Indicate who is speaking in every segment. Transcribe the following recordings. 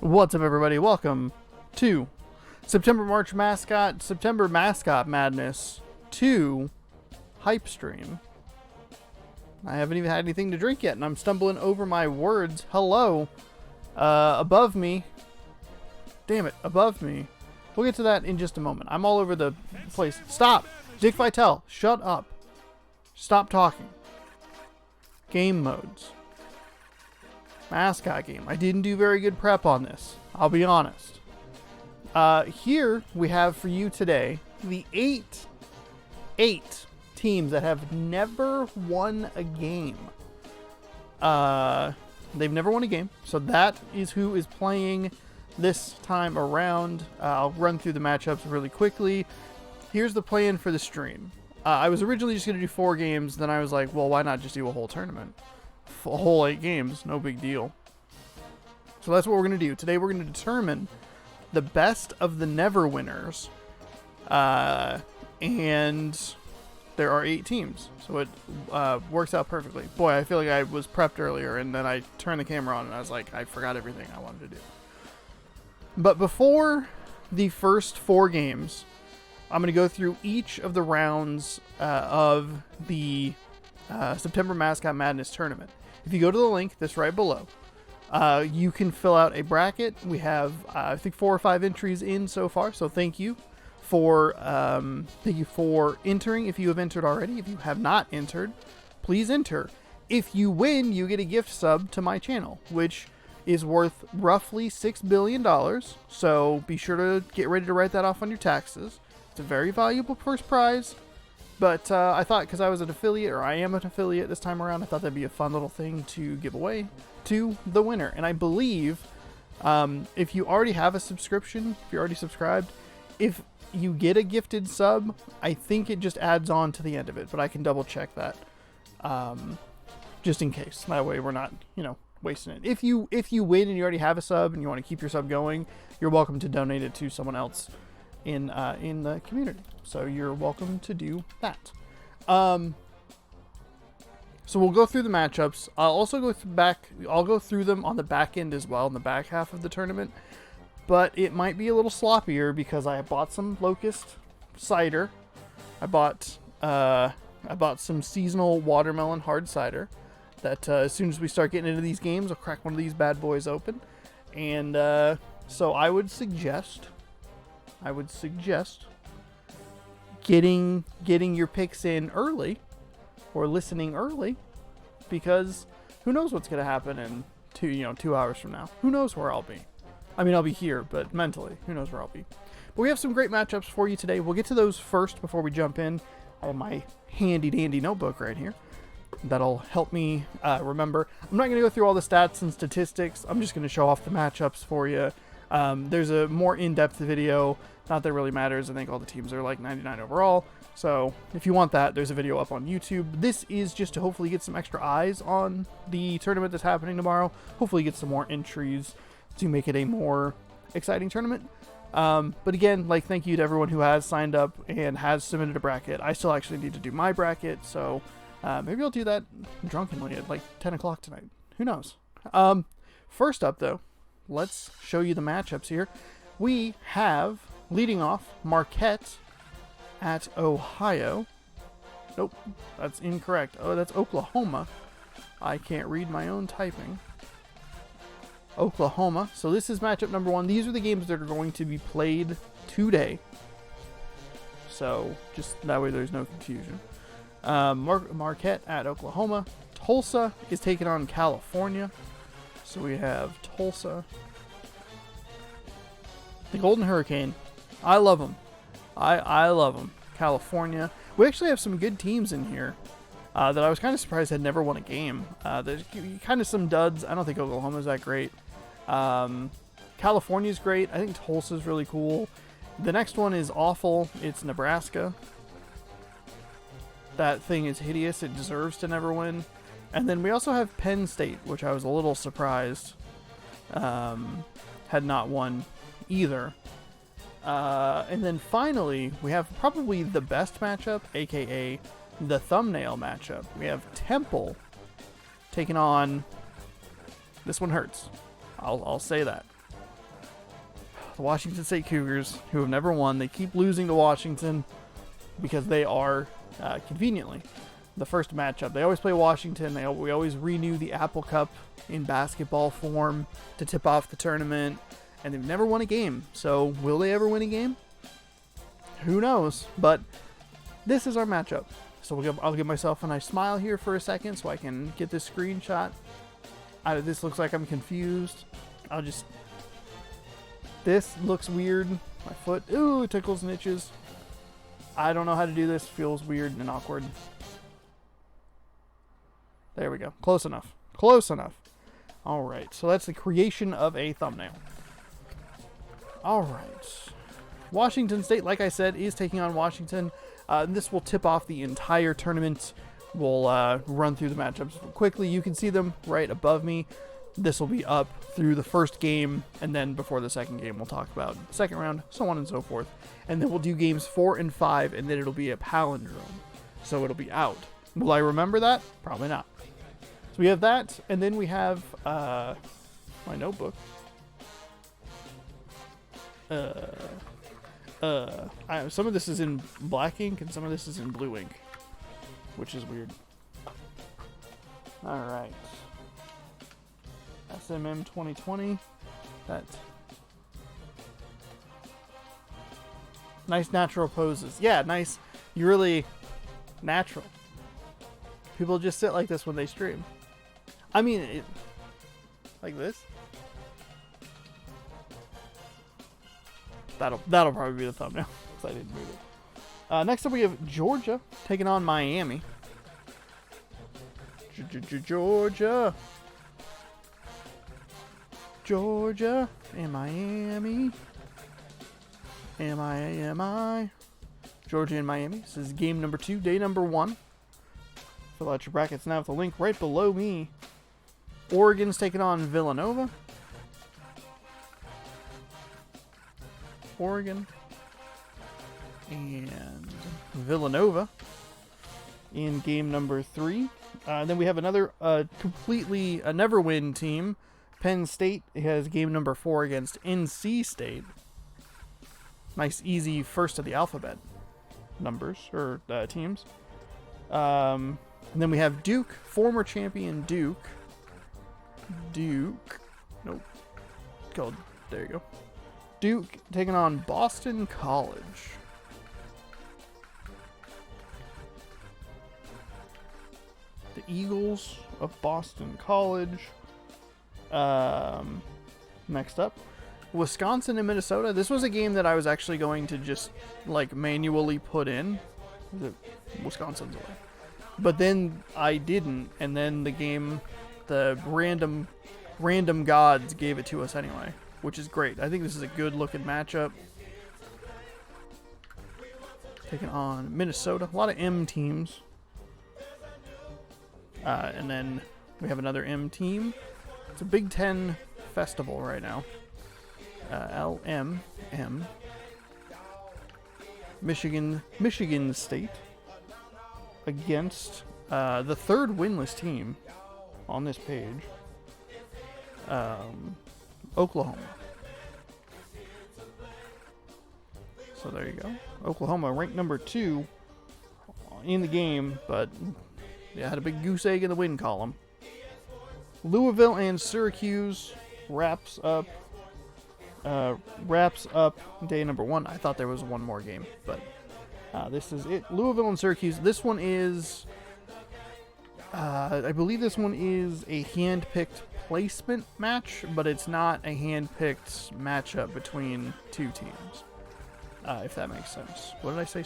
Speaker 1: What's up, everybody? Welcome to September Mascot Madness 2 Hype Stream. I haven't even had anything to drink yet, and I'm stumbling over my words. Hello. Above me. Damn it, above me. We'll get to that in just a moment. I'm all over the place. Stop! Dick Vitale, shut up. Stop talking. Game modes. Mascot game. I didn't do very good prep on this, I'll be honest. Here we have for you today the eight teams that have never won a game. They've never won a game, so that is who is playing this time around. I'll run through the matchups really quickly. Here's the plan for the stream. I was originally just going to do 4 games, then I was like, well, why not just do a whole tournament? A whole 8 games, no big deal. So that's what we're going to do. Today we're going to determine the best of the never winners. And there are 8 teams. So it works out perfectly. Boy, I feel like I was prepped earlier and then I turned the camera on and I was like, I forgot everything I wanted to do. But before the first 4 games, I'm going to go through each of the rounds of the September Mascot Madness tournament. If you go to the link that's right below, you can fill out a bracket. We have, I think, 4 or 5 entries in so far. So thank you for entering. If you have entered already, if you have not entered, please enter. If you win, you get a gift sub to my channel, which is worth roughly $6 billion. So be sure to get ready to write that off on your taxes. It's a very valuable first prize. But I thought, because I was an affiliate, or I am an affiliate this time around, I thought that'd be a fun little thing to give away to the winner. And I believe if you already have a subscription, if you're already subscribed, if you get a gifted sub, I think it just adds on to the end of it. But I can double check that just in case. That way we're not, wasting it. If you win and you already have a sub and you want to keep your sub going, you're welcome to donate it to someone else in the community. So you're welcome to do that. So we'll go through the matchups. I'll also I'll go through them on the back end as well, in the back half of the tournament. But it might be a little sloppier because I bought some Locust cider. I bought some seasonal watermelon hard cider. That as soon as we start getting into these games, I'll crack one of these bad boys open. And so I would suggest getting your picks in early or listening early, because who knows what's going to happen in 2 hours from now. Who knows where I'll be. I mean, I'll be here, but mentally, who knows where I'll be. But we have some great matchups for you today. We'll get to those first before we jump in. I have my handy dandy notebook right here. That'll help me remember. I'm not going to go through all the stats and statistics. I'm just going to show off the matchups for you. There's a more in-depth video. Not that it really matters. I think all the teams are like 99 overall. So if you want that, there's a video up on YouTube. This is just to hopefully get some extra eyes on the tournament that's happening tomorrow. Hopefully get some more entries to make it a more exciting tournament. But again, thank you to everyone who has signed up and has submitted a bracket. I still actually need to do my bracket, so maybe I'll do that drunkenly at 10 o'clock tonight. Who knows? First up, though, let's show you the matchups here. We have, leading off, Marquette at Ohio. Nope, that's incorrect. Oh, that's Oklahoma. I can't read my own typing. Oklahoma. So this is matchup number 1. These are the games that are going to be played today. So just that way there's no confusion. Marquette at Oklahoma. Tulsa is taking on California. So we have Tulsa. The Golden Hurricane. I love them. I love them. California. We actually have some good teams in here that I was kind of surprised had never won a game. There's kind of some duds. I don't think Oklahoma's that great. California's great. I think Tulsa's really cool. The next one is awful. It's Nebraska. That thing is hideous. It deserves to never win. And then we also have Penn State, which I was a little surprised had not won either. And then finally, we have probably the best matchup, aka the thumbnail matchup. We have Temple taking on... This one hurts. I'll say that. the Washington State Cougars, who have never won. They keep losing to Washington because they are, conveniently, the first matchup. They always play Washington. We always renew the Apple Cup in basketball form to tip off the tournament, and they've never won a game. So will they ever win a game? Who knows? But this is our matchup. So I'll give myself a nice smile here for a second so I can get this screenshot. This looks like I'm confused. This looks weird. My foot, ooh, it tickles and itches. I don't know how to do this. Feels weird and awkward. There we go. Close enough. Close enough. All right. So that's the creation of a thumbnail. All right. Washington State, like I said, is taking on Washington. This will tip off the entire tournament. We'll run through the matchups quickly. You can see them right above me. This will be up through the first game, and then before the second game, we'll talk about the second round, so on and so forth. And then we'll do games 4 and 5, and then it'll be a palindrome. So it'll be out. Will I remember that? Probably not. So we have that, and then we have my notebook. Some of this is in black ink, and some of this is in blue ink, which is weird. All right. SMM 2020. That. Nice natural poses. Yeah, nice. You're really natural. People just sit like this when they stream. I mean, like this. That'll probably be the thumbnail because I didn't move it. Next up, we have Georgia taking on Miami. Georgia. Georgia and Miami. Am I? Georgia and Miami. This is game number 2, day number 1. Fill out your brackets now with the link right below me. Oregon's taking on Villanova. Oregon and Villanova in game number 3. Then we have another completely a never win team. Penn State has game number 4 against NC State. Nice, easy first of the alphabet numbers or teams. And then we have Duke, former champion Duke. Nope. Called. There you go. Duke taking on Boston College. The Eagles of Boston College. Next up, Wisconsin and Minnesota. This was a game that I was actually going to just like manually put in. Wisconsin's away. But then I didn't, and then the game, the random gods gave it to us anyway, which is great. I think this is a good looking matchup. Taking on Minnesota. A lot of M teams. And then we have another M team. It's a Big Ten festival right now. LMM. Michigan State against the third winless team on this page. Oklahoma. So there you go. Oklahoma ranked number 2 in the game, but yeah, had a big goose egg in the win column. Louisville and Syracuse wraps up day number 1. I thought there was one more game, but this is it. Louisville and Syracuse. This one is, I believe this one is a hand-picked placement match, but it's not a hand-picked matchup between two teams, if that makes sense. What did I say?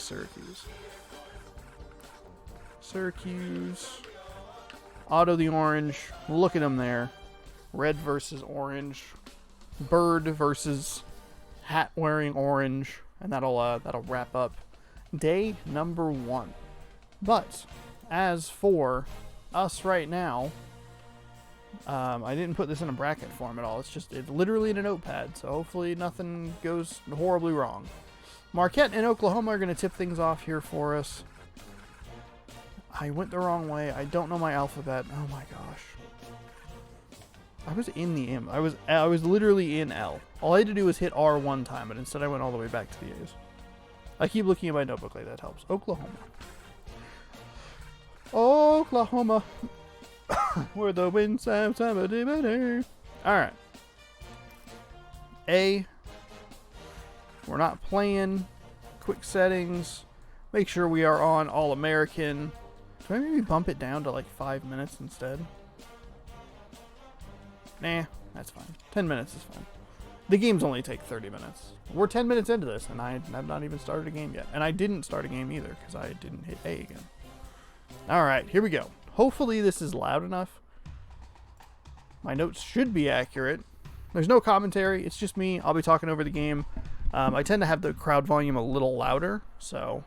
Speaker 1: Syracuse. Auto the orange. Look at them there. Red versus orange. Bird versus hat wearing orange. And that'll wrap up day number 1. But as for us right now, I didn't put this in a bracket form at all. It's literally in a notepad. So hopefully nothing goes horribly wrong. Marquette and Oklahoma are going to tip things off here for us. I went the wrong way. I don't know my alphabet. Oh my gosh. I was in the M. I was literally in L. All I had to do was hit R one time, but instead I went all the way back to the A's. I keep looking at my notebook like that helps. Oklahoma. Oklahoma. Where the wind sounds. Alright. A. We're not playing. Quick settings. Make sure we are on All-American. Do I maybe bump it down to like 5 minutes instead? Nah, that's fine. 10 minutes is fine. The games only take 30 minutes. We're 10 minutes into this, and I have not even started a game yet. And I didn't start a game either, because I didn't hit A again. Alright, here we go. Hopefully this is loud enough. My notes should be accurate. There's no commentary. It's just me. I'll be talking over the game. I tend to have the crowd volume a little louder, so...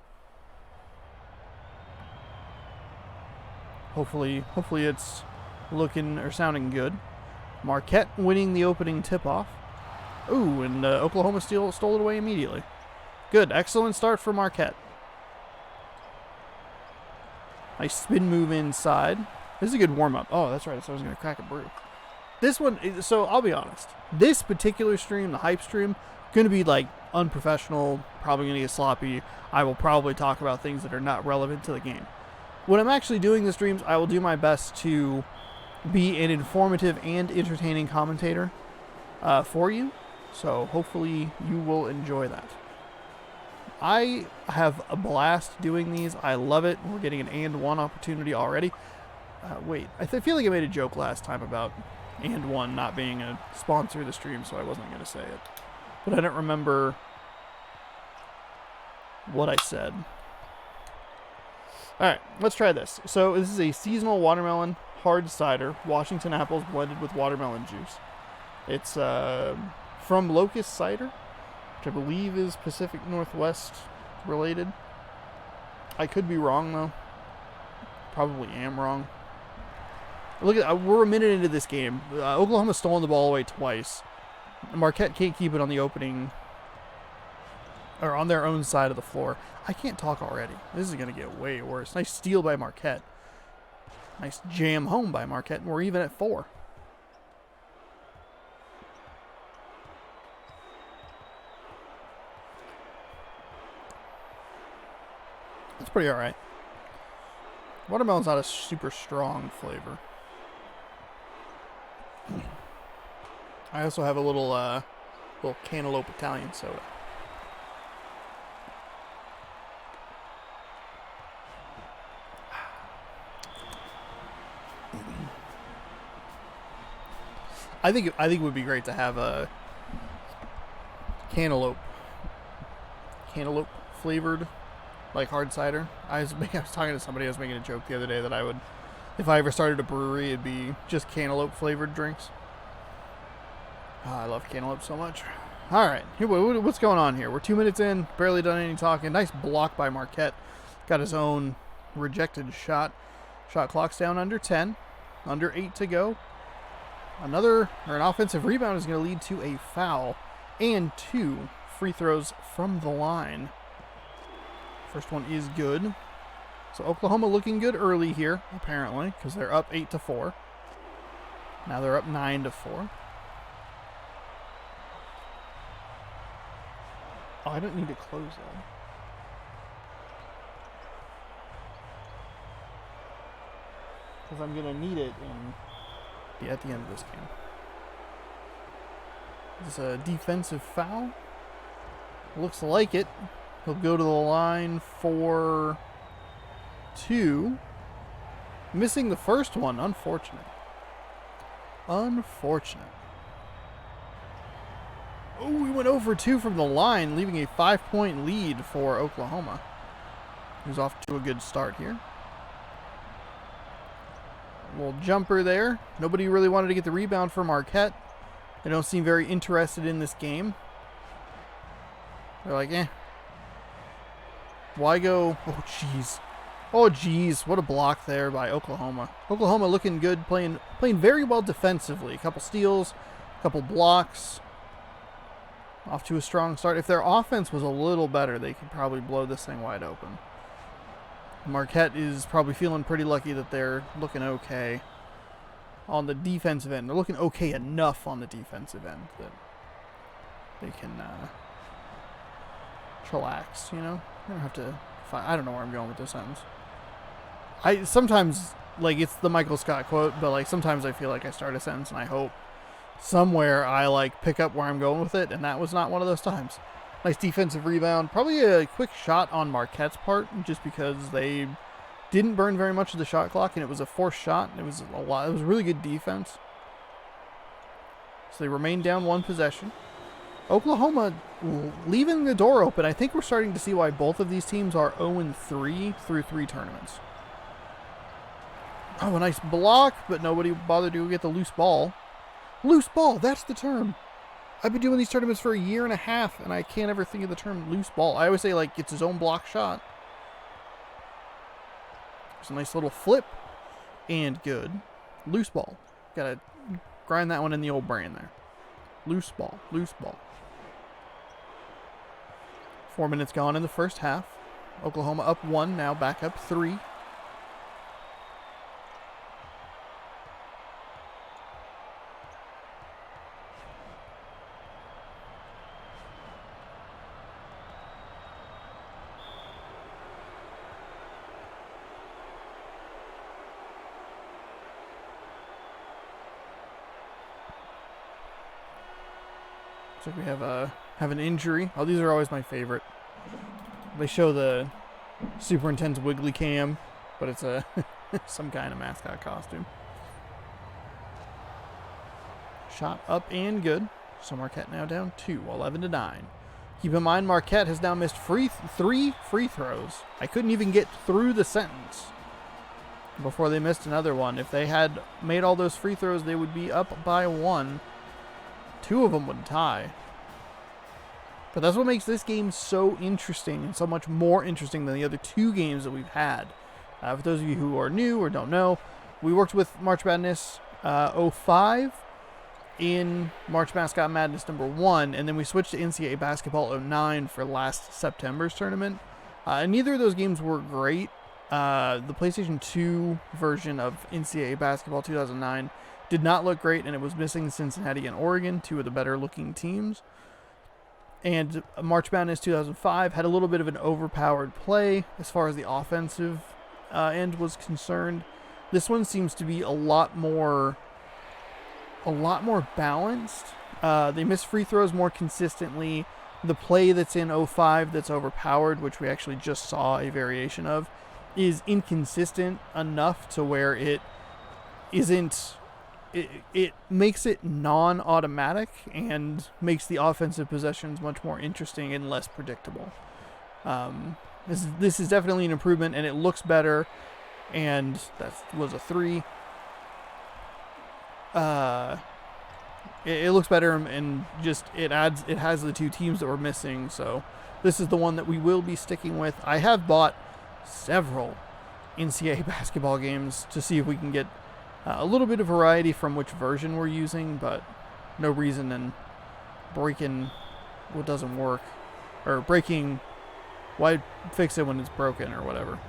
Speaker 1: Hopefully it's looking or sounding good. Marquette winning the opening tip-off. Ooh, and Oklahoma stole it away immediately. Good, excellent start for Marquette. Nice spin move inside. This is a good warm-up. Oh, that's right, so I was going to crack a brew. This one, so I'll be honest. This particular stream, the hype stream, going to be like unprofessional, probably going to get sloppy. I will probably talk about things that are not relevant to the game. When I'm actually doing the streams, I will do my best to be an informative and entertaining commentator for you. So hopefully you will enjoy that. I have a blast doing these. I love it. We're getting an and one opportunity already. Wait, I feel like I made a joke last time about and one not being a sponsor of the stream, so I wasn't going to say it. But I don't remember what I said. Alright, let's try this. So this is a seasonal watermelon hard cider, Washington apples blended with watermelon juice. It's from Locust Cider, which I believe is Pacific Northwest related. I could be wrong though. Probably am wrong. Look at we're a minute into this game. Oklahoma's stolen the ball away twice. Marquette can't keep it on the opening or on their own side of the floor. I can't talk already. This is going to get way worse. Nice steal by Marquette. Nice jam home by Marquette, and we're even at 4. That's pretty alright. Watermelon's not a super strong flavor. I also have a little cantaloupe Italian soda. I think it would be great to have a cantaloupe flavored like hard cider. I was talking to somebody. I was making a joke the other day that I would, if I ever started a brewery, it'd be just cantaloupe flavored drinks. Oh, I love cantaloupe so much. All right, here, what's going on here? We're 2 minutes in, barely done any talking. Nice block by Marquette. Got his own rejected shot. Shot clock's down under 10, under 8 to go. An offensive rebound is going to lead to a foul and 2 free throws from the line. First one is good. So Oklahoma looking good early here, apparently, because they're up 8-4. Now they're up 9-4. Oh, I don't need to close that. Because I'm going to need it at the end of this game. It's a defensive foul. Looks like it. He'll go to the line for 2. Missing the first one. Unfortunate. Unfortunate. Oh, we went over 2 from the line, leaving a 5-point lead for Oklahoma. Who's off to a good start here. Little jumper there. Nobody really wanted to get the rebound for Marquette. They don't seem very interested in this game. They're like, eh. Why go? Oh, jeez. Oh, jeez. What a block there by Oklahoma. Oklahoma looking good, playing very well defensively. A couple steals, a couple blocks. Off to a strong start. If their offense was a little better, they could probably blow this thing wide open. Marquette is probably feeling pretty lucky that they're looking okay. on the defensive end. They're looking okay enough on the defensive end that they can chillax, you know? I don't have to find, I don't know where I'm going with this sentence. I sometimes, like, it's the Michael Scott quote, but, like, sometimes I feel like I start a sentence and I hope somewhere I, like, pick up where I'm going with it, and that was not one of those times. Nice defensive rebound. Probably a quick shot on Marquette's part, just because they didn't burn very much of the shot clock, and it was a forced shot. It was a lot. It was really good defense. So they remained down one possession. Oklahoma leaving the door open. I think we're starting to see why both of these teams are 0-3 through 3 tournaments. Oh, a nice block, but nobody bothered to get the loose ball. Loose ball, that's the term. I've been doing these tournaments for a year and a half, and I can't ever think of the term loose ball. I always say, like, it's his own block shot. It's a nice little flip, and good. Loose ball. Gotta grind that one in the old brain there. Loose ball, loose ball. 4 minutes gone in the first half. Oklahoma up 1, now back up 3. So we have an injury. Oh, these are always my favorite. They show the super intense wiggly cam, but it's a some kind of mascot costume. Shot up and good. So Marquette now down 2, 11-9. Keep in mind Marquette has now missed 3 free throws. I couldn't even get through the sentence before they missed another one. If they had made all those free throws, they would be up by 1. 2 of them would tie. But that's what makes this game so interesting, and so much more interesting than the other 2 games that we've had. For those of you who are new or don't know, we worked with March Madness 05 in March Mascot Madness number 1, and then we switched to NCAA Basketball 09 for last September's tournament. And neither of those games were great. The PlayStation 2 version of NCAA Basketball 2009 did not look great, and it was missing Cincinnati and Oregon, 2 of the better looking teams. And March Madness 2005 had a little bit of an overpowered play as far as the offensive end was concerned. This one seems to be a lot more balanced. They miss free throws more consistently. The play that's in 05 that's overpowered, which we actually just saw a variation of, is inconsistent enough to where it isn't. It makes it non-automatic and makes the offensive possessions much more interesting and less predictable. This is definitely an improvement, and it looks better. And that was a 3. It looks better, and just it has the 2 teams that we're missing. So this is the one that we will be sticking with. I have bought several NCAA basketball games to see if we can get a little bit of variety from which version we're using, but no reason in breaking what doesn't work, or breaking, why fix it when it's broken or whatever.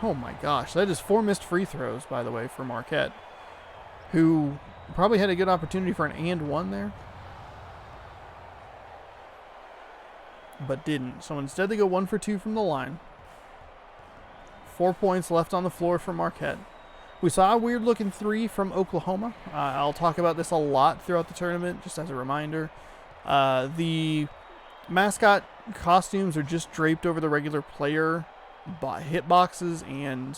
Speaker 1: Oh my gosh, that is 4 missed free throws, by the way, for Marquette, who probably had a good opportunity for an and 1 there, but didn't. So instead they go 1 for 2 from the line. 4 points left on the floor for Marquette. We saw a weird-looking 3 from Oklahoma. I'll talk about this a lot throughout the tournament, just as a reminder. The mascot costumes are just draped over the regular player hitboxes, and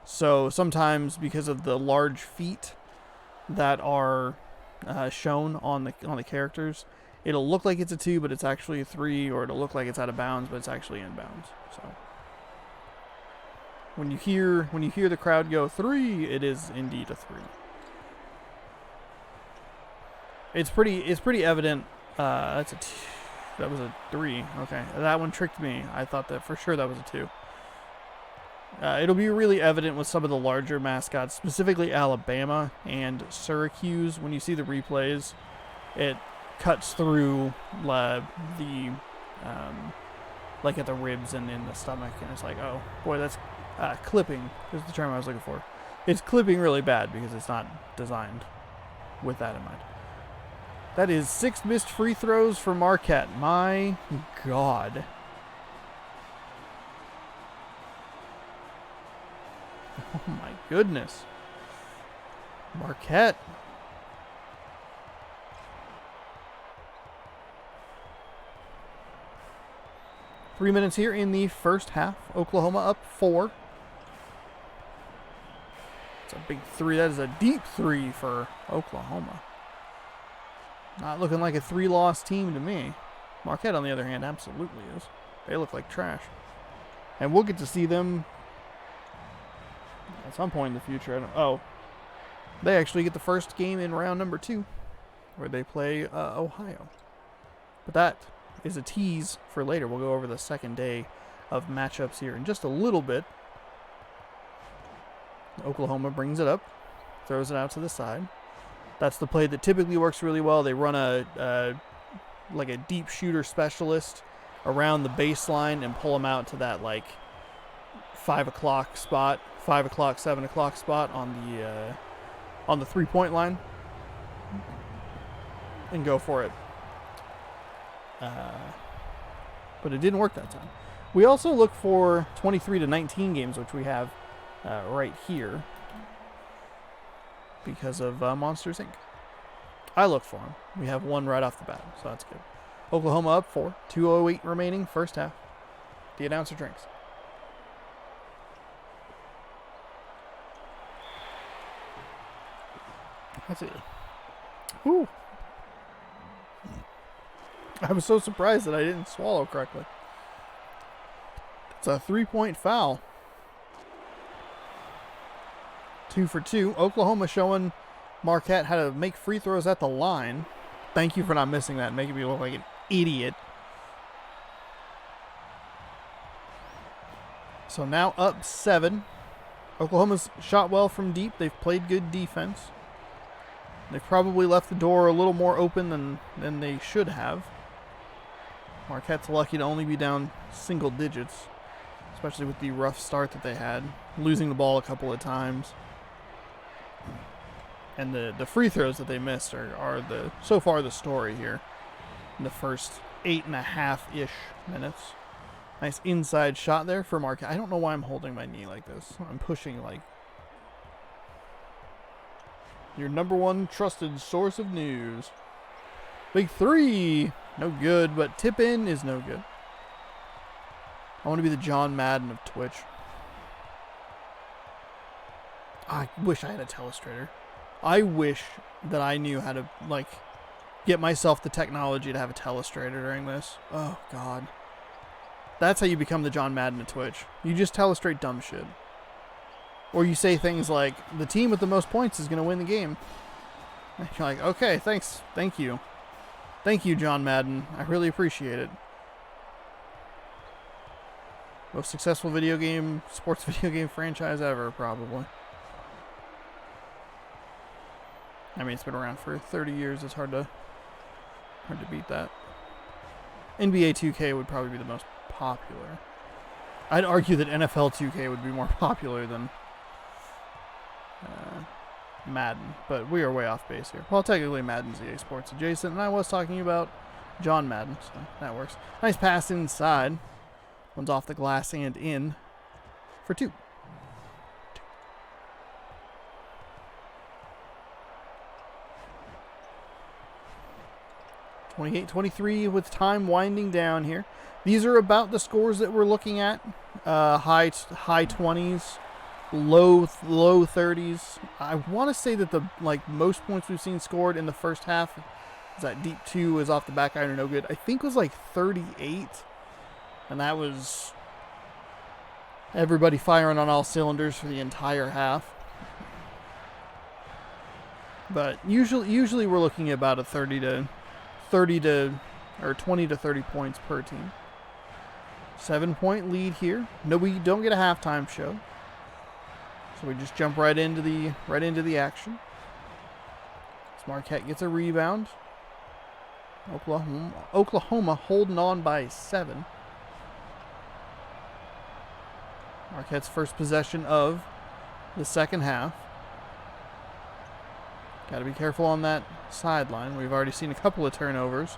Speaker 1: so sometimes because of the large feet that are shown on the characters, it'll look like it's a 2, but it's actually a 3, or it'll look like it's out of bounds, but it's actually in bounds. So when you hear the crowd go 3, it is indeed a 3. It's pretty evident. That was a 3. Okay, that one tricked me. I thought that for sure that was a 2. It'll be really evident with some of the larger mascots, specifically Alabama and Syracuse. When you see the replays, it cuts through the like at the ribs and in the stomach, and it's like, oh boy, that's clipping is the term I was looking for. It's clipping really bad because it's not designed with that in mind. That is 6 missed free throws for Marquette. My God. Oh my goodness. Marquette. Three minutes here in the first half. Oklahoma up 4. It's a big 3. That is a deep 3 for Oklahoma. Not looking like a 3-loss team to me. Marquette, on the other hand, absolutely is. They look like trash. And we'll get to see them at some point in the future. They actually get the first game in round number 2, where they play Ohio. But that is a tease for later. We'll go over the second day of matchups here in just a little bit. Oklahoma brings it up, throws it out to the side. That's the play that typically works really well. They run a deep shooter specialist around the baseline and pull them out to that 5 o'clock spot, 5 o'clock, 7 o'clock spot on the 3-point line, and go for it. But it didn't work that time. We also look for 23-19 games, which we have right here because of Monsters, Inc. I look for them. We have one right off the bat, so that's good. Oklahoma up 4, 2:08 remaining, first half. The announcer drinks. That's it. Whew. I was so surprised that I didn't swallow correctly. It's a 3-point foul. 2 for 2. Oklahoma showing Marquette how to make free throws at the line. Thank you for not missing that, making me look like an idiot. So now up 7. Oklahoma's shot well from deep. They've played good defense. They've probably left the door a little more open than they should have. Marquette's lucky to only be down single digits, especially with the rough start that they had, losing the ball a couple of times. And the free throws that they missed are so far the story here in the first 8.5-ish minutes. Nice inside shot there for Marquette. I don't know why I'm holding my knee like this. I'm pushing like your number one trusted source of news. Big 3. No good, but tip in is no good. I want to be the John Madden of Twitch. I wish I had a telestrator. I wish that I knew how to, get myself the technology to have a telestrator during this. Oh, God. That's how you become the John Madden of Twitch. You just telestrate dumb shit. Or you say things like, the team with the most points is going to win the game. And you're like, okay, thanks. Thank you. Thank you, John Madden. I really appreciate it. Most successful sports video game franchise ever, probably. I mean, it's been around for 30 years. It's hard to beat that. NBA 2K would probably be the most popular. I'd argue that NFL 2K would be more popular than Madden, but we are way off base here. Well, technically Madden's EA Sports adjacent, and I was talking about John Madden, so that works. Nice pass inside. One's off the glass and in for 2. 28-23 with time winding down here. These are about the scores that we're looking at. High 20s, low 30s. I want to say that the most points we've seen scored in the first half is that deep 2 is off the back iron, no good. I think it was 38, and that was everybody firing on all cylinders for the entire half. But usually we're looking at about a 20 to 30 points per team. 7-point lead here. No, we don't get a halftime show, so we just jump right into the action. As Marquette gets a rebound. Oklahoma holding on by 7. Marquette's first possession of the second half. Got to be careful on that sideline. We've already seen a couple of turnovers,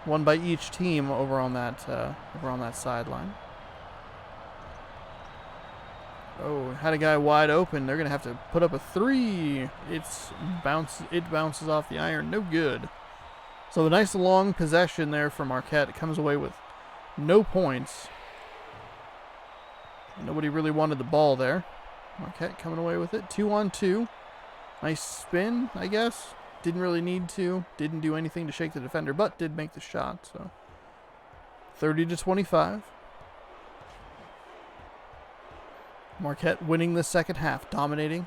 Speaker 1: one by each team over on that sideline. Oh, had a guy wide open. They're gonna have to put up a three. It bounces off the iron. No good. So a nice long possession there for Marquette. It comes away with no points. Nobody really wanted the ball there. Marquette coming away with it. 2-on-2. Nice spin, I guess. Didn't really need to. Didn't do anything to shake the defender, but did make the shot. So 30-25. Marquette winning the second half, dominating,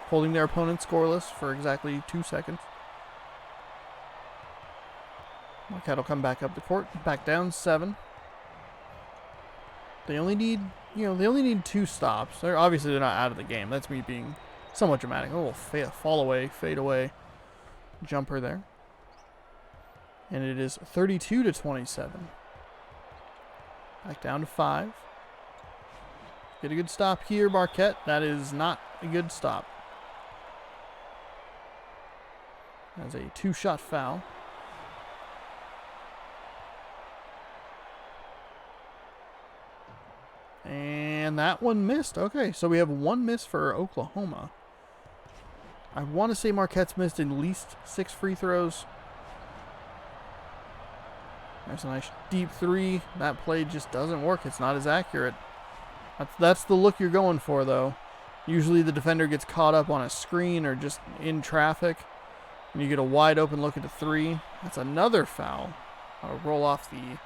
Speaker 1: holding their opponent scoreless for exactly 2 seconds. Marquette will come back up the court, back down 7. They only need, they only need 2 stops. They're not out of the game. That's me being somewhat dramatic. A little fade away jumper there. And it is 32-27. Back down to 5. Get a good stop here, Marquette. That is not a good stop. That's a 2-shot foul. And that one missed. Okay, so we have 1 miss for Oklahoma. I want to say Marquette's missed at least 6 free throws. There's a nice deep 3. That play just doesn't work. It's not as accurate. That's the look you're going for, though. Usually the defender gets caught up on a screen or just in traffic, and you get a wide open look at the 3. That's another foul. Roll off the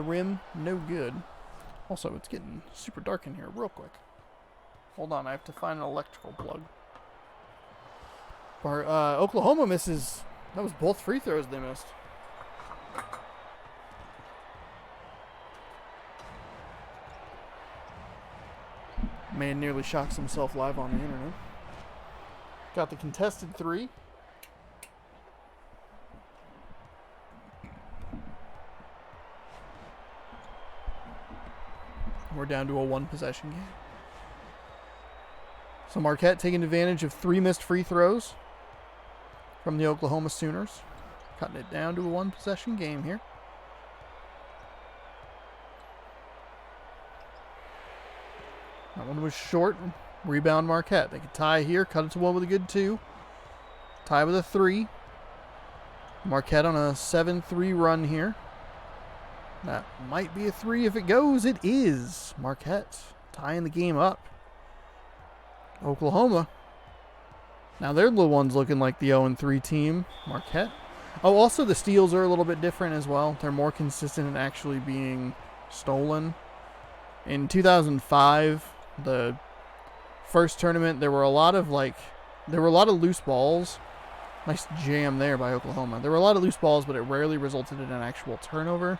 Speaker 1: rim. No good. Also, it's getting super dark in here real quick. Hold on, I have to find an electrical plug. Oklahoma misses. That was both free throws they missed. Man nearly shocks himself live on the internet. Got the contested 3. We're down to a 1-possession game. So Marquette taking advantage of 3 missed free throws from the Oklahoma Sooners. Cutting it down to a 1-possession game here. That one was short. Rebound Marquette. They could tie here. Cut it to 1 with a good 2. Tie with a 3. Marquette on a 7-3 run here. That might be a 3 if it goes. It is. Marquette tying the game up. Oklahoma. Now they're the ones looking like the 0-3 team. Marquette. Oh, also the steals are a little bit different as well. They're more consistent in actually being stolen. In 2005, the first tournament, there were a lot of loose balls. Nice jam there by Oklahoma. There were a lot of loose balls, but it rarely resulted in an actual turnover.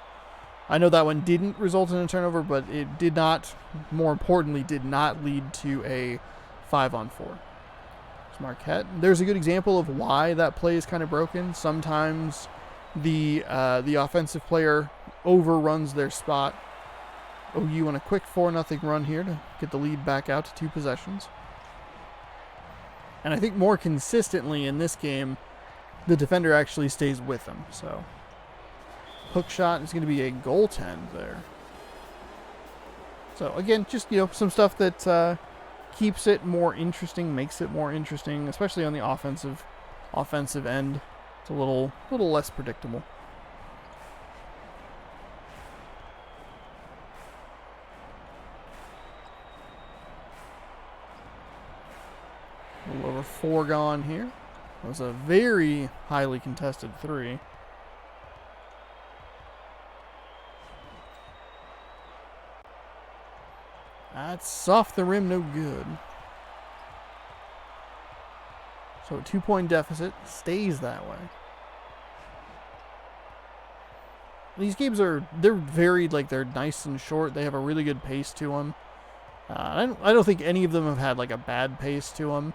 Speaker 1: I know that one didn't result in a turnover, but it did not, more importantly, did not lead to a 5-on-4. It's Marquette. There's a good example of why that play is kind of broken. Sometimes the offensive player overruns their spot. OU on a quick 4-0 run here to get the lead back out to 2 possessions. And I think more consistently in this game, the defender actually stays with them. So hook shot is going to be a goaltend there. So again, just some stuff that keeps it more interesting, makes it more interesting, especially on the offensive end. It's a little less predictable. A little over 4 gone here. It was a very highly contested 3. That's off the rim, no good. So a 2-point deficit stays that way. These games they're very, they're nice and short. They have a really good pace to them. I don't think any of them have had a bad pace to them.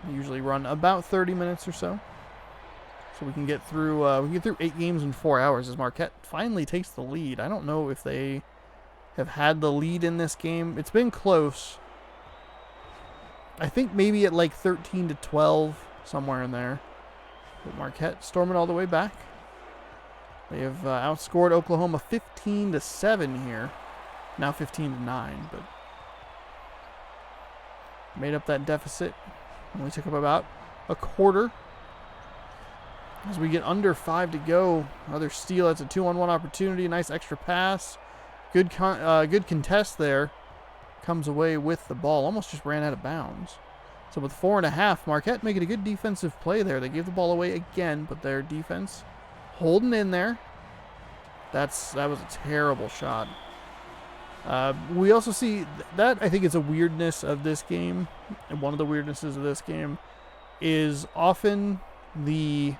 Speaker 1: They usually run about 30 minutes or so. So we can get through 8 games in 4 hours as Marquette finally takes the lead. I don't know if they have had the lead in this game. It's been close. I think maybe at like 13 to 12, somewhere in there. But Marquette storming all the way back. They have outscored Oklahoma 15 to 7 here. Now 15 to 9, but made up that deficit. Only took up about a quarter. As we get under 5 to go, another steal. That's a 2-on-1 opportunity. Nice extra pass. Good contest there. Comes away with the ball. Almost just ran out of bounds. So with 4.5, Marquette making a good defensive play there. They gave the ball away again, but their defense holding in there. That was a terrible shot. We also see that I think is a weirdness of this game. And one of the weirdnesses of this game is often the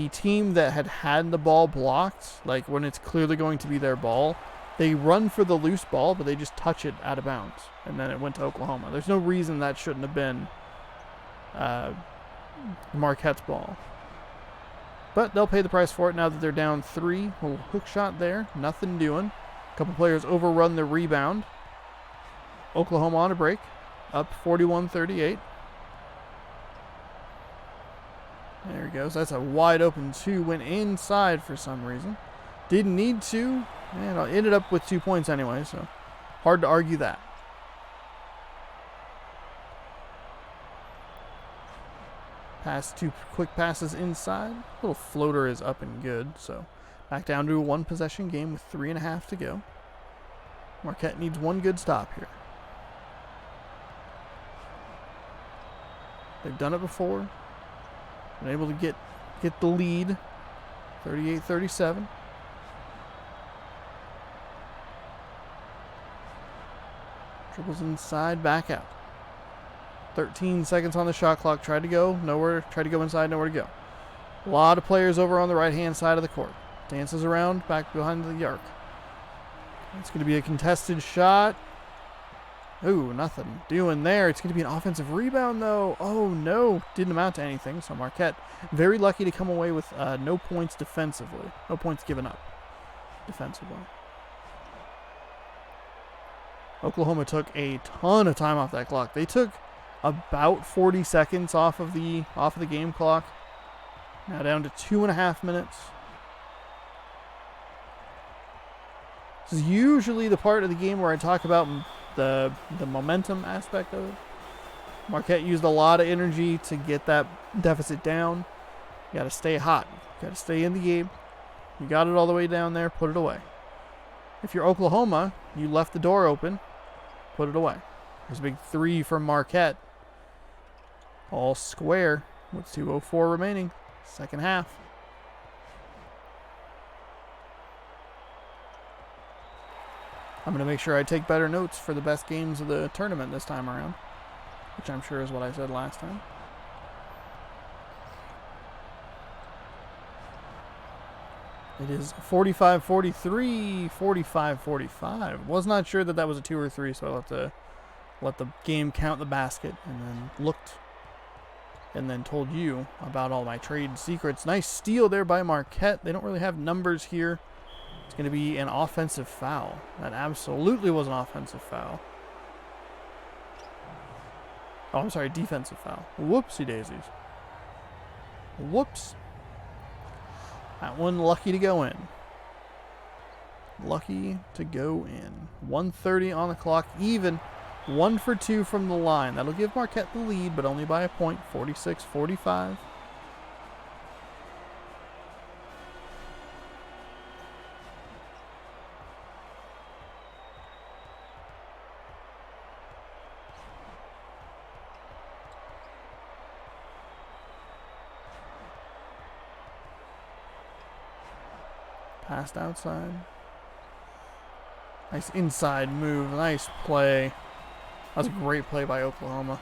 Speaker 1: team that had the ball blocked, like when it's clearly going to be their ball, they run for the loose ball, but they just touch it out of bounds. And then it went to Oklahoma. There's no reason that shouldn't have been Marquette's ball. But they'll pay the price for it now that they're down 3. Little hook shot there. Nothing doing. A couple players overrun the rebound. Oklahoma on a break. Up 41-38. There he goes. That's a wide open 2. Went inside for some reason. Didn't need to. And I ended up with 2 points anyway, so hard to argue that. Pass 2 quick passes inside. Little floater is up and good, so back down to a 1-possession game with 3.5 to go. Marquette needs 1 good stop here. They've done it before. Been able to get the lead. 38-37. Dribbles inside, back out. 13 seconds on the shot clock. Tried to go nowhere. Tried to go inside, nowhere to go. A lot of players over on the right-hand side of the court. Dances around, back behind the arc. It's going to be a contested shot. Ooh, nothing doing there. It's going to be an offensive rebound, though. Oh, no. Didn't amount to anything. So Marquette, very lucky to come away with no points defensively. No points given up defensively. Oklahoma took a ton of time off that clock. They took about 40 seconds off of the game clock. Now down to 2.5 minutes. This is usually the part of the game where I talk about the momentum aspect of it. Marquette used a lot of energy to get that deficit down. You got to stay hot. You got to stay in the game. You got it all the way down there. Put it away. If you're Oklahoma, you left the door open. Put it away. There's a big 3 from Marquette. All square with 2:04 remaining. Second half. I'm going to make sure I take better notes for the best games of the tournament this time around, which I'm sure is what I said last time. It is 45-43, 45-45. Was not sure that was a 2 or 3, so I'll have to let the game count the basket, and then looked and then told you about all my trade secrets. Nice steal there by Marquette. They don't really have numbers here. It's going to be an offensive foul. That absolutely was an offensive foul. Oh, I'm sorry, defensive foul. Whoopsie daisies. Whoops. That one lucky to go in. Lucky to go in. 1:30 on the clock, even. 1 for 2 from the line. That'll give Marquette the lead, but only by a point. 46-45. Passed outside. Nice inside move. Nice play. That was a great play by Oklahoma.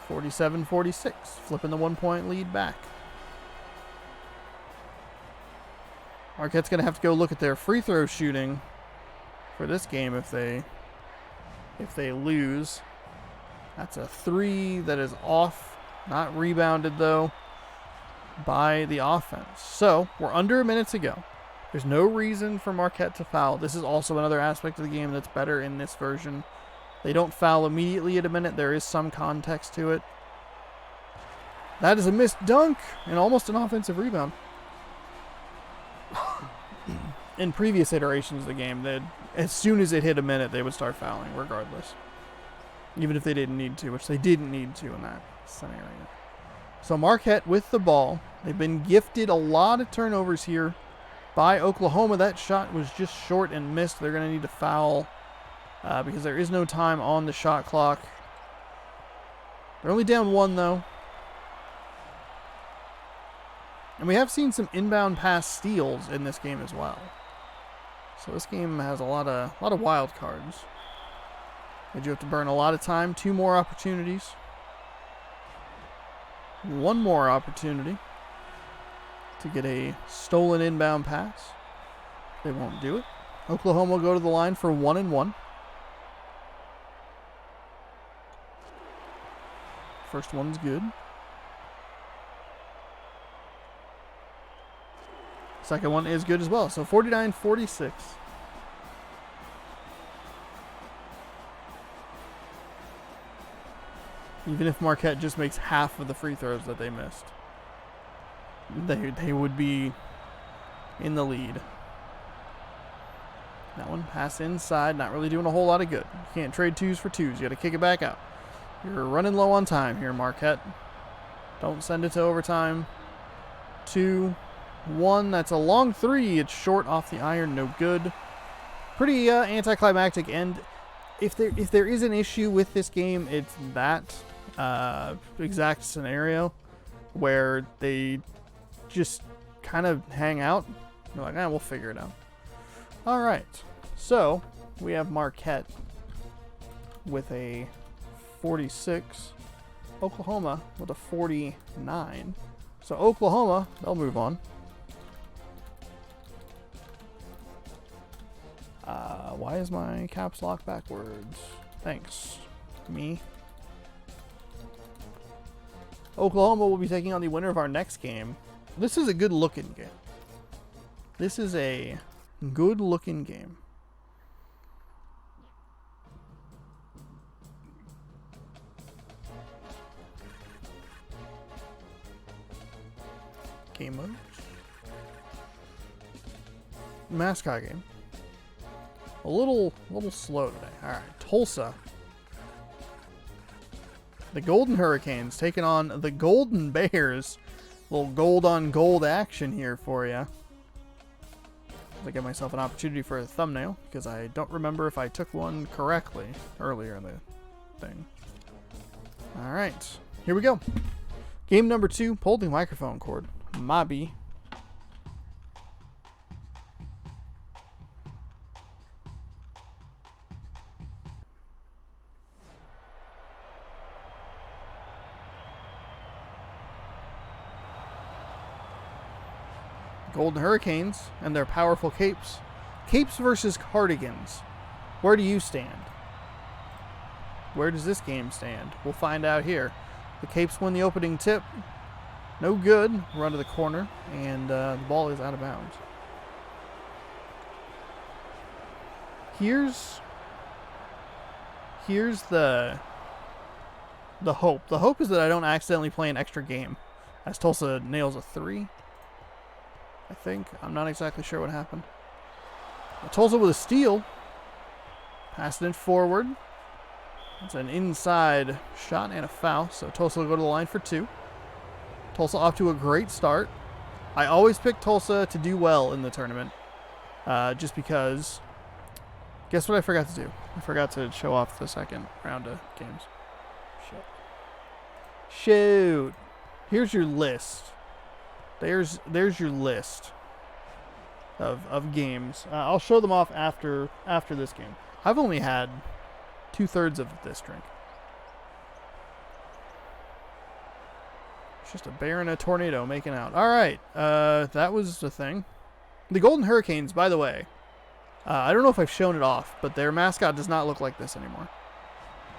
Speaker 1: 47-46. Flipping the 1-point lead back. Marquette's going to have to go look at their free throw shooting for this game if they lose. That's a 3 that is off. Not rebounded, though, by the offense. So, we're under a minute to go. There's no reason for Marquette to foul. This is also another aspect of the game that's better in this version. They don't foul immediately at a minute. There is some context to it. That is a missed dunk and almost an offensive rebound. In previous iterations of the game, as soon as it hit a minute, they would start fouling regardless. Even if they didn't need to, which they didn't need to in that scenario. So Marquette with the ball. They've been gifted a lot of turnovers here by Oklahoma. That shot was just short and missed. They're going to need to foul because there is no time on the shot clock. They're only down 1, though. And we have seen some inbound pass steals in this game as well. So this game has a lot of wild cards. Did you have to burn a lot of time? 2 more opportunities. 1 more opportunity to get a stolen inbound pass. They won't do it. Oklahoma will go to the line for 1-1. First one's good. Second one is good as well. So 49-46. Even if Marquette just makes half of the free throws that they missed, they would be in the lead. That one pass inside, not really doing a whole lot of good. You can't trade 2s for 2s. You got to kick it back out. You're running low on time here, Marquette. Don't send it to overtime. 2, 1. That's a long 3. It's short off the iron. No good. Pretty anticlimactic end. If there is an issue with this game, it's that exact scenario where they just kind of hang out. They're like, we'll figure it out. All right. So we have Marquette with a 46. Oklahoma with a 49. So Oklahoma, they'll move on. Why is my caps lock backwards? Thanks. Me. Oklahoma will be taking on the winner of our next game. This is a good looking game. This is a good looking game. Game mode. Mascot game. A little slow today. All right, Tulsa. The Golden Hurricanes taking on the Golden Bears. A little gold on gold action here for you. I give myself an opportunity for a thumbnail because I don't remember if I took one correctly earlier in the thing. All right, here we go. Game number 2. Pull the microphone cord. Mobby. Golden Hurricanes and their powerful capes. Capes versus cardigans. Where do you stand? Where does this game stand? We'll find out here. The Capes win the opening tip. No good. Run to the corner, and the ball is out of bounds. Here's the hope. The hope is that I don't accidentally play an extra game, as Tulsa nails a 3. I think. I'm not exactly sure what happened. Tulsa with a steal. Passing it forward. It's an inside shot and a foul. So Tulsa will go to the line for 2. Tulsa off to a great start. I always pick Tulsa to do well in the tournament. Just because. Guess what I forgot to do? I forgot to show off the second round of games. Shoot. Here's your list. There's your list of games. I'll show them off after this game. I've only had 2/3 of this drink. It's just a bear and a tornado making out. All right, that was the thing. The Golden Hurricanes, by the way, I don't know if I've shown it off, but their mascot does not look like this anymore.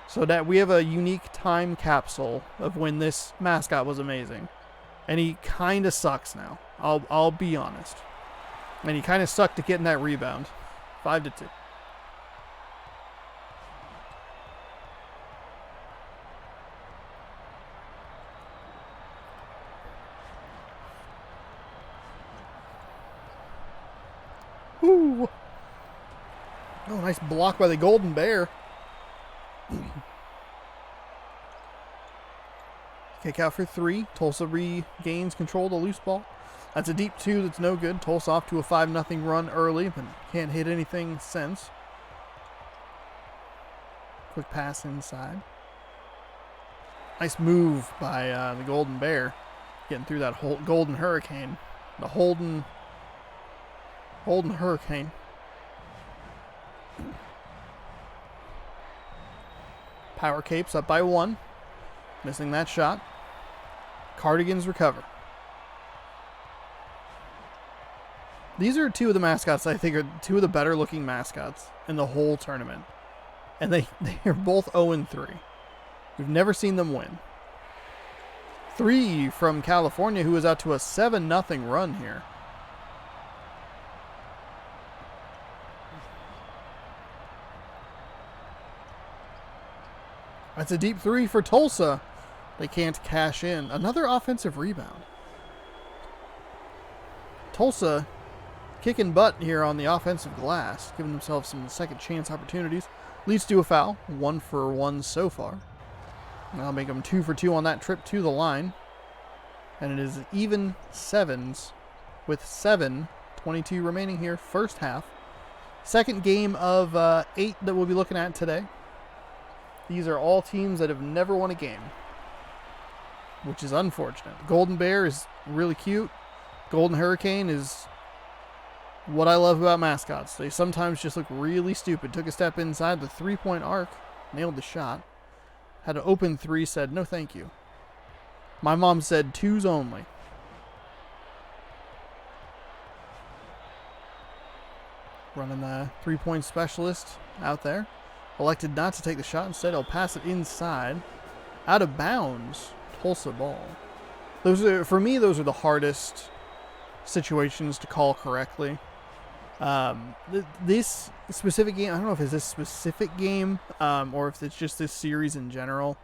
Speaker 1: So that we have a unique time capsule of when this mascot was amazing. And he kind of sucks now. I'll be honest. And he kind of sucked at getting that rebound. 5-2. Ooh. Oh, nice block by the Golden Bear. Kick out for 3. Tulsa regains control of the loose ball. That's a deep 2 that's no good. Tulsa off to a 5-0 run early, but can't hit anything since. Quick pass inside. Nice move by the Golden Bear. Getting through that Golden Hurricane. The Holden Hurricane. Power Capes up by 1. Missing that shot. Cardigans recover. These are 2 of the mascots I think are 2 of the better looking mascots in the whole tournament. And they are both 0-3. We've never seen them win. 3 from California, who is out to a 7-0 run here. That's a deep 3 for Tulsa. They can't cash in. Another offensive rebound. Tulsa kicking butt here on the offensive glass, giving themselves some second chance opportunities. Leads to a foul. 1 for 1 so far. That'll make them 2 for 2 on that trip to the line. And it is even 7s with 7:22 remaining here. First half. Second game of 8 that we'll be looking at today. These are all teams that have never won a game, which is unfortunate. Golden Bear is really cute. Golden Hurricane is what I love about mascots. They sometimes just look really stupid. Took a step inside the 3-point arc, nailed the shot. Had an open 3, said no thank you. My mom said 2s only. Running the 3-point specialist out there. Elected not to take the shot. Instead, he'll pass it inside. Out of bounds. Tulsa ball. For me, those are the hardest situations to call correctly. This specific game, I don't know if it's this specific game or if it's just this series in general,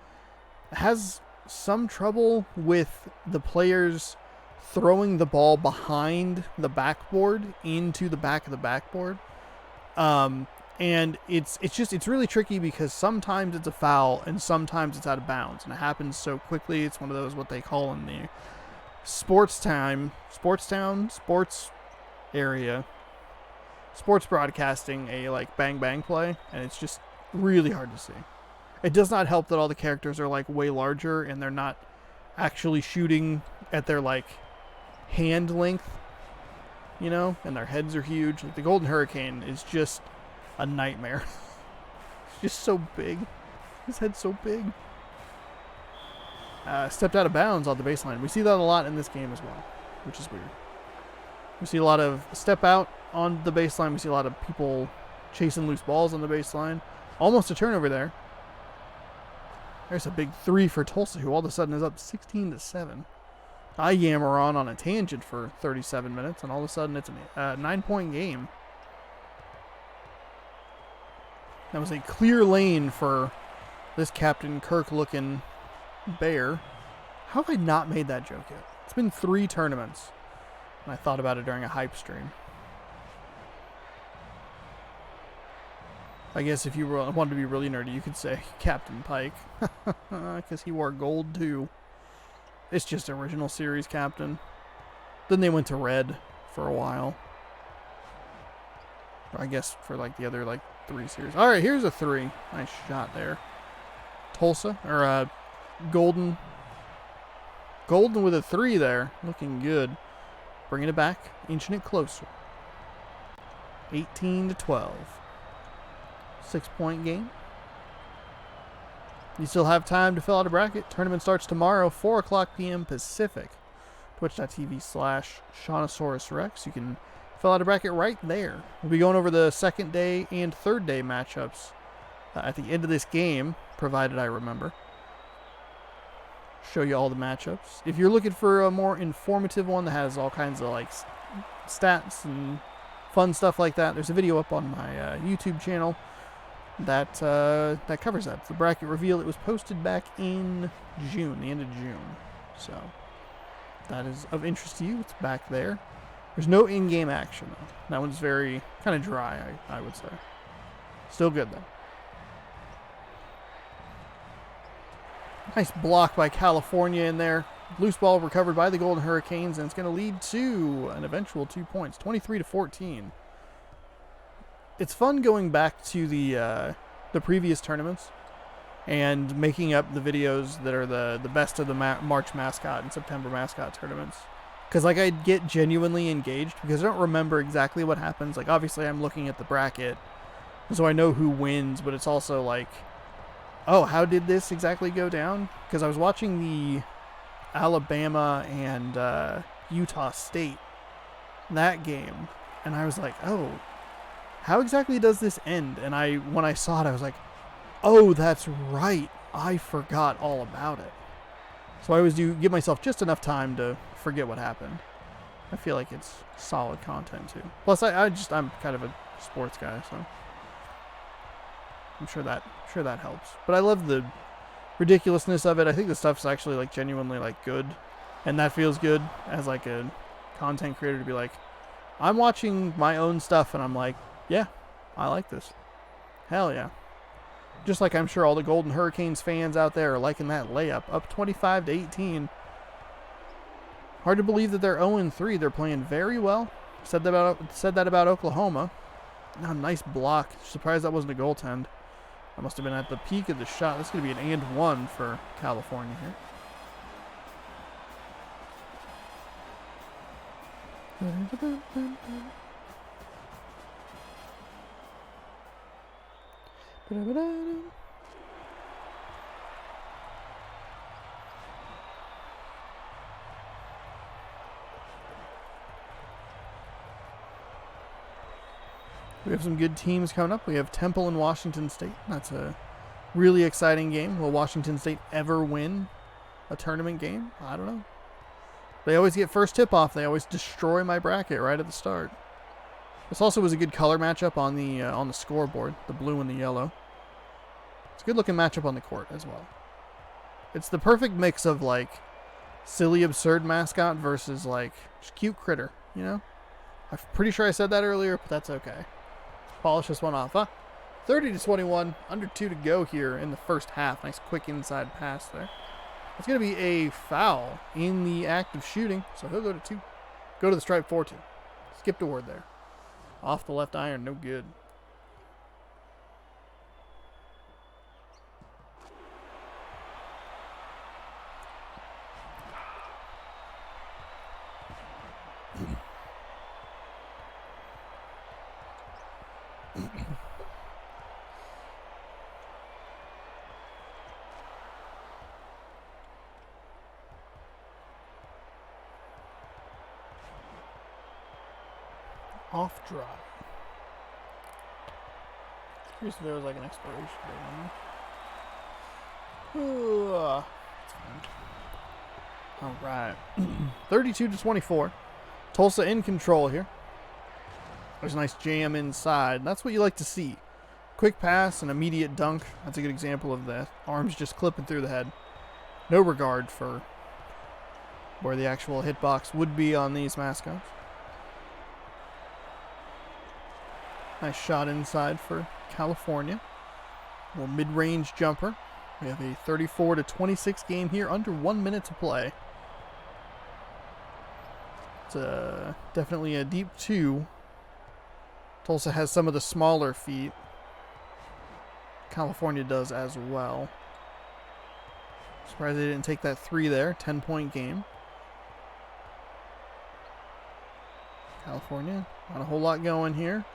Speaker 1: has some trouble with the players throwing the ball behind the backboard into the back of the backboard. And it's really tricky because sometimes it's a foul and sometimes it's out of bounds, and it happens so quickly. It's one of those what they call in the sports area, sports broadcasting, a like bang bang play, and it's just really hard to see. It does not help that all the characters are like way larger and they're not actually shooting at their like hand length, you know, and their heads are huge. Like the Golden Hurricane is just a nightmare. It's just so big. His head's so big. Stepped out of bounds on the baseline. We see that a lot in this game as well, which is weird. We see a lot of step out on the baseline. We see a lot of people chasing loose balls on the baseline. Almost a turnover there. There's a big 3 for Tulsa, who all of a sudden is up 16-7. I yammer on a tangent for 37 minutes, and all of a sudden it's a 9-point game. That was a clear lane for this Captain Kirk-looking bear. How have I not made that joke yet? It's been 3 tournaments, and I thought about it during a hype stream. I guess if you wanted to be really nerdy, you could say Captain Pike, because he wore gold too. It's just original series Captain. Then they went to red for a while. Or I guess for like the other like 3 series. All right, here's a 3. Nice shot there. Tulsa, or Golden with a 3 there. Looking good. Bringing it back, inching it closer. 18-12. 6-point game. You still have time to fill out a bracket. Tournament starts tomorrow, 4 o'clock p.m. Pacific. Twitch.tv/Shaunosaurus Rex. You can fill out a bracket right there. We'll be going over the second day and third day matchups at the end of this game, provided I remember. Show you all the matchups. If you're looking for a more informative one that has all kinds of like stats and fun stuff like that, there's a video up on my YouTube channel that covers that. It's the bracket reveal. It was posted back in June, the end of June. So that is of interest to you. It's back there. There's no in-game action though. That one's very kind of dry, I would say. Still good though. Nice block by California in there. Loose ball recovered by the Golden Hurricanes, and it's going to lead to an eventual 2 points, 23-14. It's fun going back to the previous tournaments and making up the videos that are the best of the March Mascot and September Mascot tournaments. Because like I get genuinely engaged because I don't remember exactly what happens. Like obviously I'm looking at the bracket, so I know who wins, but it's also like, oh, how did this exactly go down? Because I was watching the Alabama and Utah State, that game, and I was like, oh, how exactly does this end? And when I saw it, I was like, oh, that's right, I forgot all about it. So I always do give myself just enough time to forget what happened. I feel like it's solid content too. Plus I'm kind of a sports guy, so I'm sure that helps. But I love the ridiculousness of it. I think the stuff's actually like genuinely like good, and that feels good as like a content creator to be like, I'm watching my own stuff and I'm like, yeah, I like this. Hell yeah. Just like I'm sure all the Golden Hurricanes fans out there are liking that layup, up 25-18. Hard to believe that they're 0-3. They're playing very well. Said that about Oklahoma. Now, nice block. Surprised that wasn't a goaltend. That must have been at the peak of the shot. That's going to be an and one for California here. We have some good teams coming up. We have Temple and Washington State. That's a really exciting game. Will Washington State ever win a tournament game? I don't know. They always get first tip-off. They always destroy my bracket right at the start. This also was a good color matchup on the scoreboard, the blue and the yellow. It's a good-looking matchup on the court as well. It's the perfect mix of, like, silly, absurd mascot versus, like, just cute critter, you know? I'm pretty sure I said that earlier, but that's okay. Polish this one off, huh? 30-21, under 2 to go here in the first half. Nice quick inside pass there. It's going to be a foul in the act of shooting, so he'll go to 2. Go to the stripe 4-2. Skipped a word there. Off the left iron, no good. Off dry. Curious if there was like an expiration date on there. All right. 32-24. Tulsa in control here. There's a nice jam inside. That's what you like to see. Quick pass, an immediate dunk. That's a good example of that. Arms just clipping through the head. No regard for where the actual hitbox would be on these mascots. Nice shot inside for California. A little mid-range jumper. We have a 34-26 game here, under 1 minute to play. It's definitely a deep 2. Tulsa has some of the smaller feet. California does as well. Surprised they didn't take that 3 there. 10-point game. California, not a whole lot going here.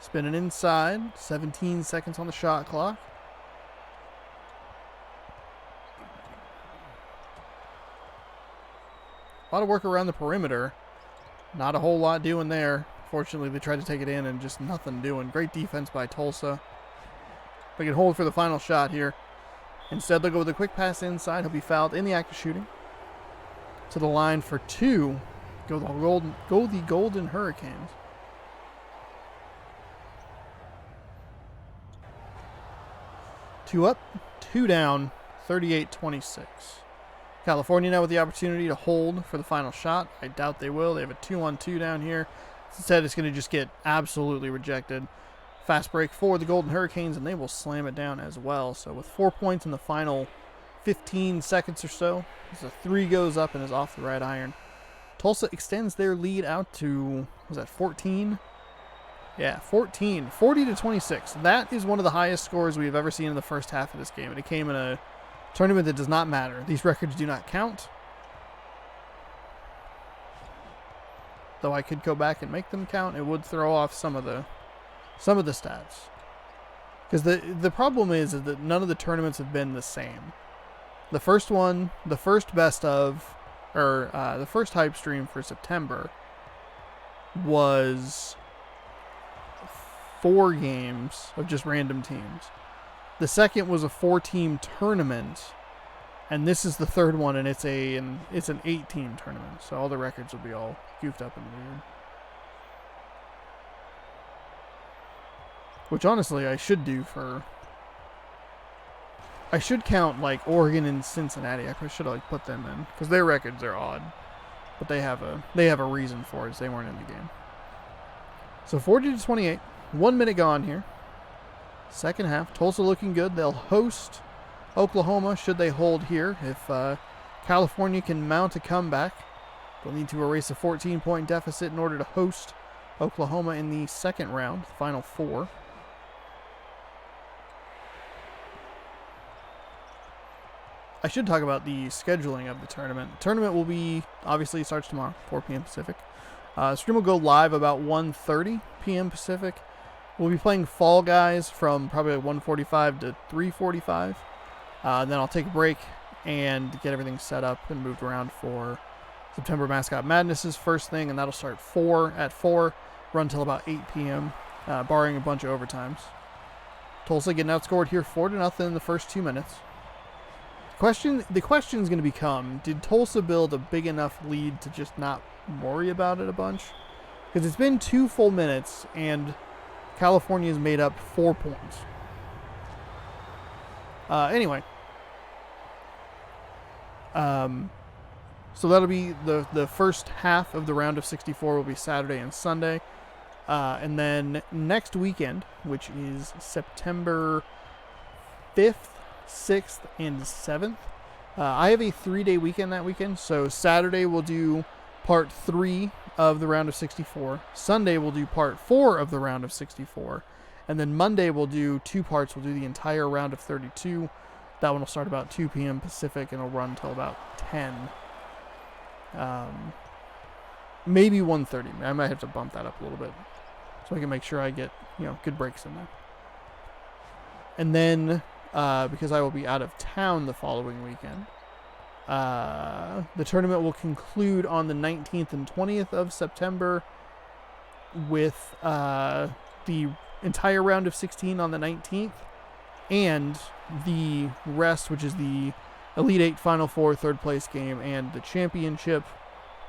Speaker 1: Spinning inside, 17 seconds on the shot clock. A lot of work around the perimeter. Not a whole lot doing there. Fortunately, they tried to take it in and just nothing doing. Great defense by Tulsa. They can hold for the final shot here. Instead, they'll go with a quick pass inside. He'll be fouled in the act of shooting. To the line for 2. Go the Golden Hurricanes. Two up, two down, 38-26. California now with the opportunity to hold for the final shot. I doubt they will. They have a 2-on-2 down here. Instead, it's going to just get absolutely rejected. Fast break for the Golden Hurricanes, and they will slam it down as well. So with 4 points in the final 15 seconds or so, as a 3 goes up and is off the right iron, Tulsa extends their lead out to, was that 14? Yeah, 14. 40-26. That is one of the highest scores we've ever seen in the first half of this game. And it came in a tournament that does not matter. These records do not count. Though I could go back and make them count, it would throw off some of the stats. Because the problem is that none of the tournaments have been the same. The first one, the first best of, or the first hype stream for September was 4 games of just random teams. The second was a 4-team tournament, and this is the third one, and it's an 8-team tournament. So all the records will be all goofed up and weird. Which honestly I should do for. I should count like Oregon and Cincinnati. I should like put them in because their records are odd, but they have a reason for it. They weren't in the game. So 40-28. 1 minute gone here. Second half. Tulsa looking good. They'll host Oklahoma should they hold here. If California can mount a comeback, they'll need to erase a 14-point deficit in order to host Oklahoma in the second round, the final 4. I should talk about the scheduling of the tournament. The tournament will be, obviously, it starts tomorrow, 4 p.m. Pacific. Stream will go live about 1:30 p.m. Pacific. We'll be playing Fall Guys from probably 1:45 to 3:45. Then I'll take a break and get everything set up and moved around for September Mascot Madness's first thing, and that'll start at 4, run till about 8 p.m., barring a bunch of overtimes. Tulsa getting outscored here 4-0 in the first 2 minutes. The question is going to become, did Tulsa build a big enough lead to just not worry about it a bunch? Because it's been 2 full minutes, and California's made up 4 points. Anyway. So that'll be the first half of the round of 64 will be Saturday and Sunday. And then next weekend, which is September 5th, 6th, and 7th. I have a 3-day weekend that weekend. So Saturday we'll do part 3 of the round of 64. Sunday we'll do part 4 of the round of 64. And then Monday we'll do 2 parts. We'll do the entire round of 32. That one will start about 2 p.m. Pacific and it'll run until about 10. Maybe 1:30. I might have to bump that up a little bit so I can make sure I get, good breaks in there. And then, because I will be out of town the following weekend, the tournament will conclude on the 19th and 20th of September with the entire round of 16 on the 19th and the rest, which is the Elite 8 Final 4 third place game and the championship,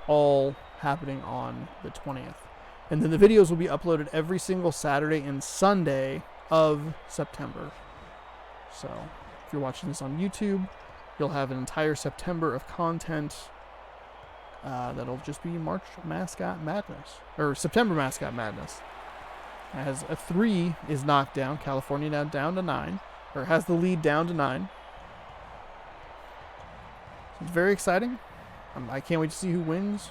Speaker 1: all happening on the 20th. And then the videos will be uploaded every single Saturday and Sunday of September. So if you're watching this on YouTube, you'll have an entire September of content that'll just be March Mascot Madness, or September Mascot Madness. As a 3 is knocked down, California now down to 9, or has the lead down to 9. So it's very exciting. I can't wait to see who wins.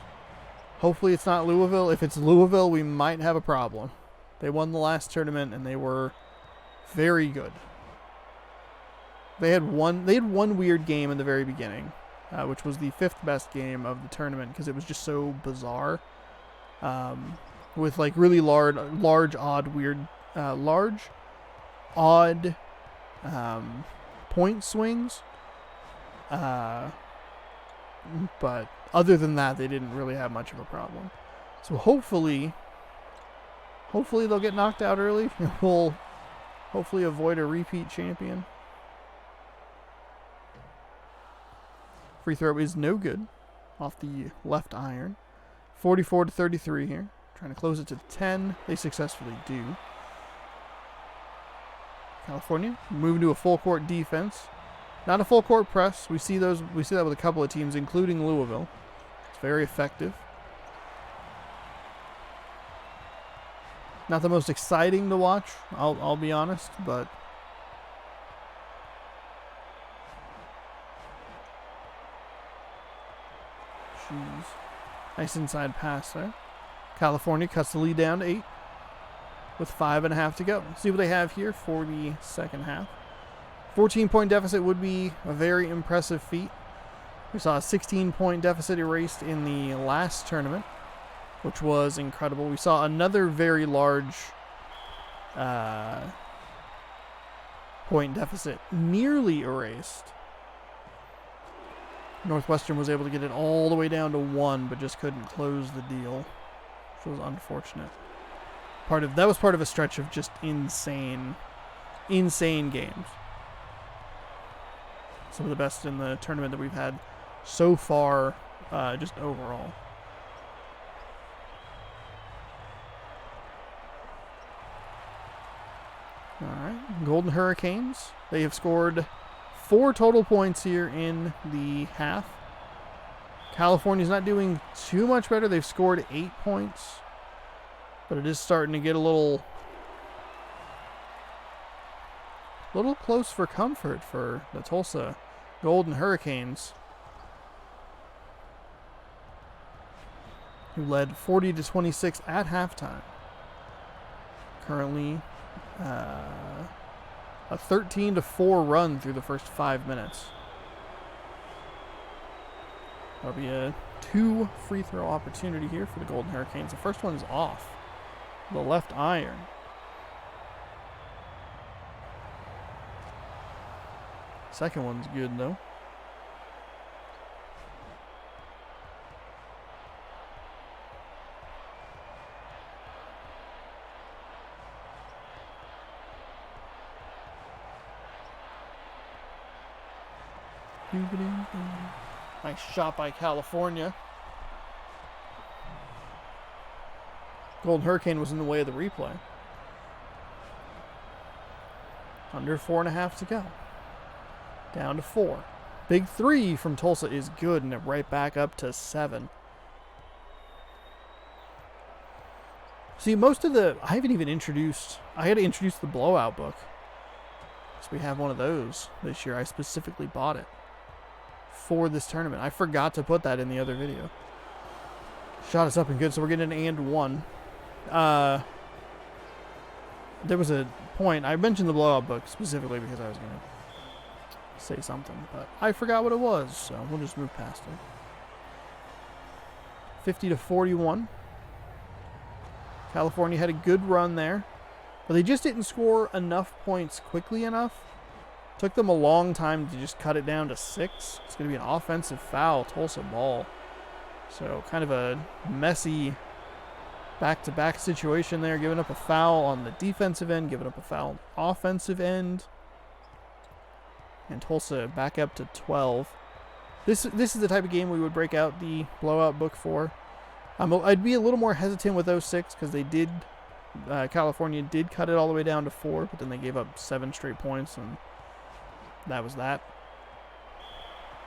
Speaker 1: Hopefully it's not Louisville. If it's Louisville, we might have a problem. They won the last tournament and they were very good. They had one weird game in the very beginning, which was the 5th best game of the tournament because it was just so bizarre. With like really large, odd point swings. But other than that, they didn't really have much of a problem. So hopefully they'll get knocked out early. We'll hopefully avoid a repeat champion. Free throw is no good off the left iron. 44-33 here. Trying to close it to 10. They successfully do. California moving to a full court defense. Not a full court press. We see that with a couple of teams, including Louisville. It's very effective. Not the most exciting to watch, I'll be honest, but jeez. Nice inside pass there. California cuts the lead down to 8 with 5.5 to go. See what they have here for the second half. 14-point deficit would be a very impressive feat. We saw a 16-point deficit erased in the last tournament, which was incredible. We saw another very large point deficit nearly erased. Northwestern was able to get it all the way down to 1, but just couldn't close the deal, which was unfortunate. That was part of a stretch of just insane games. Some of the best in the tournament that we've had so far, just overall. All right, Golden Hurricanes. They have scored 4 total points here in the half. California's not doing too much better. They've scored 8 points, but it is starting to get a little close for comfort for the Tulsa Golden Hurricanes, who led 40-26 at halftime. Currently, a 13-4 run through the first 5 minutes. That'll be a 2 free throw opportunity here for the Golden Hurricanes. The first one is off the left iron. Second one's good though. Nice shot by California. Golden Hurricane was in the way of the replay. Under 4.5 to go. Down to 4. Big 3 from Tulsa is good, and it right back up to 7. See, I had to introduce the blowout book. So we have one of those this year. I specifically bought it for this tournament. I forgot to put that in the other video. Shot us up and good, so we're getting an and 1. There was a point, I mentioned the blowout book specifically because I was going to say something, but I forgot what it was, so we'll just move past it. 50-41. California had a good run there, but they just didn't score enough points quickly enough. Took them a long time to just cut it down to 6. It's going to be an offensive foul, Tulsa ball. So kind of a messy back-to-back situation there, giving up a foul on the defensive end, giving up a foul on the offensive end. And Tulsa back up to 12. This is the type of game we would break out the blowout book for. I'd be a little more hesitant with 06 because California did cut it all the way down to 4, but then they gave up 7 straight points, and that was that.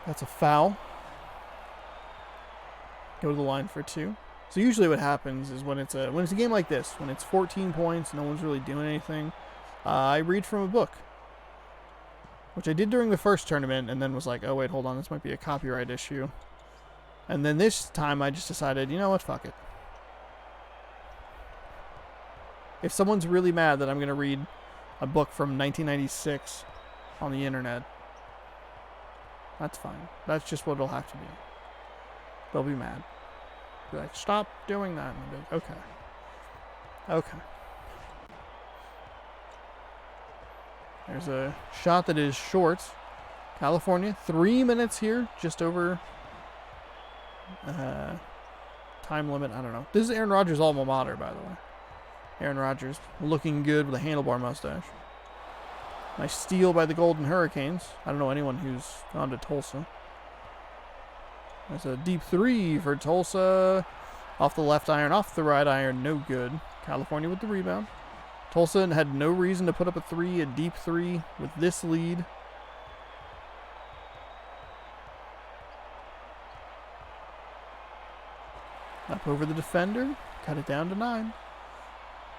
Speaker 1: That's a foul. Go to the line for 2. So usually what happens is when it's a game like this, when it's 14 points, no one's really doing anything, I read from a book, which I did during the first tournament, and then was like, oh wait, hold on, this might be a copyright issue. And then this time I just decided, you know what, fuck it. If someone's really mad that I'm going to read a book from 1996 on the internet, that's fine. That's just what it'll have to be. They'll be mad. Be like, stop doing that. And I'll be like, okay. Okay. There's a shot that is short. California, 3 minutes here, just over time limit. I don't know. This is Aaron Rodgers' alma mater, by the way. Aaron Rodgers looking good with a handlebar mustache. Nice steal by the Golden Hurricanes. I don't know anyone who's gone to Tulsa. That's a deep 3 for Tulsa. Off the left iron, off the right iron, no good. California with the rebound. Tulsa had no reason to put up a three, a deep three with this lead. Up over the defender, cut it down to 9.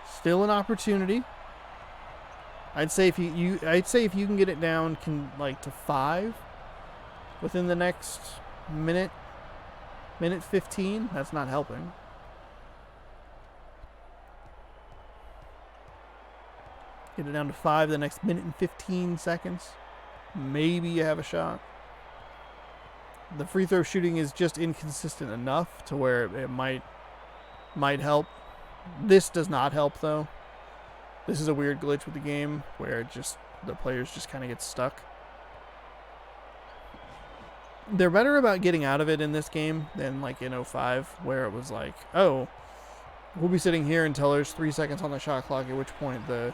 Speaker 1: Still an opportunity. I'd say if you can get it down to 5 within the next minute 15, that's not helping. Get it down to 5 the next minute and 15 seconds. Maybe you have a shot. The free throw shooting is just inconsistent enough to where it might help. This does not help though. This is a weird glitch with the game where the players just kind of get stuck. They're better about getting out of it in this game than like in 05, where it was like, oh, we'll be sitting here until there's 3 seconds on the shot clock, at which point the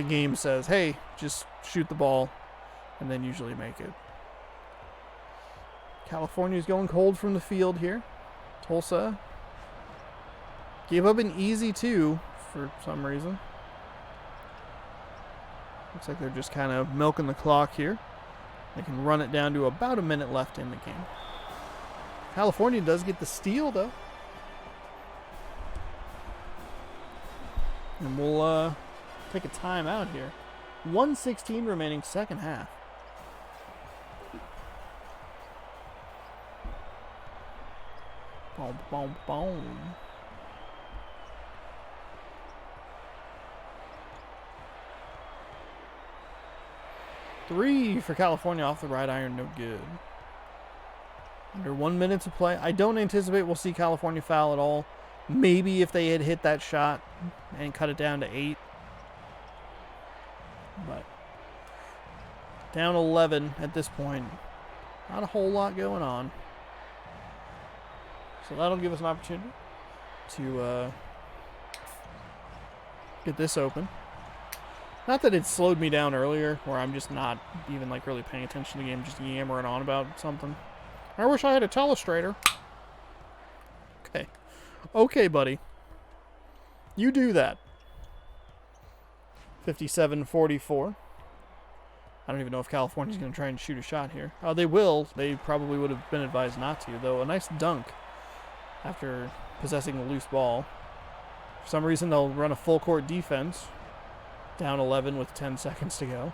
Speaker 1: game says, hey, just shoot the ball, and then usually make it. California's going cold from the field here. Tulsa gave up an easy 2 for some reason. Looks like they're just kind of milking the clock here. They can run it down to about a minute left in the game. California does get the steal, though. And we'll take a timeout here. 1:16 remaining, second half. Boom, boom, boom. Three for California off the right iron, no good. Under 1 minute to play. I don't anticipate we'll see California foul at all. Maybe if they had hit that shot and cut it down to 8. But down 11 at this point. Not a whole lot going on. So that'll give us an opportunity to get this open. Not that it slowed me down earlier, where I'm just not even like really paying attention to the game, just yammering on about something. I wish I had a telestrator. Okay. Okay, buddy. You do that. 57-44. I don't even know if California's going to try and shoot a shot here. Oh, they will. They probably would have been advised not to, though. A nice dunk after possessing the loose ball. For some reason, they'll run a full court defense. Down 11 with 10 seconds to go.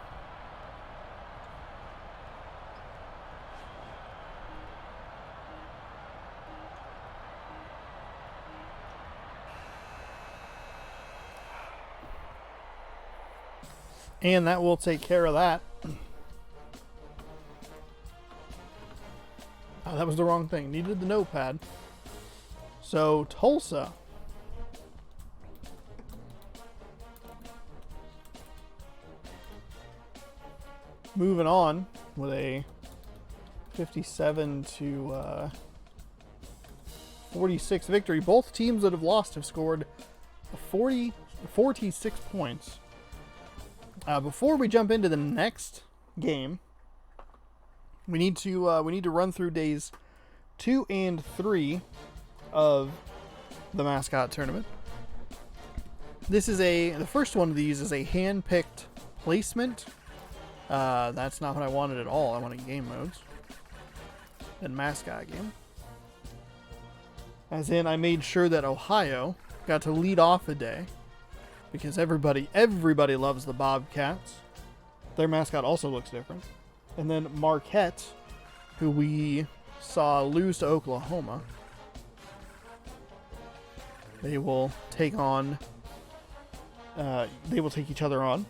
Speaker 1: And that will take care of that. Oh, that was the wrong thing. Needed the notepad. So, Tulsa. Moving on with a 57-46 victory. Both teams that have lost have scored 46 points. Before we jump into the next game, we need to run through days 2 and 3 of the Mascot tournament. The first one of these is a hand-picked placement. That's not what I wanted at all. I wanted game modes. Then Mascot game. As in, I made sure that Ohio got to lead off a day. Because everybody loves the Bobcats. Their mascot also looks different. And then Marquette, who we saw lose to Oklahoma. They will take each other on.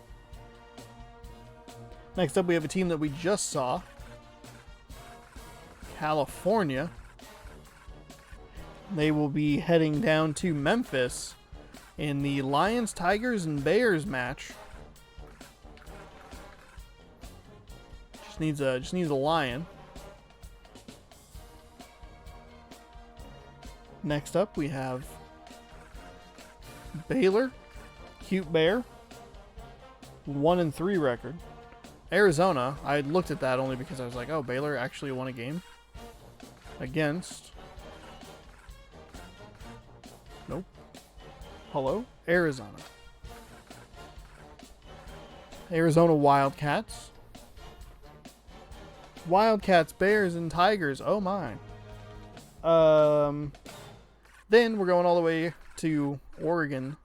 Speaker 1: Next up, we have a team that we just saw. California. They will be heading down to Memphis in the Lions, Tigers, and Bears match. Just needs a lion. Next up, we have Baylor, Cute Bear, 1-3 record. Arizona, I looked at that only because I was like, oh, Baylor actually won a game against Hello? Arizona. Arizona Wildcats. Wildcats, Bears, and Tigers. Oh my. Then we're going all the way to Oregon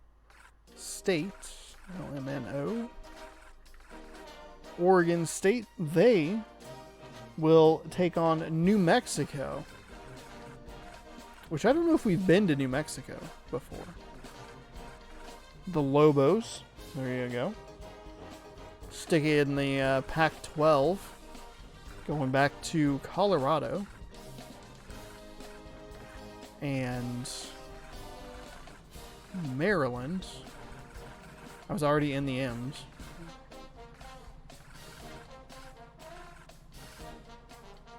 Speaker 1: State. LMNO. Oregon State. They will take on New Mexico. Which I don't know if we've been to New Mexico before. The Lobos. There you go. Stick it in the Pac-12. Going back to Colorado. And Maryland. I was already in the M's.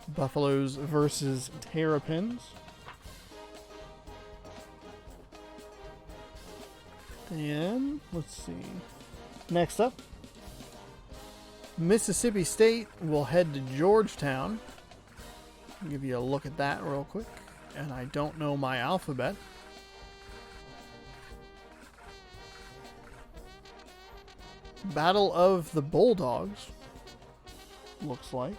Speaker 1: Buffaloes versus Terrapins. And let's see. Next up, Mississippi State will head to Georgetown. I'll give you a look at that real quick. And I don't know my alphabet. Battle of the Bulldogs. Looks like.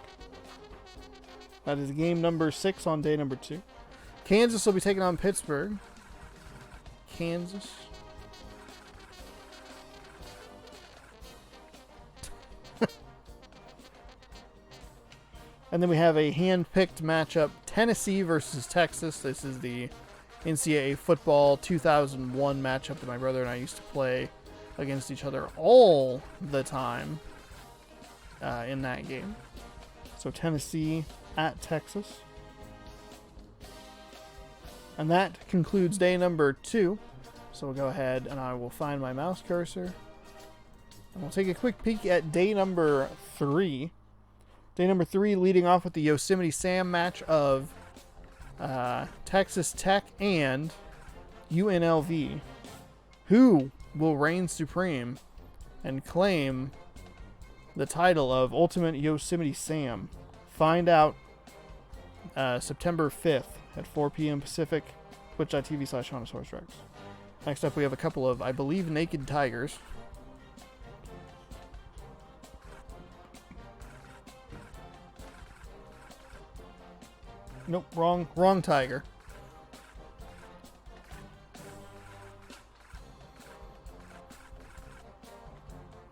Speaker 1: That is game number 6 on day number 2. Kansas will be taking on Pittsburgh. Kansas. And then we have a hand-picked matchup, Tennessee versus Texas. This is the NCAA football 2001 matchup that my brother and I used to play against each other all the time in that game. So Tennessee at Texas. And that concludes day number 2. So we'll go ahead and I will find my mouse cursor. And we'll take a quick peek at day number 3. Day number 3 leading off with the Yosemite Sam match of Texas Tech and UNLV. Who will reign supreme and claim the title of Ultimate Yosemite Sam? Find out September 5th at 4 p.m. Pacific, twitch.tv/HondaSourceRex. Next up, we have a couple of, I believe, naked tigers. Nope, wrong tiger.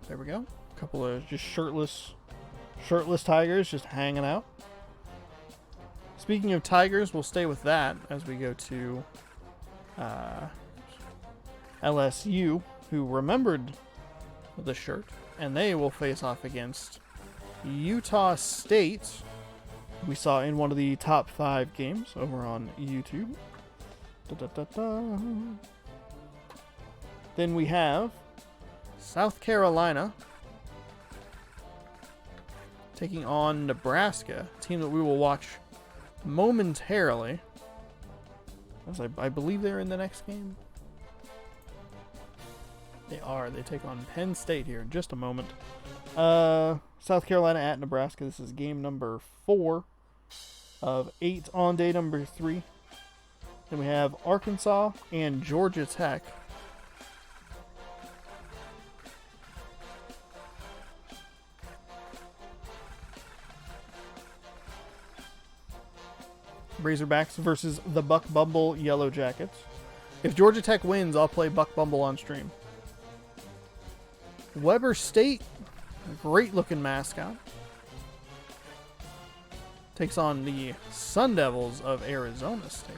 Speaker 1: There we go. A couple of just shirtless tigers just hanging out. Speaking of tigers, we'll stay with that as we go to LSU, who remembered the shirt, and they will face off against Utah State. We saw in one of the top 5 games over on YouTube. Then we have South Carolina taking on Nebraska, a team that we will watch momentarily, as I believe they're in the next game. They are. They take on Penn State here in just a moment. South Carolina at Nebraska. This is game number 4 of 8 on day number 3. Then we have Arkansas and Georgia Tech. Razorbacks versus the Buck Bumble Yellow Jackets. If Georgia Tech wins, I'll play Buck Bumble on stream. Weber State, great looking mascot, takes on the Sun Devils of Arizona State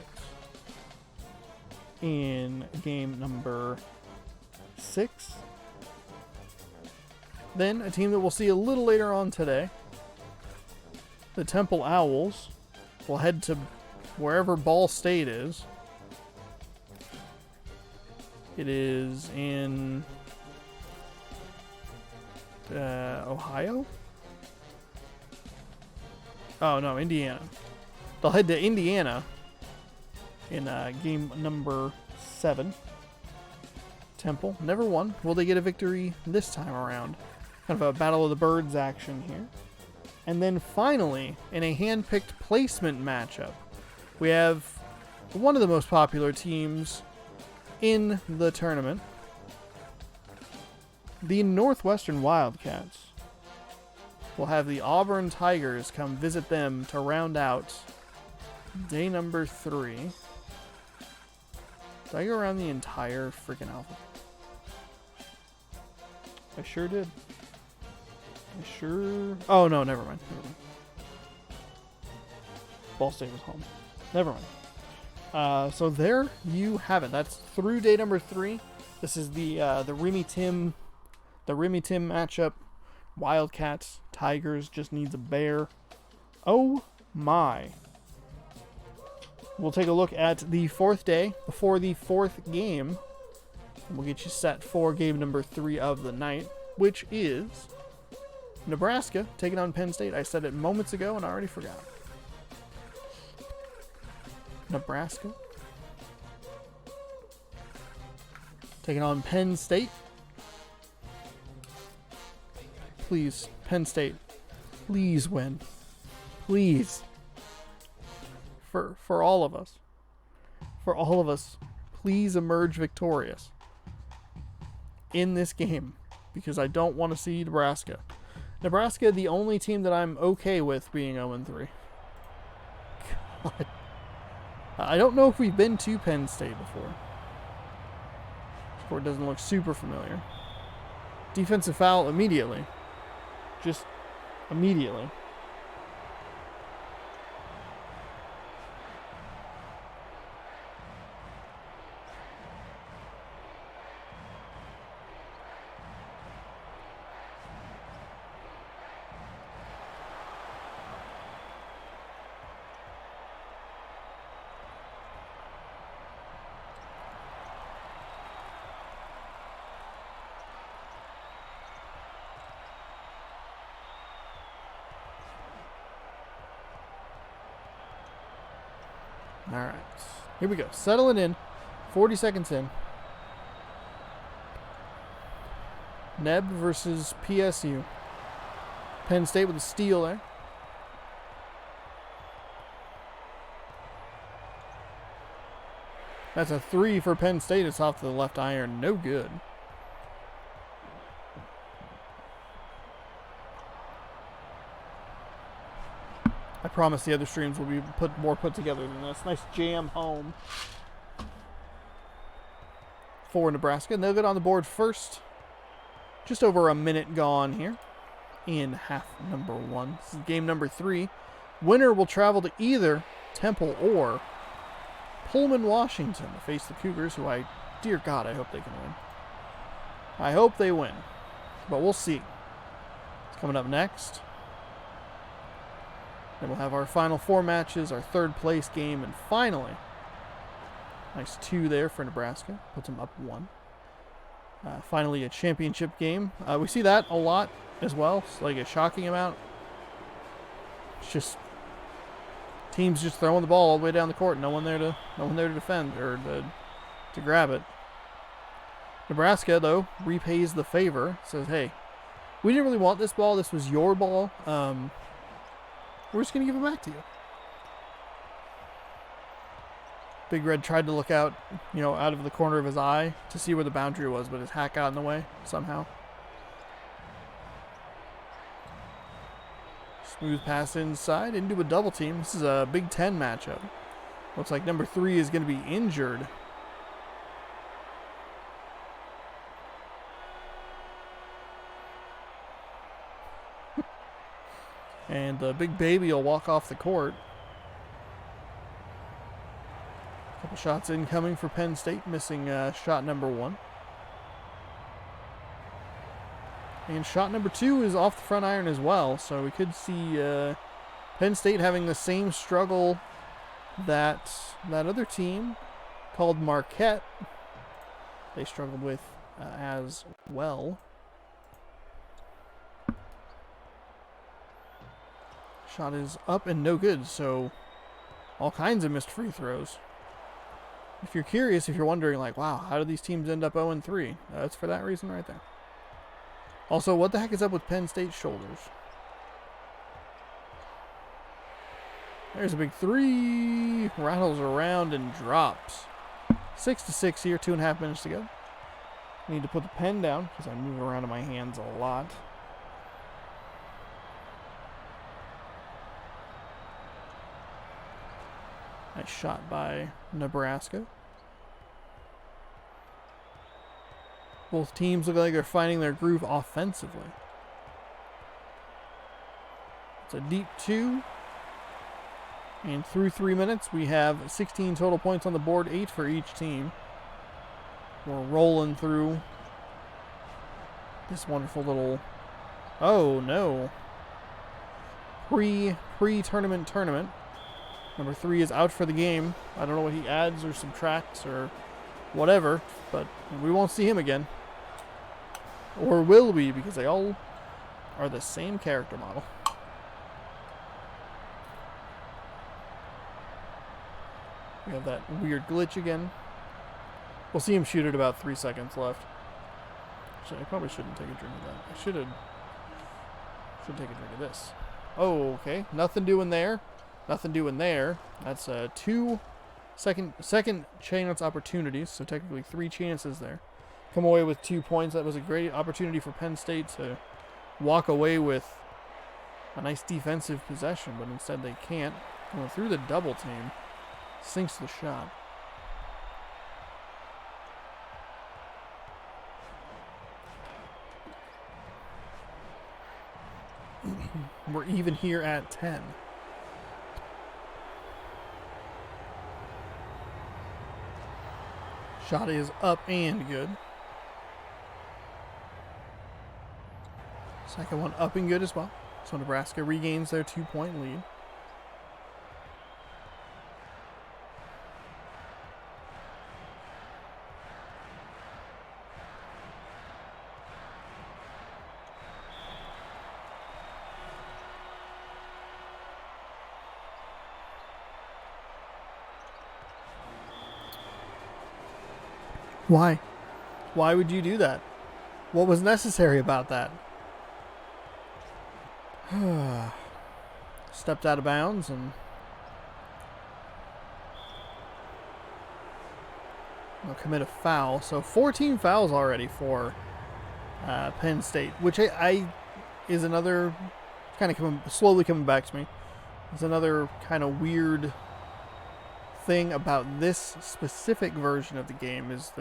Speaker 1: in game number 6. Then a team that we'll see a little later on today, the Temple Owls, will head to wherever Ball State is. It is in Ohio? Oh, no, Indiana. They'll head to Indiana in game number 7. Temple, never won. Will they get a victory this time around? Kind of a Battle of the Birds action here. And then finally, in a hand-picked placement matchup, we have one of the most popular teams in the tournament, the Northwestern Wildcats will have the Auburn Tigers come visit them to round out day number 3. Did I go around the entire freaking alpha? I sure did. Oh, no, never mind. Ball State was home. Never mind. So there you have it. That's through day number 3. This is the Remy Tim matchup. Wildcats, Tigers just needs a bear. Oh my. We'll take a look at the 4th day before the 4th game. We'll get you set for game number 3 of the night, which is Nebraska taking on Penn State. I said it moments ago and I already forgot. Nebraska taking on Penn State. Please, Penn State, please win. Please. For all of us. For all of us, please emerge victorious in this game, because I don't want to see Nebraska. Nebraska, the only team that I'm okay with being 0-3. God. I don't know if we've been to Penn State before. Score doesn't look super familiar. Defensive foul immediately. Just immediately. All right, here we go. Settling in. 40 seconds in. Neb versus PSU. Penn State with a steal there. That's a 3 for Penn State. It's off to the left iron. No good. I promise the other streams will be more put together than this. Nice jam home for Nebraska. And they'll get on the board first. Just over a minute gone here in half number 1. This is game number 3. Winner will travel to either Temple or Pullman, Washington to face the Cougars, who dear God, I hope they can win. I hope they win. But we'll see. It's coming up next. Then we'll have our final 4 matches, our 3rd place game, and finally, nice 2 there for Nebraska. Puts them up 1. Finally, a championship game. We see that a lot as well. It's like a shocking amount. It's just teams just throwing the ball all the way down the court. No one there to defend or to grab it. Nebraska, though, repays the favor. Says, hey, we didn't really want this ball. This was your ball. We're just going to give it back to you. Big Red tried to look out, out of the corner of his eye to see where the boundary was, but his hat got in the way somehow. Smooth pass inside into a double team. This is a Big Ten matchup. Looks like number 3 is going to be injured. And the big baby will walk off the court. A couple shots incoming for Penn State, missing shot number 1. And shot number 2 is off the front iron as well, so we could see Penn State having the same struggle that other team called Marquette they struggled with as well. Shot is up and no good, so all kinds of missed free throws. If you're curious, if you're wondering, like, wow, how do these teams end up 0-3? That's for that reason right there. Also, what the heck is up with Penn State's shoulders? There's a big 3. Rattles around and drops. 6-6 here, 2.5 minutes to go. Need to put the pen down because I move around in my hands a lot. Nice shot by Nebraska. Both teams look like they're finding their groove offensively. It's a deep 2. And through 3 minutes, we have 16 total points on the board, 8 for each team. We're rolling through this wonderful little... Oh, no. Pre-tournament tournament. Number 3 is out for the game. I don't know what he adds or subtracts or whatever, but we won't see him again. Or will we, because they all are the same character model. We have that weird glitch again. We'll see him shoot at about 3 seconds left. Actually, I probably shouldn't take a drink of that. I should take a drink of this. Oh, okay. Nothing doing there. Nothing doing there. That's 2 second chance opportunities, so technically 3 chances there. Come away with 2 points. That was a great opportunity for Penn State to walk away with a nice defensive possession, but instead they can't. Going through the double team. Sinks the shot. We're even here at 10. Shot is up and good. Second one up and good as well. So Nebraska regains their 2-point lead. Why? Why would you do that? What was necessary about that? Stepped out of bounds and will commit a foul. So 14 fouls already for Penn State, which I is another kind of slowly coming back to me. It's another kind of weird thing about this specific version of the game is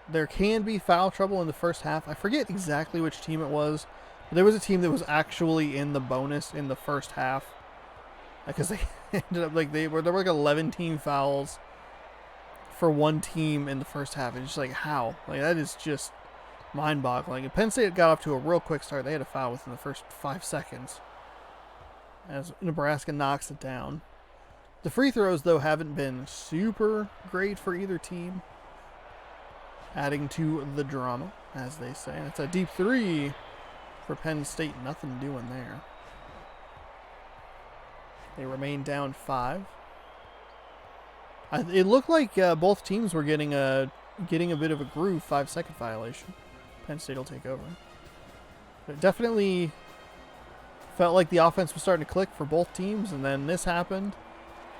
Speaker 1: there can be foul trouble in the first half. I forget exactly which team it was, but there was a team that was actually in the bonus in the first half because they ended up there were like 11 team fouls for one team in the first half. It's just like, how? Like, that is just mind-boggling. And Penn State got off to a real quick start. They had a foul within the first 5 seconds as Nebraska knocks it down. The free throws, though, haven't been super great for either team. Adding to the drama, as they say. It's a deep 3 for Penn State. Nothing doing there. They remain down 5. It looked like both teams were getting a bit of a groove. 5-second violation. Penn State will take over. But it definitely felt like the offense was starting to click for both teams, and then this happened.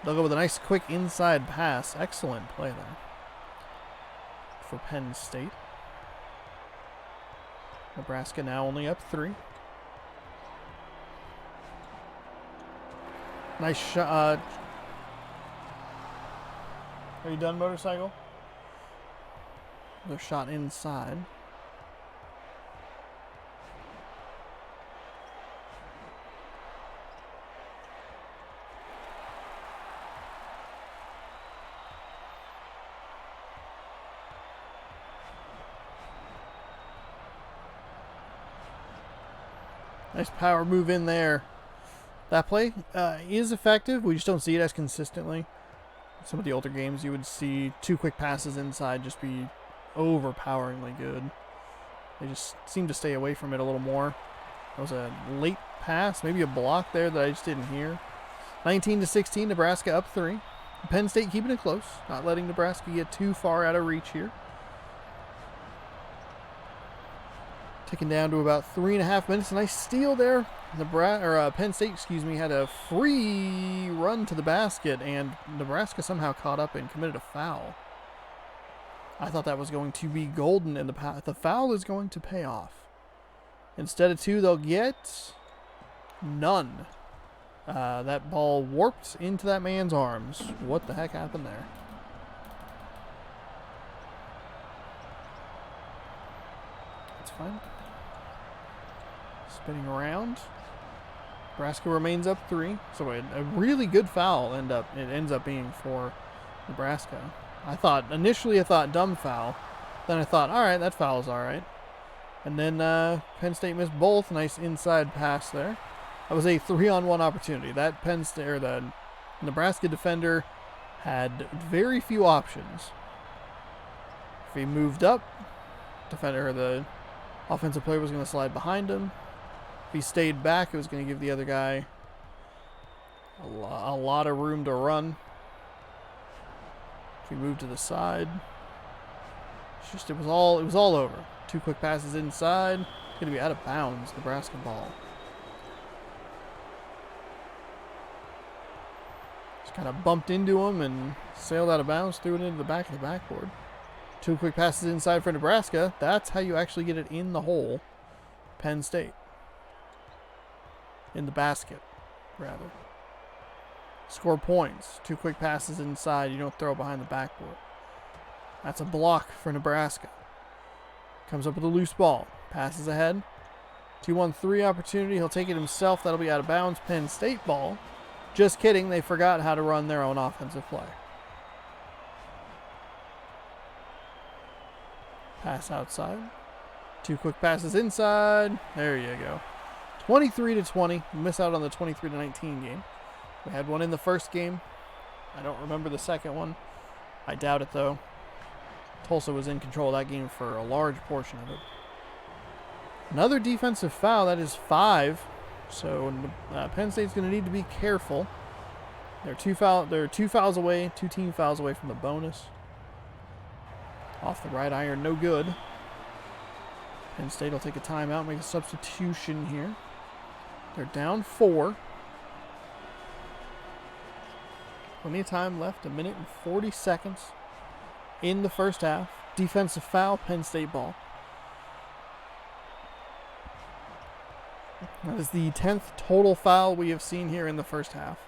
Speaker 1: They'll go with a nice quick inside pass. Excellent play there for Penn State. Nebraska now only up 3. Nice shot. Are you done, motorcycle? Another shot inside. Nice power move in there. That play is effective. We just don't see it as consistently. Some of the older games, you would see 2 quick passes inside just be overpoweringly good. They just seem to stay away from it a little more. That was a late pass, maybe a block there that I just didn't hear. 19-16, Nebraska up 3. Penn State keeping it close, not letting Nebraska get too far out of reach here. Ticking down to about 3.5 minutes. A nice steal there. Penn State, had a free run to the basket, and Nebraska somehow caught up and committed a foul. I thought that was going to be golden, and the foul is going to pay off. Instead of 2, they'll get none. That ball warped into that man's arms. What the heck happened there? That's fine. Spinning around. Nebraska remains up 3. So a really good foul it ends up being for Nebraska. Initially I thought dumb foul. Then I thought, all right, that foul's all right. And then Penn State missed both. Nice inside pass there. That was a 3-on-1 opportunity. That the Nebraska defender had very few options. If he moved up, the offensive player was going to slide behind him. If he stayed back, it was going to give the other guy a lot of room to run. If he moved to the side, it was all over. 2 quick passes inside. It's going to be out of bounds. Nebraska ball. Just kind of bumped into him and sailed out of bounds, threw it into the back of the backboard. 2 quick passes inside for Nebraska. That's how you actually get it in the hole. Penn State. In the basket, rather. Score points. 2 quick passes inside. You don't throw behind the backboard. That's a block for Nebraska. Comes up with a loose ball. Passes ahead. 2-1-3 opportunity. He'll take it himself. That'll be out of bounds. Penn State ball. Just kidding. They forgot how to run their own offensive play. Pass outside. 2 quick passes inside. There you go. 23-20. Miss out on the 23-19 game. We had one in the first game. I don't remember the second one. I doubt it, though. Tulsa was in control of that game for a large portion of it. Another defensive foul. That is 5. So Penn State's going to need to be careful. They're 2 fouls away, 2 team fouls away from the bonus. Off the right iron, no good. Penn State will take a timeout, make a substitution here. They're down 4. Plenty of time left, 1 minute and 40 seconds in the first half. Defensive foul, Penn State ball. That is the 10th total foul we have seen here in the first half.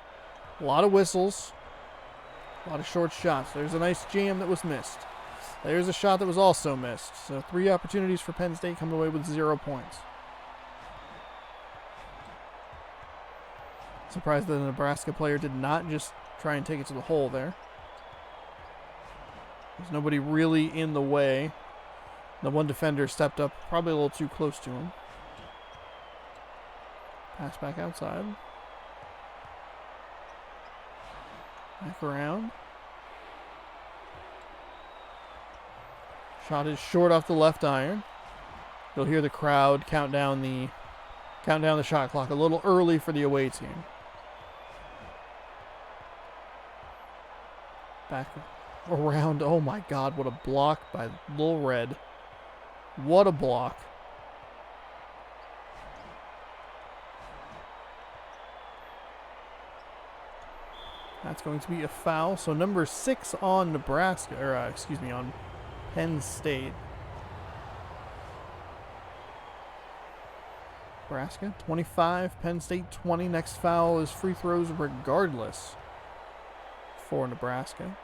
Speaker 1: A lot of whistles, a lot of short shots. There's a nice jam that was missed. There's a shot that was also missed. So 3 opportunities for Penn State, coming away with 0 points. Surprised that the Nebraska player did not just try and take it to the hole there. There's nobody really in the way. The one defender stepped up probably a little too close to him. Pass back outside. Back around. Shot is short off the left iron. You'll hear the crowd count down the shot clock a little early for the away team. Back around. Oh my God, what a block by Lil Red. What a block. That's going to be a foul. So number 6 on Nebraska, on Penn State. Nebraska 25, Penn State 20. Next foul is free throws regardless for Nebraska.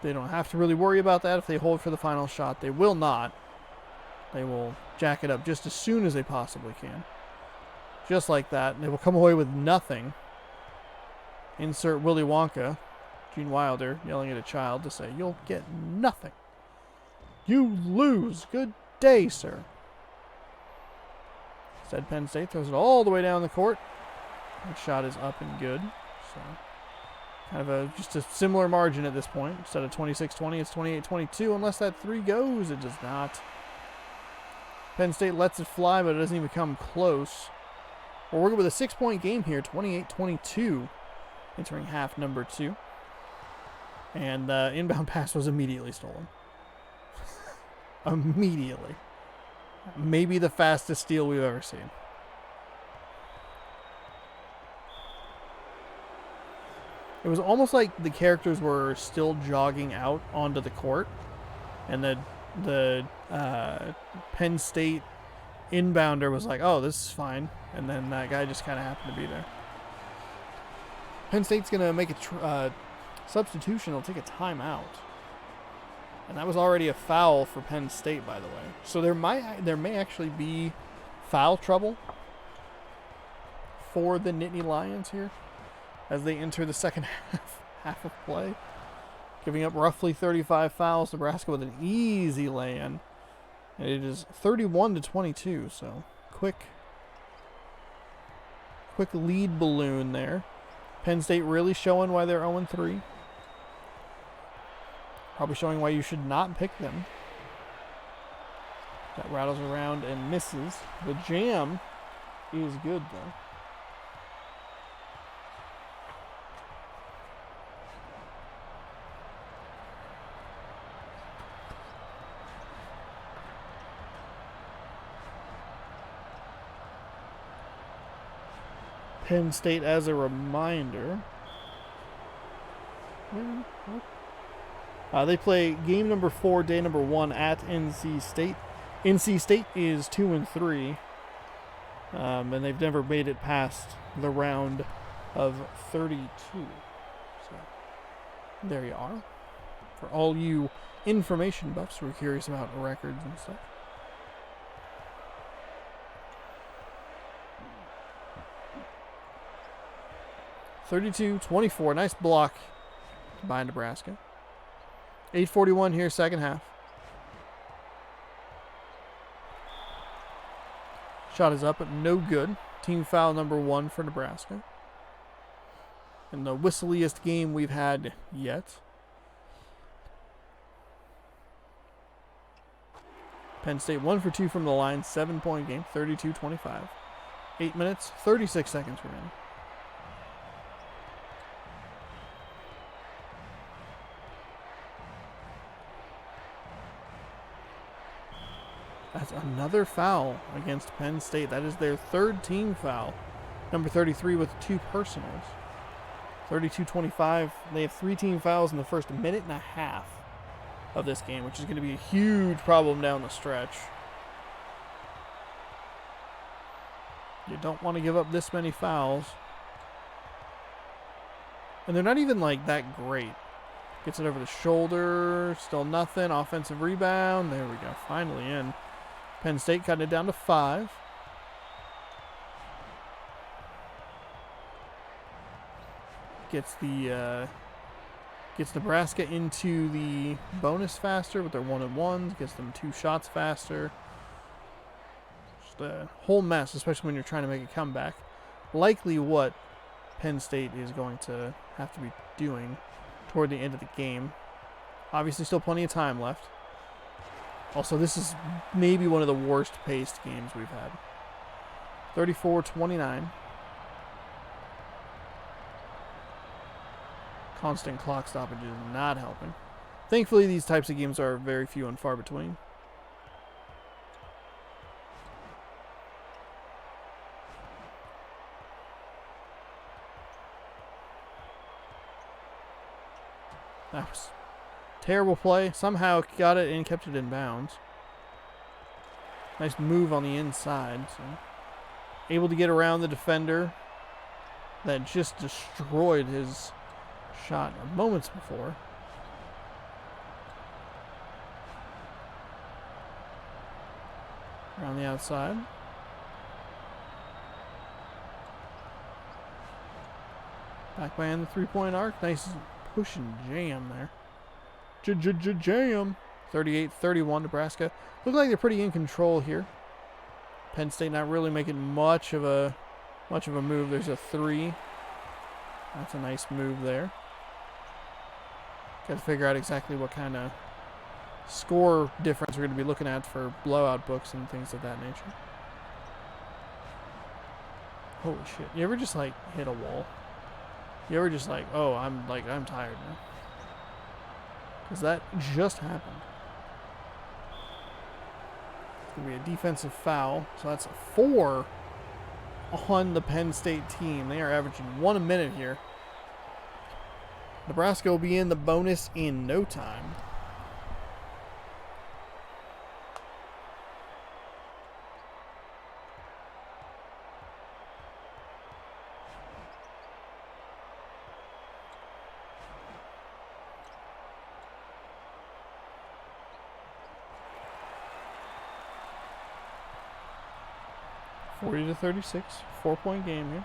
Speaker 1: They don't have to really worry about that if they hold for the final shot. They will not. They will jack it up just as soon as they possibly can. Just like that. They will come away with nothing. Insert Willy Wonka. Gene Wilder yelling at a child to say, "You'll get nothing. You lose. Good day, sir." Instead, Penn State throws it all the way down the court. That shot is up and good. So kind of just a similar margin at this point. Instead of 26-20, it's 28-22. Unless that 3 goes, it does not. Penn State lets it fly, but it doesn't even come close. We're working with a 6-point game here, 28-22, entering half number 2. And the inbound pass was immediately stolen. Immediately. Maybe the fastest steal we've ever seen. It was almost like the characters were still jogging out onto the court, and the Penn State inbounder was like, "Oh, this is fine," and then that guy just kind of happened to be there. Penn State's gonna make a substitution. They'll take a timeout, and that was already a foul for Penn State, by the way. So there may actually be foul trouble for the Nittany Lions here as they enter the second half of play, giving up roughly 35 fouls. Nebraska with an easy lay-in, and it is 31-22. So quick lead balloon there. Penn State really showing why they're 0-3. Probably showing why you should not pick them. That rattles around and misses. The jam is good, though. Penn State, as a reminder, they play game number 4, day number 1 at NC State. NC State is 2-3, and they've never made it past the round of 32. So there you are. For all you information buffs who are curious about records and stuff. (32-24). Nice block by Nebraska. 8:41 here, second half. Shot is up, but no good. Team foul number 1 for Nebraska. And the whistliest game we've had yet. Penn State 1 for 2 from the line, 7-point game, 32-25. 8 minutes, 36 seconds remaining. That's another foul against Penn State. That is their third team foul. Number 33 with 2 personals. 32-25. They have 3 team fouls in the first minute and a half of this game, which is going to be a huge problem down the stretch. You don't want to give up this many fouls. And they're not even like that great. Gets it over the shoulder. Still nothing. Offensive rebound. There we go. Finally in. Penn State cutting it down to 5. Gets Nebraska into the bonus faster with their 1-on-1s. Gets them 2 shots faster. Just a whole mess, especially when you're trying to make a comeback. Likely what Penn State is going to have to be doing toward the end of the game. Obviously still plenty of time left. Also, this is maybe one of the worst paced games we've had. 34-29. Constant clock stoppage is not helping. Thankfully, these types of games are very few and far between. That was terrible play. Somehow got it and kept it in bounds. Nice move on the inside. So able to get around the defender that just destroyed his shot moments before. Around the outside. Back behind the 3-point arc. Nice push and jam there. Jam. 38-31 Nebraska. Look like they're pretty in control here. Penn State not really making much of a move. There's a 3. That's a nice move there. Got to figure out exactly what kind of score difference we're going to be looking at for blowout books and things of that nature. Holy shit. You ever just like hit a wall? You ever just like, oh, I'm tired now? Because that just happened. It's going to be a defensive foul. So that's 4 on the Penn State team. They are averaging 1 a minute here. Nebraska will be in the bonus in no time. (40 to 36), 4-point game here.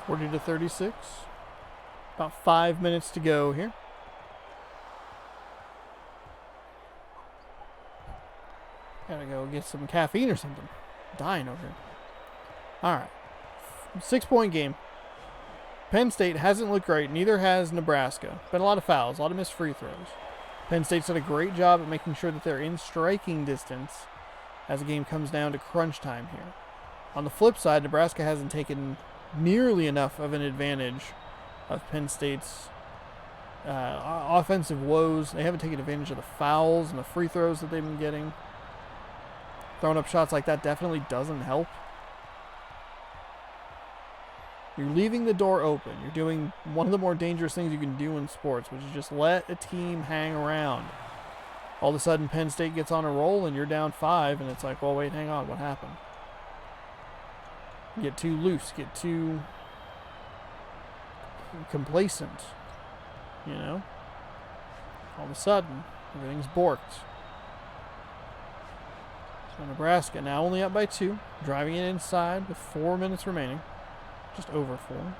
Speaker 1: (40 to 36). About 5 minutes to go here. Gotta go get some caffeine or something. Dying over here. Alright. 6-point game. Penn State hasn't looked great. Neither has Nebraska. Been a lot of fouls. A lot of missed free throws. Penn State's done a great job at making sure that they're in striking distance as the game comes down to crunch time here. On the flip side, Nebraska hasn't taken nearly enough of an advantage of Penn State's offensive woes. They haven't taken advantage of the fouls and the free throws that they've been getting. Throwing up shots like that definitely doesn't help. You're leaving the door open. You're doing one of the more dangerous things you can do in sports, which is just let a team hang around. All of a sudden, Penn State gets on a roll and you're down 5, and it's like, well, wait, hang on, what happened? Get too loose, get too complacent, you know? All of a sudden, everything's borked. So Nebraska now only up by 2, driving it inside with 4 minutes remaining. Just over 4.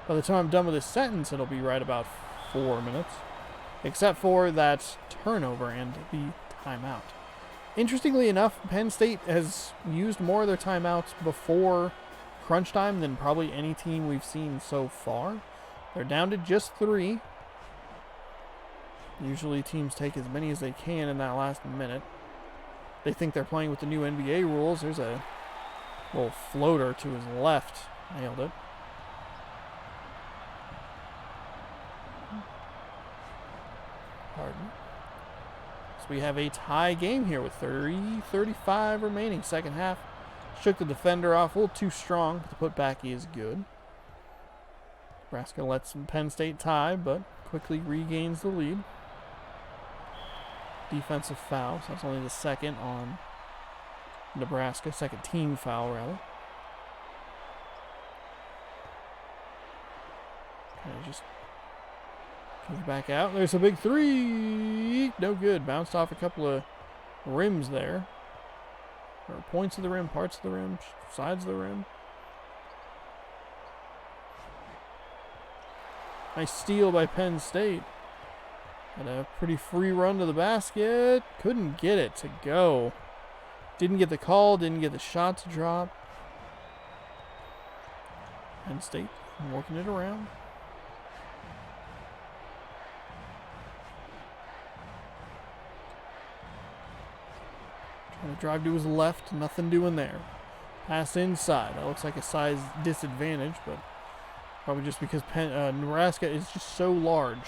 Speaker 1: By the time I'm done with this sentence, it'll be right about 4 minutes. Except for that turnover and the timeout. Interestingly enough, Penn State has used more of their timeouts before crunch time than probably any team we've seen so far. They're down to just 3. Usually teams take as many as they can in that last minute. They think they're playing with the new NBA rules. There's a little floater to his left. Nailed it. Pardon. So we have a tie game here with 30-35 remaining. Second half. Shook the defender off a little too strong, but the putback is good. Nebraska lets Penn State tie, but quickly regains the lead. Defensive foul. So that's only the second on Nebraska. Second team foul, rather. Just kick it back out. There's a big 3. No good. Bounced off a couple of rims there. Or points of the rim, parts of the rim, sides of the rim. Nice steal by Penn State. Had a pretty free run to the basket. Couldn't get it to go. Didn't get the call, didn't get the shot to drop. Penn State working it around. Trying to drive to his left, nothing doing there. Pass inside. That looks like a size disadvantage, but probably just because Nebraska is just so large.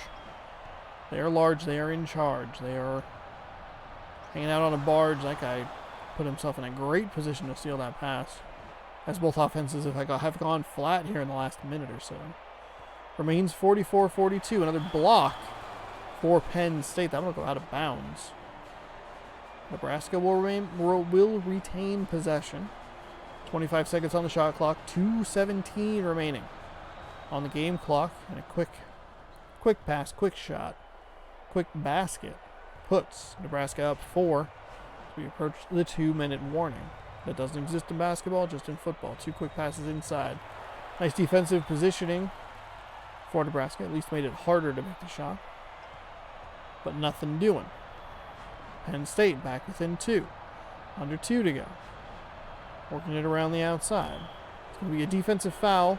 Speaker 1: They are large. They are in charge. They are hanging out on a barge. That guy put himself in a great position to steal that pass. As both offenses have gone flat here in the last minute or so. Remains 44-42. Another block for Penn State. That will go out of bounds. Nebraska will retain possession. 25 seconds on the shot clock. 2:17 remaining on the game clock. And a quick pass, quick shot, quick basket puts Nebraska up 4 as we approach the 2-minute warning. That doesn't exist in basketball, just in football. 2 quick passes inside. Nice defensive positioning for Nebraska. At least made it harder to make the shot. But nothing doing. Penn State back within 2. Under 2 to go. Working it around the outside. It's going to be a defensive foul.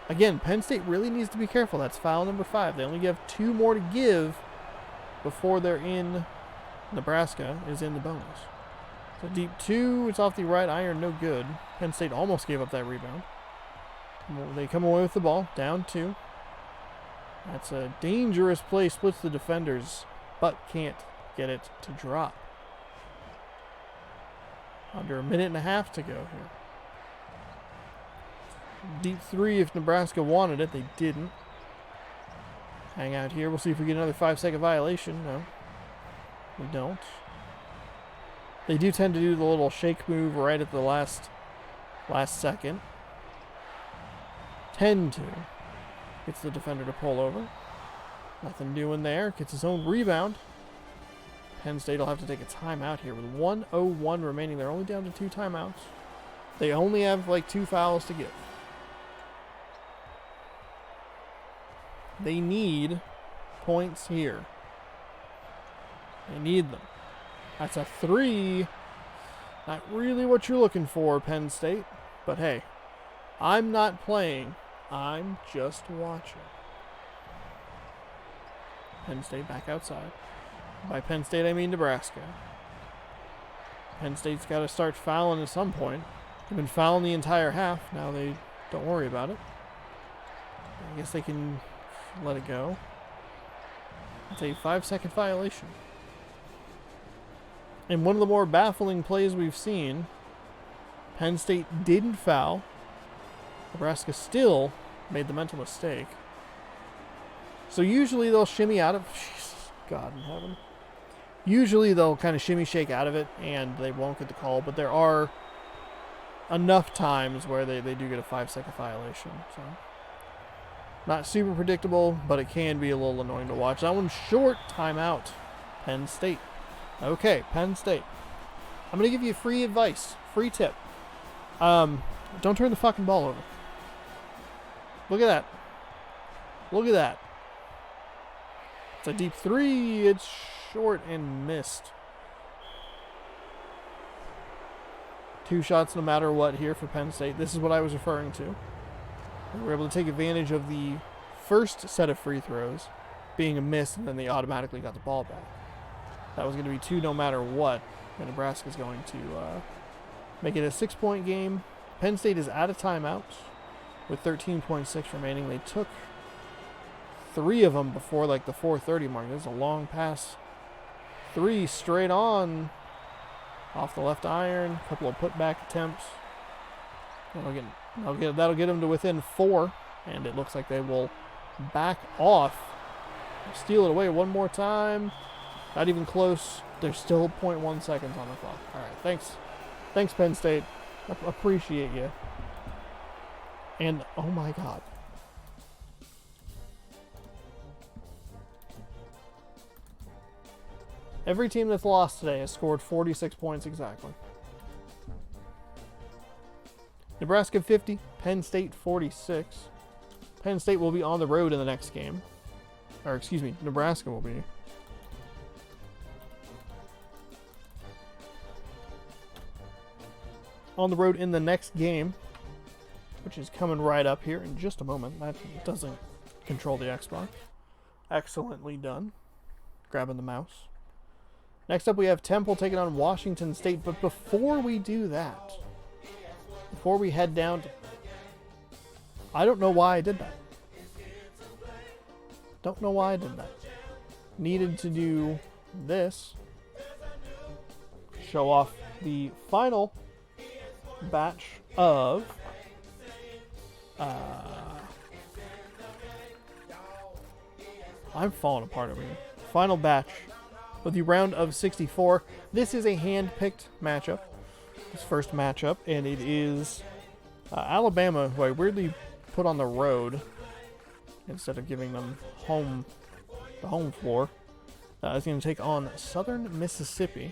Speaker 1: Again, Penn State really needs to be careful. That's foul number 5. They only have 2 more to give before they're in. Nebraska is in the bonus. So deep 2. It's off the right iron. No good. Penn State almost gave up that rebound. They come away with the ball. Down 2. That's a dangerous play. Splits the defenders, but can't get it to drop. Under a minute and a half to go here. Deep 3 if Nebraska wanted it. They didn't. Hang out here. We'll see if we get another 5-second violation. No, we don't. They do tend to do the little shake move right at the last second. 10-2. Gets the defender to pull over. Nothing doing there. Gets his own rebound. Penn State will have to take a timeout here with 1:01 remaining. They're only down to 2 timeouts. They only have like 2 fouls to give. They need points here. They need them. That's a 3. Not really what you're looking for, Penn State. But hey, I'm not playing. I'm just watching. Penn State back outside. By Penn State, I mean Nebraska. Penn State's got to start fouling at some point. They've been fouling the entire half. Now they don't worry about it. I guess they can let it go. It's a 5-second violation. And one of the more baffling plays we've seen, Penn State didn't foul. Nebraska still made the mental mistake. So usually they'll shimmy out of... Jesus, God in heaven. Usually they'll kind of shimmy shake out of it and they won't get the call, but there are enough times where they do get a 5-second violation. So not super predictable, but it can be a little annoying to watch. That one's short. Timeout. Penn State. Okay, Penn State. I'm going to give you free advice. Free tip. Don't turn the fucking ball over. Look at that. Look at that. It's a deep 3. It's short and missed. 2 shots no matter what here for Penn State. This is what I was referring to. They were able to take advantage of the first set of free throws being a miss, and then they automatically got the ball back. That was going to be 2 no matter what. And Nebraska's going to make it a 6-point game. Penn State is out of timeouts with 13.6 remaining. They took 3 of them before like the 4:30 mark. This is a long pass. 3 straight on off the left iron. A couple of putback attempts. That'll get them to within 4, and it looks like they will back off. Steal it away one more time. Not even close. There's still 0.1 seconds on the clock. All right, thanks. Thanks, Penn State. Appreciate you. And, oh my God. Every team that's lost today has scored 46 points exactly. Nebraska 50, Penn State 46. Penn State will be on the road in the next game. Or, excuse me, Nebraska will be. On the road in the next game, which is coming right up here in just a moment. That doesn't control the Xbox. Excellently done. Grabbing the mouse. Next up, we have Temple taking on Washington State. But before we do that, before we head down to... I don't know why I did that. Don't know why I did that. Needed to do this. Show off the final batch of I'm falling apart over here. Final batch of the round of 64. This is a hand-picked matchup. This first matchup, and it is Alabama, who I weirdly put on the road instead of giving them the home floor. Is going to take on Southern Mississippi.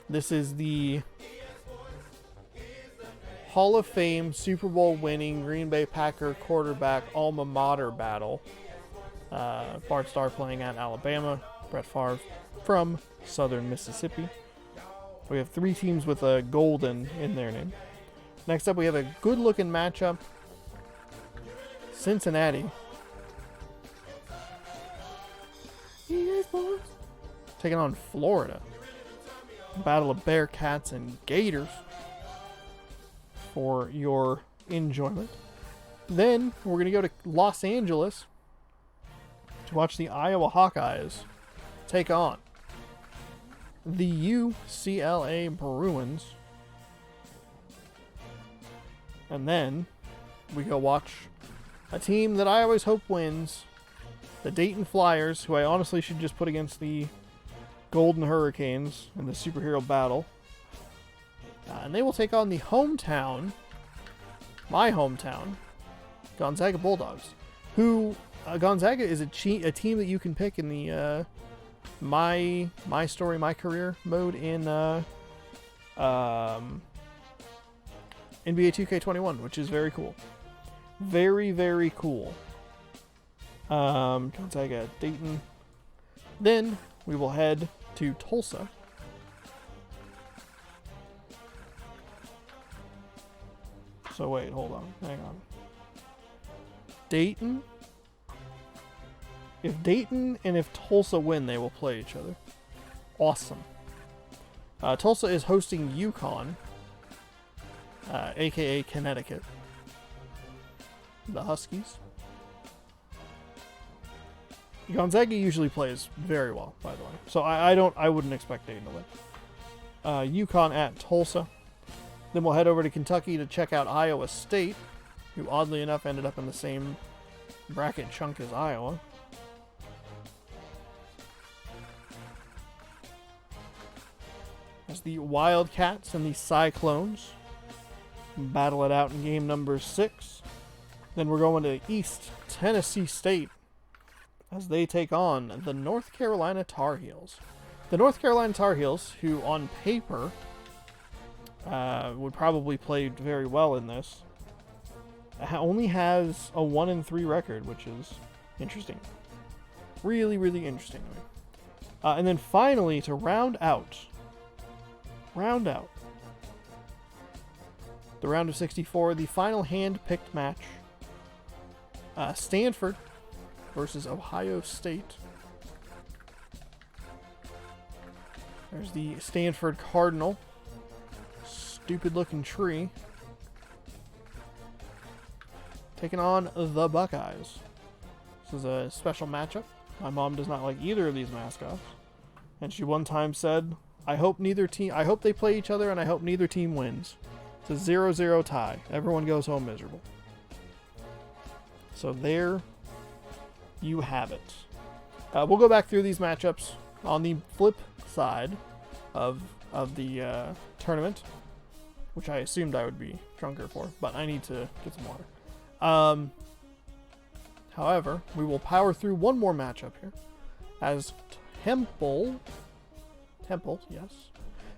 Speaker 1: This is the Hall of Fame, Super Bowl winning Green Bay Packer quarterback alma mater battle. Bart Starr playing at Alabama. Brett Favre from Southern Mississippi. We have 3 teams with a golden in their name. Next up, we have a good-looking matchup. Cincinnati. Taking on Florida. Battle of Bearcats and Gators for your enjoyment. Then we're going to go to Los Angeles to watch the Iowa Hawkeyes take on the UCLA Bruins. And then we go watch a team that I always hope wins, the Dayton Flyers, who I honestly should just put against the Golden Hurricanes in the superhero battle. And they will take on the hometown, my hometown, Gonzaga Bulldogs, who Gonzaga is a team that you can pick in the my story, my career mode in NBA 2K21, which is very cool. Very, very cool. Gonzaga, Dayton. Then we will head to Tulsa. So wait, hold on. Hang on. Dayton. If Dayton and if Tulsa win, they will play each other. Awesome. Tulsa is hosting UConn, aka Connecticut. The Huskies. Gonzaga usually plays very well, by the way. So I wouldn't expect Dayton to win. UConn at Tulsa. Then we'll head over to Kentucky to check out Iowa State, who oddly enough ended up in the same bracket chunk as Iowa. As the Wildcats and the Cyclones battle it out in game number 6. Then we're going to East Tennessee State as they take on the North Carolina Tar Heels. The North Carolina Tar Heels, who on paper would probably play very well in this, only has a 1-3 record, which is interesting. Really, really interesting. And then finally, to round out the round of 64, the final hand-picked match. Stanford versus Ohio State. There's the Stanford Cardinal. Stupid-looking tree. Taking on the Buckeyes. This is a special matchup. My mom does not like either of these mascots. And she one time said, I hope they play each other and I hope neither team wins. It's a 0-0 tie. Everyone goes home miserable. So there you have it. We'll go back through these matchups on the flip side of the tournament, which I assumed I would be drunker for, but I need to get some water. However, we will power through one more matchup here, as Temple, yes.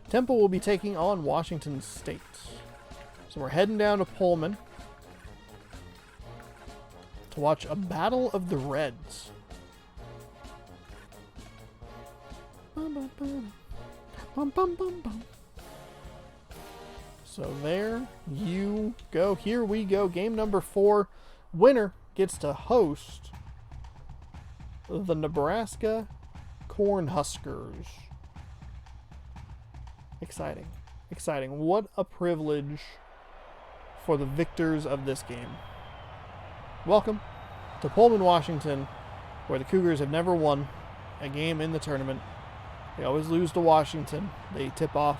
Speaker 1: Temple will be taking on Washington State. So we're heading down to Pullman to watch a battle of the Reds. So there you go. Here we go. Game number 4. Winner gets to host the Nebraska Cornhuskers. Exciting. Exciting. What a privilege for the victors of this game. Welcome to Pullman, Washington, where the Cougars have never won a game in the tournament. They always lose to Washington. They tip off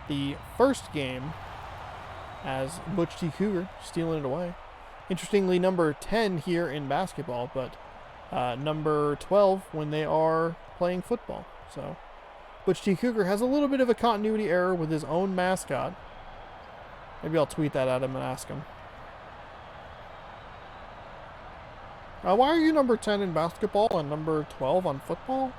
Speaker 1: the first game as Butch T. Cougar stealing it away. Interestingly, number 10 here in basketball, but number 12 when they are playing football. So Butch T. Cougar has a little bit of a continuity error with his own mascot. Maybe I'll tweet that at him and ask him. Why are you number 10 in basketball and number 12 on football?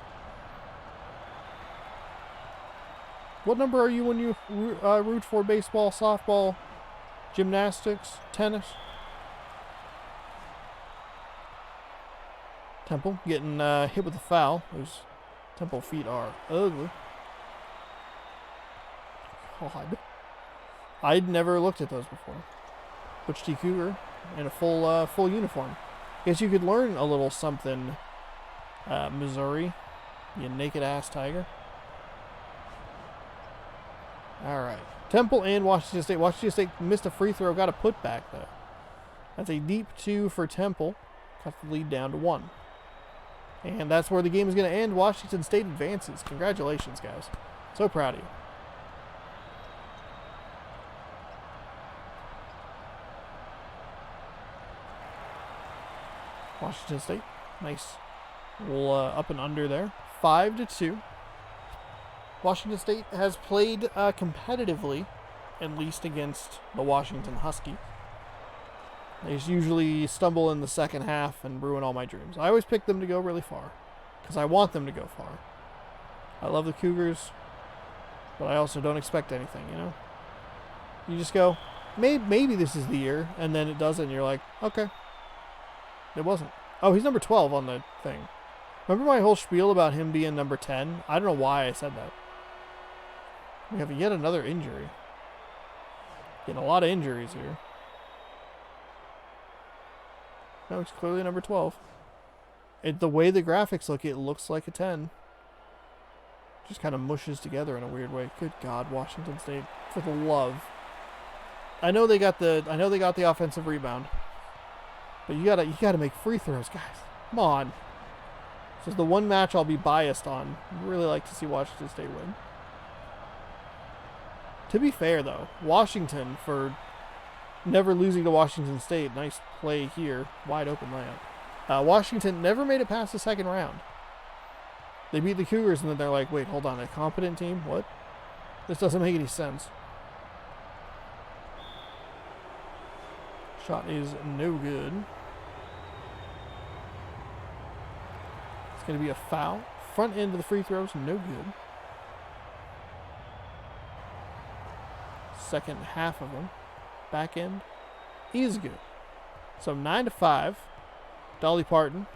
Speaker 1: What number are you when you root for baseball, softball, gymnastics, tennis? Temple getting hit with a foul. Those Temple feet are ugly. God. I'd never looked at those before. Butch T. Cougar in a full uniform. Guess you could learn a little something, Missouri. You naked ass tiger. Alright. Temple and Washington State. Washington State missed a free throw. Got a putback, though. That's a deep 2 for Temple. Cut the lead down to 1. And that's where the game is going to end. Washington State advances. Congratulations, guys. So proud of you. Washington State. Nice little up and under there. 5-2. Washington State has played competitively, at least against the Washington Huskies. They just usually stumble in the second half and ruin all my dreams. I always pick them to go really far because I want them to go far. I love the Cougars, but I also don't expect anything, you know? You just go, maybe this is the year, and then it doesn't, and you're like, okay. It wasn't. Oh, he's number 12 on the thing. Remember my whole spiel about him being number 10? I don't know why I said that. We have yet another injury. Getting a lot of injuries here. No, he's clearly number 12. The way the graphics look, it looks like a 10. Just kind of mushes together in a weird way. Good God, Washington State, for the love. I know they got the offensive rebound, but you gotta make free throws, guys. Come on. This is the one match I'll be biased on. I'd really like to see Washington State win. To be fair, though, Washington, for never losing to Washington State, nice play here, wide open layup. Washington never made it past the second round. They beat the Cougars, and then they're like, wait, hold on, a competent team? What? This doesn't make any sense. Shot is no good. It's going to be a foul. Front end of the free throws, no good. Second half of them. Back end is good. So 9-5. Dolly Parton.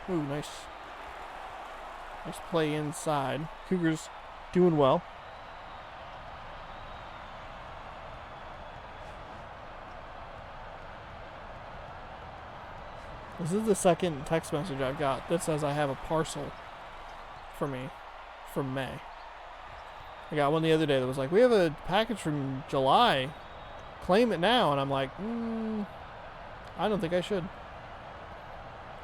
Speaker 1: Ooh, nice play inside. Cougars doing well. This is the second text message I've got that says I have a parcel for me from May. I got one the other day that was like, we have a package from July. Claim it now. And I'm like, I don't think I should.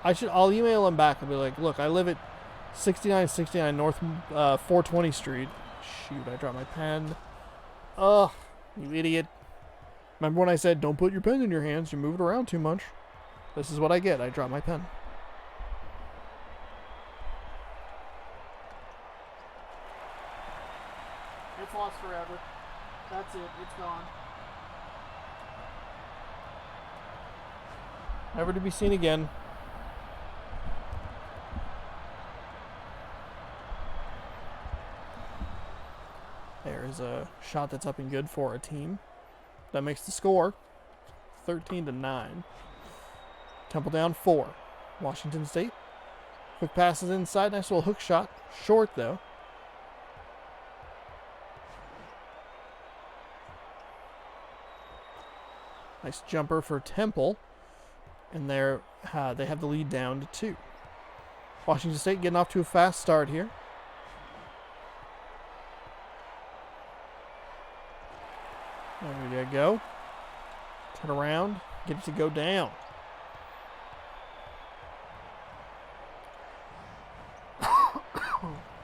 Speaker 1: I'll email them back and be like, look, I live at 6969 North 420 Street. Shoot, I dropped my pen. Ugh, you idiot. Remember when I said, don't put your pen in your hands, you move it around too much? This is what I get. I drop my pen. It's lost forever. That's it. It's gone. Never to be seen again. There's a shot that's up and good for a team. That makes the score 13-9. Temple down 4. Washington State. Quick passes inside. Nice little hook shot. Short, though. Nice jumper for Temple. And they have the lead down to 2. Washington State getting off to a fast start here. There you go. Turn around. Get it to go down.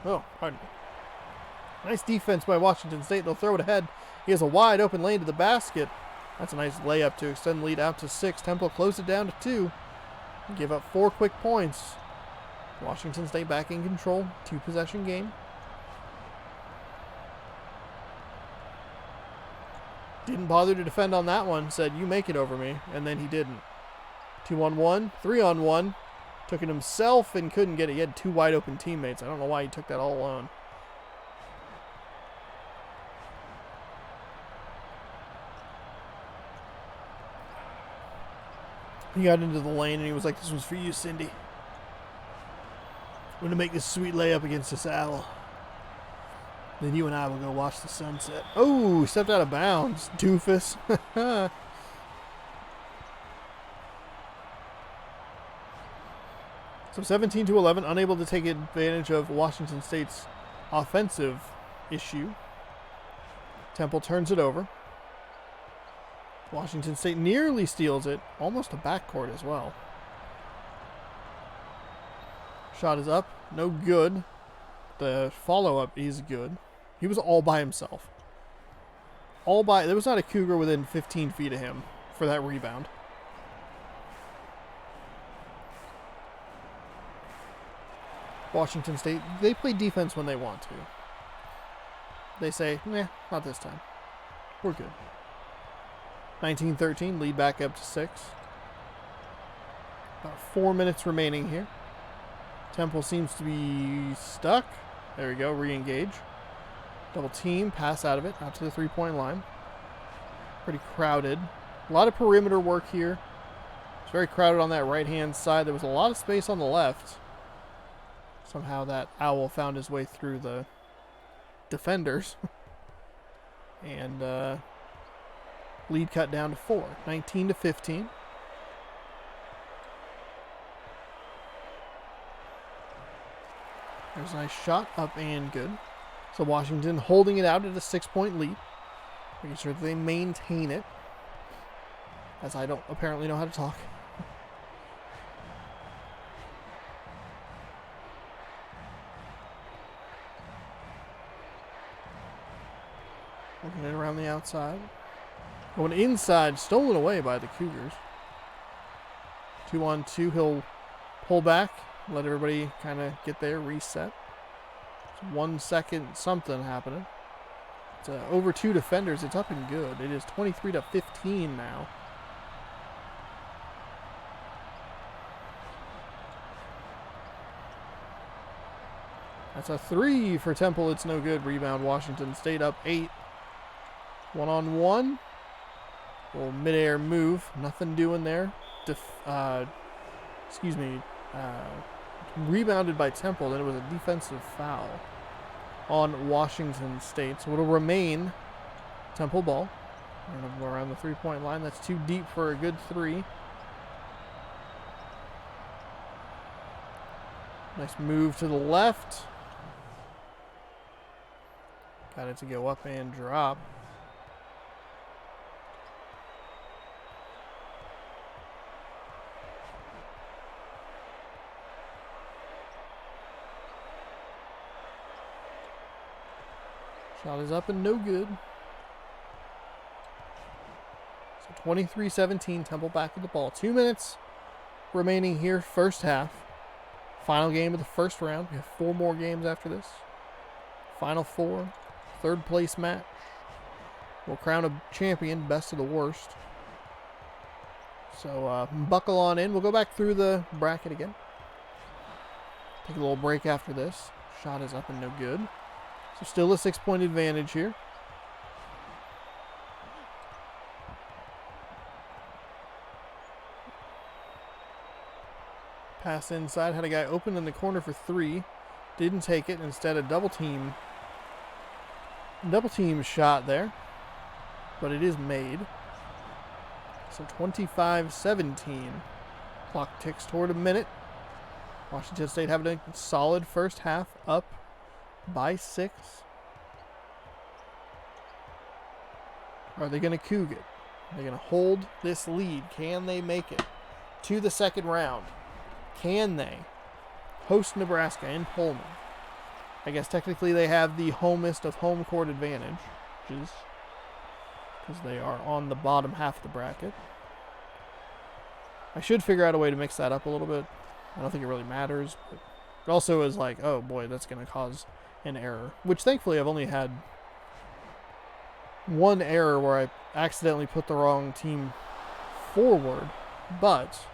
Speaker 1: Oh, pardon me. Nice defense by Washington State. They'll throw it ahead. He has a wide open lane to the basket. That's a nice layup to extend the lead out to 6. Temple close it down to 2. Give up 4 quick points. Washington State back in control. 2-possession game. Didn't bother to defend on that one. Said, you make it over me. And then he didn't. 2-on-1. 3-on-1. Took it himself and couldn't get it. He had 2 wide open teammates. I don't know why he took that all alone. He got into the lane and he was like, this one's for you, Cindy. going to make this sweet layup against this owl. Then you and I will go watch the sunset. Oh, stepped out of bounds, doofus. So 17-11, unable to take advantage of Washington State's offensive issue. Temple turns it over. Washington State nearly steals it, almost a backcourt as well. Shot is up, no good. The follow-up is good. He was all by himself. There was not a Cougar within 15 feet of him for that rebound. Washington State, they play defense when they want to. They say, nah, not this time. We're good. 19-13, lead back up to 6. About 4 minutes remaining here. Temple seems to be stuck. There we go, re-engage. Double team, pass out of it, out to the three-point line. Pretty crowded. A lot of perimeter work here. It's very crowded on that right-hand side. There was a lot of space on the left. Somehow that owl found his way through the defenders. And lead cut down to 4. 19-15. There's a nice shot, up and good. So Washington holding it out at a 6-point lead. Making sure that they maintain it. As I don't apparently know how to talk. Working it around the outside. Going inside, stolen away by the Cougars. 2-on-2, he'll pull back, let everybody kind of get there, reset. It's 1 second something happening. It's over 2 defenders. It's up and good. It is 23-15 now. That's a 3 for Temple. It's no good. Rebound, Washington State up 8. 1-on-1. Little midair move. Nothing doing there. Rebounded by Temple. Then it was a defensive foul on Washington State. So it'll remain Temple ball. Around the three-point line. That's too deep for a good 3. Nice move to the left. Got it to go up and drop. Shot is up and no good. So 23-17, Temple back with the ball. 2 minutes remaining here, first half. Final game of the first round. We have 4 more games after this. Final 4. Third place match. We'll crown a champion, best of the worst. So buckle on in. We'll go back through the bracket again. Take a little break after this. Shot is up and no good. So still a 6-point advantage here. Pass inside. Had a guy open in the corner for 3. Didn't take it. Instead, a double team shot there. But it is made. So 25-17. Clock ticks toward a minute. Washington State having a solid first half, up by 6. Are they going to coug it? Are they going to hold this lead? Can they make it to the second round? Can they host Nebraska in Pullman? I guess technically they have the homest of home court advantage, which is because they are on the bottom half of the bracket. I should figure out a way to mix that up a little bit. I don't think it really matters, but it also is like, oh boy, that's going to cause an error. Which thankfully I've only had one error where I accidentally put the wrong team forward, but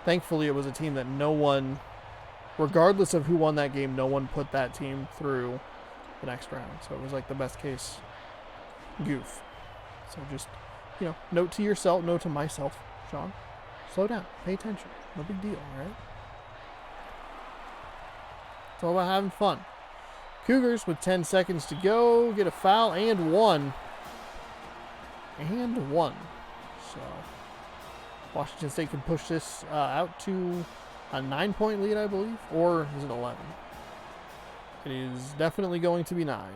Speaker 1: thankfully it was a team that no one, regardless of who won that game, no one put that team through the next round. So it was like the best case goof. So just, note to yourself, note to myself, Sean, slow down, pay attention. No big deal, all right? It's all about having fun. Cougars with 10 seconds to go get a foul and one. And one. So Washington State can push this out to a 9-point lead, I believe. Or is it 11? It is definitely going to be 9.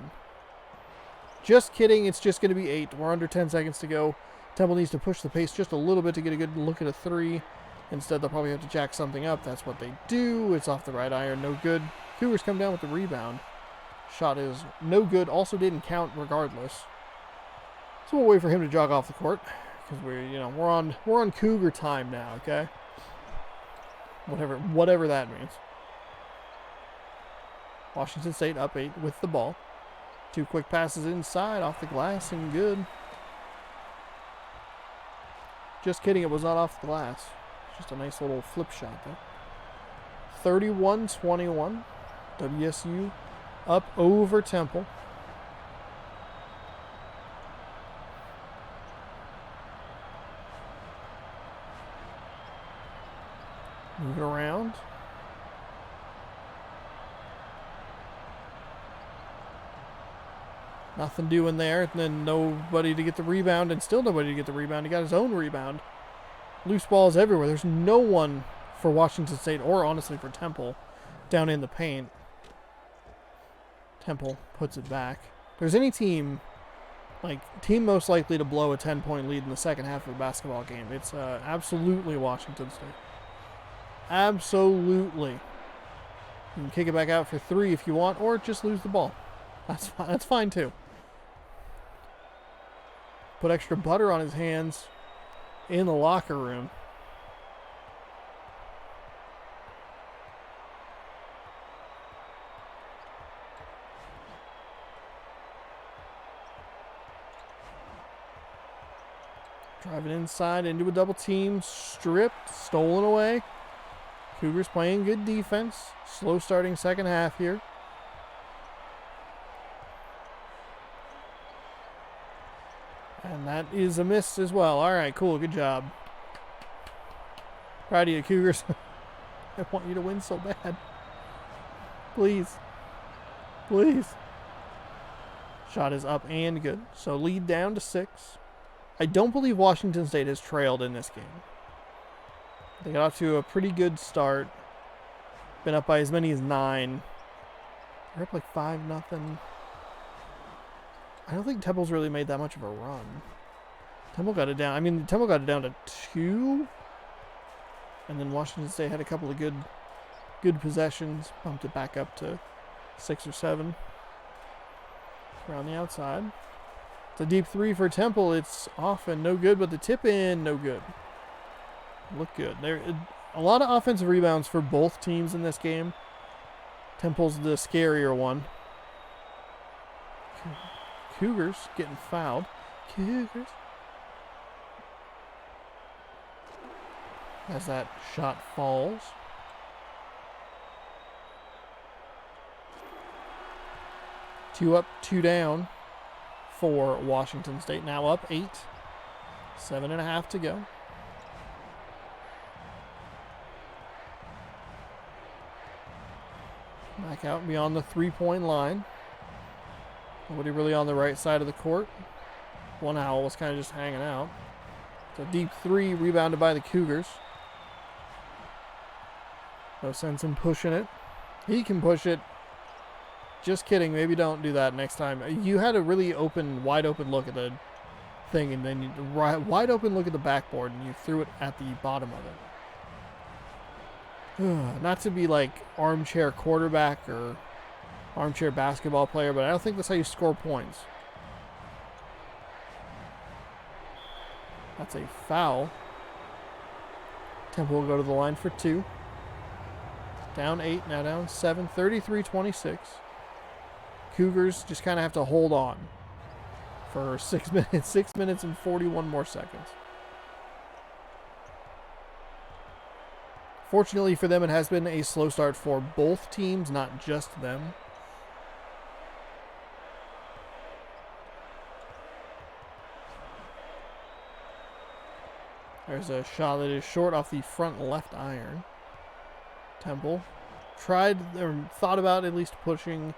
Speaker 1: Just kidding. It's just going to be 8. We're under 10 seconds to go. Temple needs to push the pace just a little bit to get a good look at a 3. Instead, they'll probably have to jack something up. That's what they do. It's off the right iron. No good. Cougars come down with the rebound. Shot is no good. Also didn't count regardless. So we'll wait for him to jog off the court because we're on Cougar time now. Okay. Whatever that means. Washington State up 8 with the ball. 2 quick passes inside off the glass and good. Just kidding, it was not off the glass. Just a nice little flip shot there. 31-21. WSU up over Temple. Moving around. Nothing doing there. And then nobody to get the rebound. And still nobody to get the rebound. He got his own rebound. Loose balls everywhere. There's no one for Washington State, or honestly for Temple, down in the paint. Temple puts it back. If there's any team most likely to blow a 10-point lead in the second half of a basketball game, it's absolutely Washington State. Absolutely. You can kick it back out for 3 if you want, or just lose the ball. That's fine too. Put extra butter on his hands in the locker room. Driving inside into a double team. Stripped. Stolen away. Cougars playing good defense. Slow starting second half here. And that is a miss as well. All right, cool. Good job. Proud of you, Cougars. I want you to win so bad. Please. Please. Shot is up and good. So lead down to 6. I don't believe Washington State has trailed in this game. They got off to a pretty good start. Been up by as many as 9. They're up like 5-0. I don't think Temple's really made that much of a run. Temple got it down. Temple got it down to 2. And then Washington State had a couple of good possessions. Bumped it back up to 6 or 7. Around the outside. It's a deep 3 for Temple. It's off and no good, but the tip in, no good. Look good. There, a lot of offensive rebounds for both teams in this game. Temple's the scarier one. Cougars getting fouled. Cougars. As that shot falls. Two up, 2 down for Washington State. Now up 8. 7.5 to go. Back out beyond the 3-point line. Nobody really on the right side of the court. One Owl was kind of just hanging out. It's a deep 3 rebounded by the Cougars. No sense in pushing it. He can push it. Just kidding. Maybe don't do that next time. You had a really wide open look at the thing, and then wide open look at the backboard, and you threw it at the bottom of it. Not to be like armchair quarterback or armchair basketball player, but I don't think that's how you score points. That's a foul. Temple will go to the line for 2. Down 8, now down 7, 33-26. Cougars just kind of have to hold on for 6 minutes, 6 minutes and 41 more seconds. Fortunately for them, it has been a slow start for both teams, not just them. There's a shot that is short off the front left iron. Temple tried or thought about at least pushing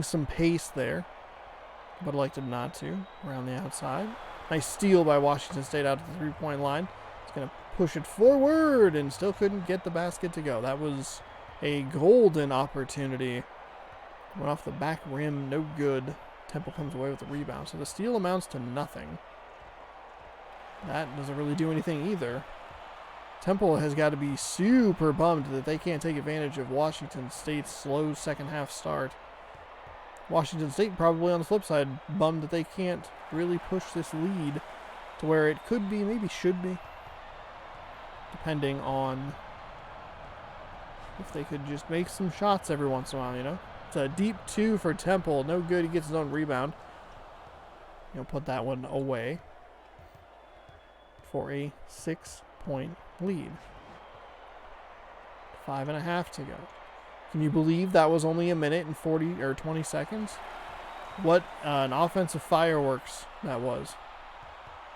Speaker 1: some pace there, but elected not to. Around the outside. Nice steal by Washington State out to the three-point line. It's going to push it forward and still couldn't get the basket to go. That was a golden opportunity. Went off the back rim, no good. Temple comes away with the rebound. So the steal amounts to nothing. That doesn't really do anything either. Temple has got to be super bummed that they can't take advantage of Washington State's slow second half start. Washington State probably on the flip side bummed that they can't really push this lead to where it could be, maybe should be, depending on if they could just make some shots every once in a while, you know. It's a deep two for Temple. No good. He gets his own rebound. He'll put that one away for a 6-point lead. 5.5 to go. Can you believe that was only a minute and 40 or 20 seconds? What an offensive fireworks that was.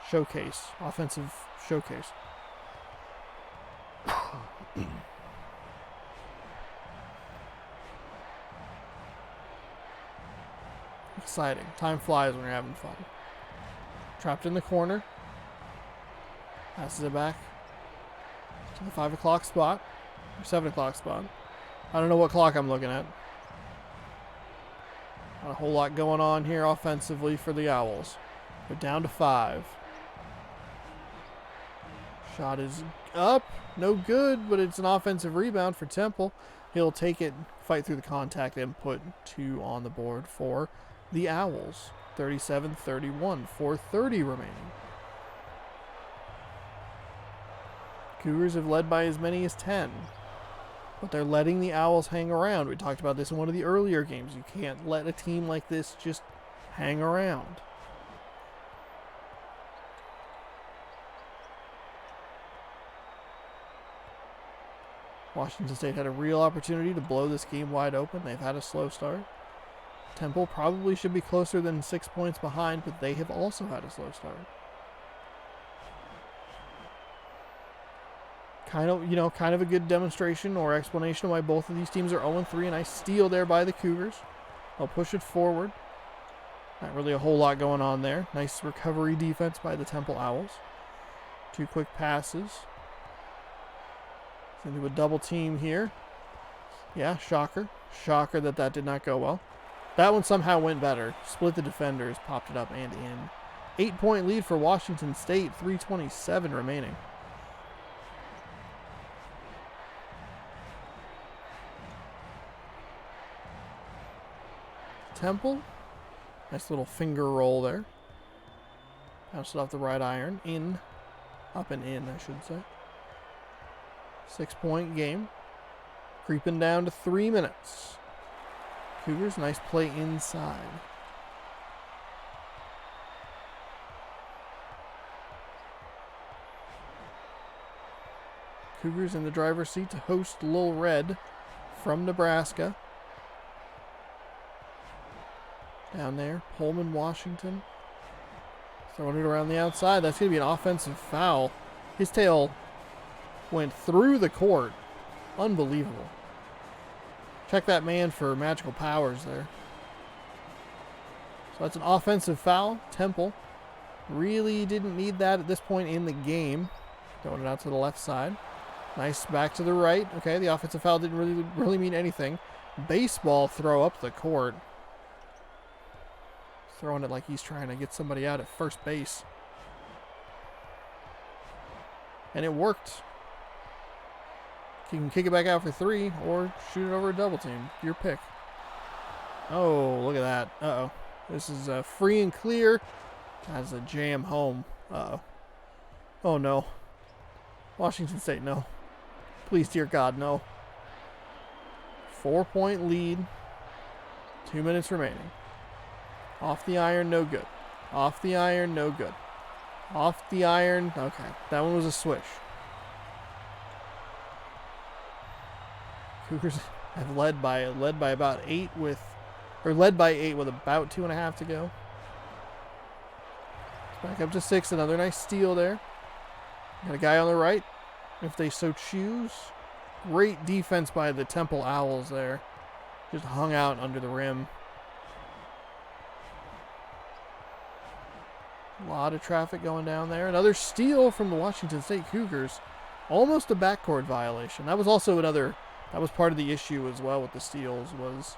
Speaker 1: Showcase. Offensive showcase. Exciting. Time flies when you're having fun. Trapped in the corner. Passes it back to the 5 o'clock spot. Or 7 o'clock spot. I don't know what clock I'm looking at. Not a whole lot going on here offensively for the Owls. They're down to 5. Shot is up. No good, but it's an offensive rebound for Temple. He'll take it, fight through the contact, and put 2 on the board for the Owls. 37-31. 4:30 remaining. Cougars have led by as many as 10. But they're letting the Owls hang around. We talked about this in one of the earlier games. You can't let a team like this just hang around. Washington State had a real opportunity to blow this game wide open. They've had a slow start. Temple probably should be closer than 6 points behind, but they have also had a slow start. Kind of a good demonstration or explanation of why both of these teams are 0-3. A nice steal there by the Cougars. They'll push it forward. Not really a whole lot going on there. Nice recovery defense by the Temple Owls. 2 quick passes. Into a double team here. Yeah, shocker. Shocker that did not go well. That one somehow went better. Split the defenders, popped it up and in. 8-point lead for Washington State. 3:27 remaining. Temple. Nice little finger roll there. Bounced it off the right iron. In. Up and in, I should say. 6-point game. Creeping down to 3 minutes. Cougars, nice play inside. Cougars in the driver's seat to host Lil Red from Nebraska. Down there, Pullman, Washington. Throwing it around the outside. That's going to be an offensive foul. His tail went through the court. Unbelievable. Check that man for magical powers there. So that's an offensive foul. Temple really didn't need that at this point in the game. Throwing it out to the left side. Nice back to the right. Okay, the offensive foul didn't really mean anything. Baseball throw up the court. Throwing it like he's trying to get somebody out at first base. And it worked. You can kick it back out for 3 or shoot it over a double team. Your pick. Oh, look at that. Uh-oh. This is free and clear. That's a jam home. Uh-oh. Oh, no. Washington State, no. Please, dear God, no. 4-point lead. 2 minutes remaining. Off the iron, no good. Off the iron, no good. Off the iron. Okay, that one was a swish. Cougars have led by about 8 with about 2.5 to go. Back up to 6. Another nice steal there. Got a guy on the right, if they so choose. Great defense by the Temple Owls there. Just hung out under the rim. A lot of traffic going down there. Another steal from the Washington State Cougars. Almost a backcourt violation. That was also another... That was part of the issue as well with the steals was...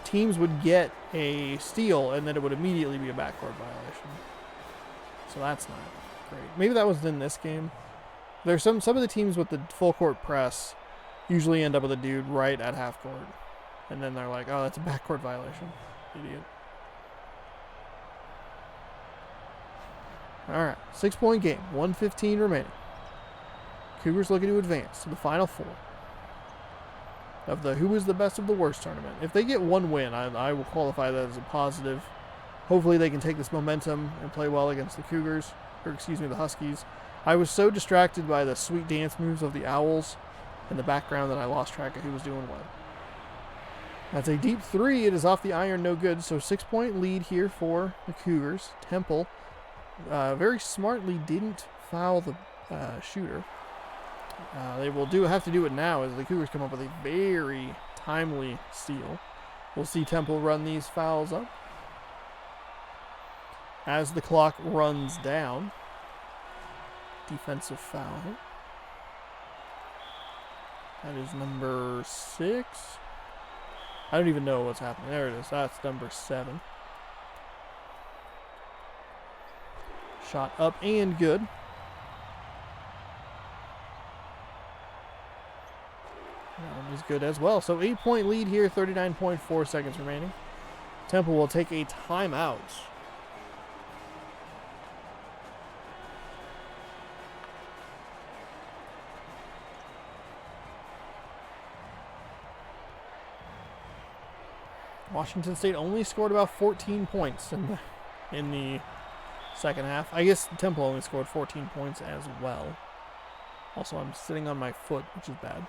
Speaker 1: teams would get a steal and then it would immediately be a backcourt violation. So that's not great. Maybe that was in this game. There's some of the teams with the full court press usually end up with a dude right at half court. And then they're like, oh, that's a backcourt violation. Idiot. Alright, 6-point game. 1:15 remaining. Cougars looking to advance to the Final Four of the Who is the Best of the Worst tournament. If they get one win, I will qualify that as a positive. Hopefully they can take this momentum and play well against the Cougars, or excuse me, the Huskies. I was so distracted by the sweet dance moves of the Owls in the background that I lost track of who was doing what. That's a deep three. It is off the iron, no good. So 6-point lead here for the Cougars. Temple very smartly didn't foul the shooter. They will have to do it now as the Cougars come up with a very timely steal. We'll see Temple run these fouls up as the clock runs down. Defensive foul. That is number 6. I don't even know what's happening. There it is. That's number 7. Shot up and good. That one is good as well. So 8-point lead here, 39.4 seconds remaining. Temple will take a timeout. Washington State only scored about 14 points in the second half. I guess Temple only scored 14 points as well. Also, I'm sitting on my foot, which is bad.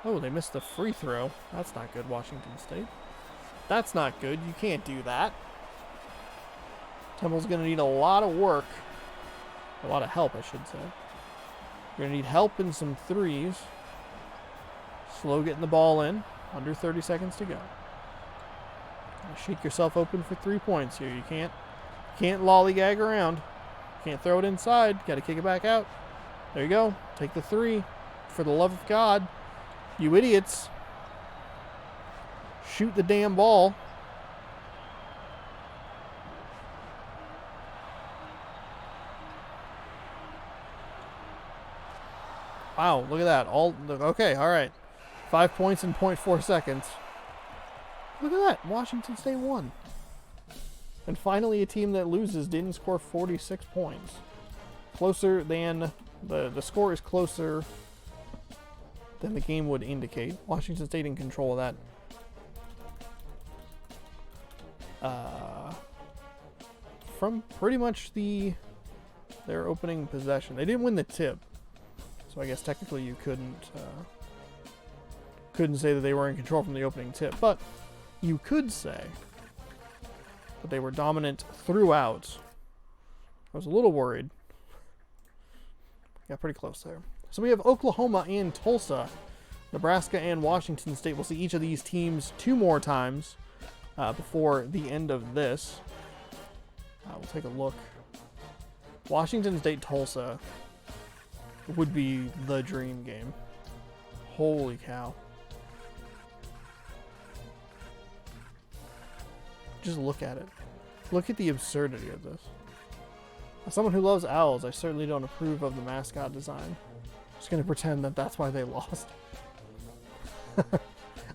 Speaker 1: Oh, they missed the free throw. That's not good, Washington State. That's not good. You can't do that. Temple's going to need a lot of work. A lot of help, I should say. You're going to need help in some threes. Slow getting the ball in. Under 30 seconds to go. Shake yourself open for 3 points here. You can't lollygag around. Can't throw it inside. Got to kick it back out. There you go. Take the 3. For the love of God. You idiots. Shoot the damn ball. Wow, look at that. Okay, all right. 5 points in 0.4 seconds. Look at that. Washington State won. And finally, a team that loses didn't score 46 points. Closer than... The score is closer than the game would indicate. Washington State in control of that. From pretty much their opening possession. They didn't win the tip. So I guess technically you couldn't say that they were in control from the opening tip. But you could say that they were dominant throughout. I was a little worried. Got pretty close there. So we have Oklahoma and Tulsa. Nebraska and Washington State. We'll see each of these teams 2 more times before the end of this. We'll take a look. Washington State Tulsa would be the dream game. Holy cow. Just look at it. Look at the absurdity of this. As someone who loves owls, I certainly don't approve of the mascot design. Just going to pretend that that's why they lost.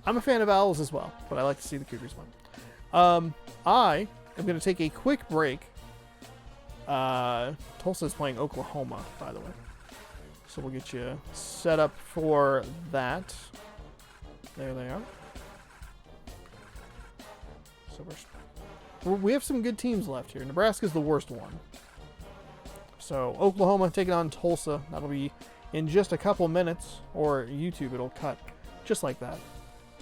Speaker 1: I'm a fan of owls as well, but I like to see the Cougars win. I am going to take a quick break. Tulsa is playing Oklahoma, by the way. So we'll get you set up for that. There they are. So we have some good teams left here. Nebraska's the worst one. So Oklahoma taking on Tulsa. That'll be in just a couple minutes, or YouTube it'll cut just like that.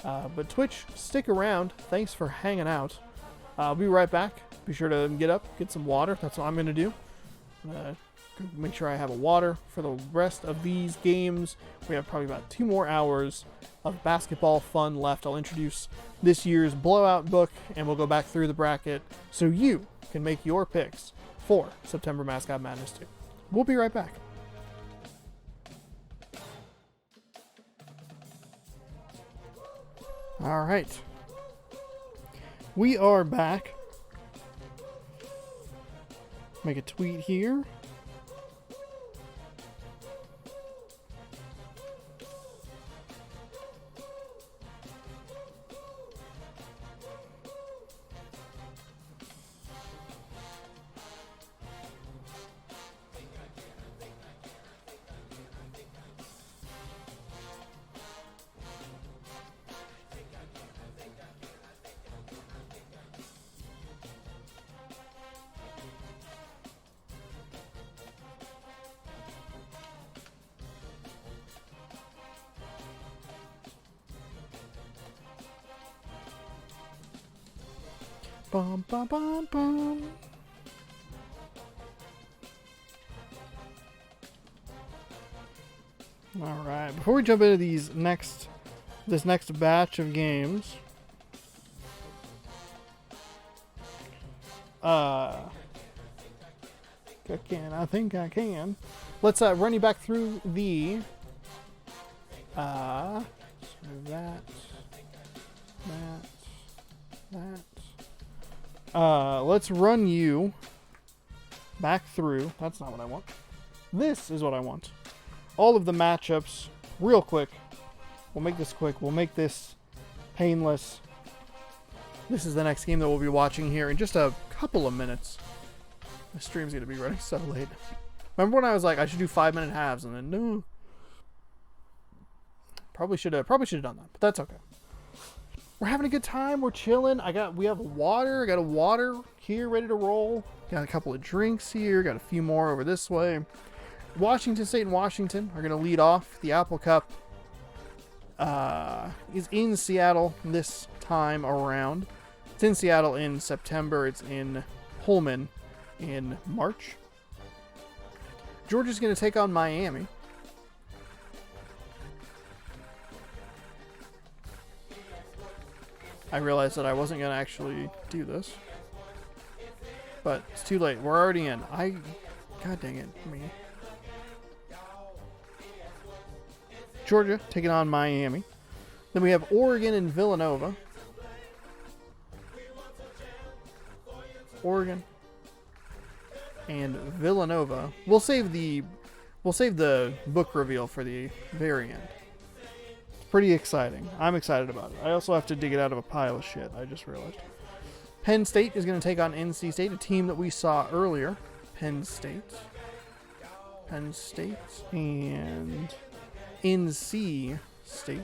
Speaker 1: But Twitch, stick around. Thanks for hanging out. I'll be right back. Be sure to get up, get some water. That's what I'm going to do. Make sure I have a water for the rest of these games. We have probably about 2 more hours of basketball fun left. I'll introduce this year's blowout book, and we'll go back through the bracket so you can make your picks for September Mascot Madness 2. We'll be right back. All right. We are back. Make a tweet here. Bum, bum, bum, bum. All right. Before we jump into this next batch of games, I think I can. Let's run you back through the so that. Let's run you back through. That's not what I want. This is what I want. All of the matchups, real quick. We'll make this quick. We'll make this painless. This is the next game that we'll be watching here in just a couple of minutes. The stream's going to be running so late. Remember when I was like, I should do 5-minute halves, and then no. Probably should have done that, but that's okay. We're having a good time. We're chilling. We have water. I got a water here ready to roll. Got a couple of drinks here. Got a few more over this way. Washington State and Washington are going to lead off. The Apple Cup is in Seattle this time around. It's in Seattle in September. It's in Pullman in March. Georgia's going to take on Miami. I realized that I wasn't going to actually do this. But it's too late. We're already in. God dang it. Me. Georgia taking on Miami. Then we have Oregon and Villanova. Oregon and Villanova. We'll save the book reveal for the very end. Pretty exciting. I'm excited about it. I also have to dig it out of a pile of shit, I just realized. Penn State is going to take on NC State, a team that we saw earlier. Penn State and NC State.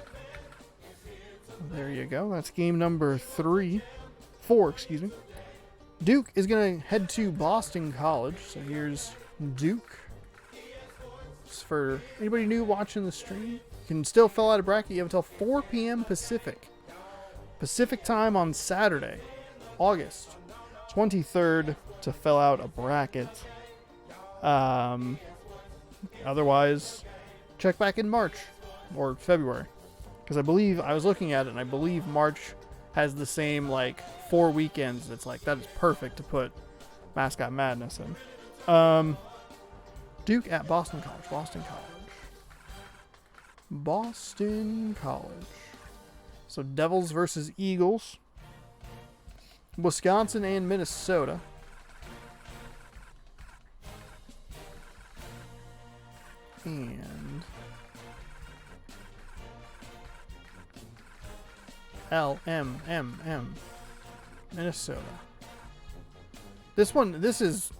Speaker 1: There you go. That's game number 4, excuse me. Duke is going to head to Boston College. So here's Duke. It's for anybody new watching the stream. Can still fill out a bracket. You have until 4 p.m. Pacific time on Saturday, August 23rd, to fill out a bracket. Otherwise, check back in March or February, because I believe I was looking at it, and I believe March has the same 4 weekends. It's that is perfect to put Mascot Madness in. Duke at Boston College. So Devils versus Eagles. Wisconsin and Minnesota. And LMMM Minnesota. This is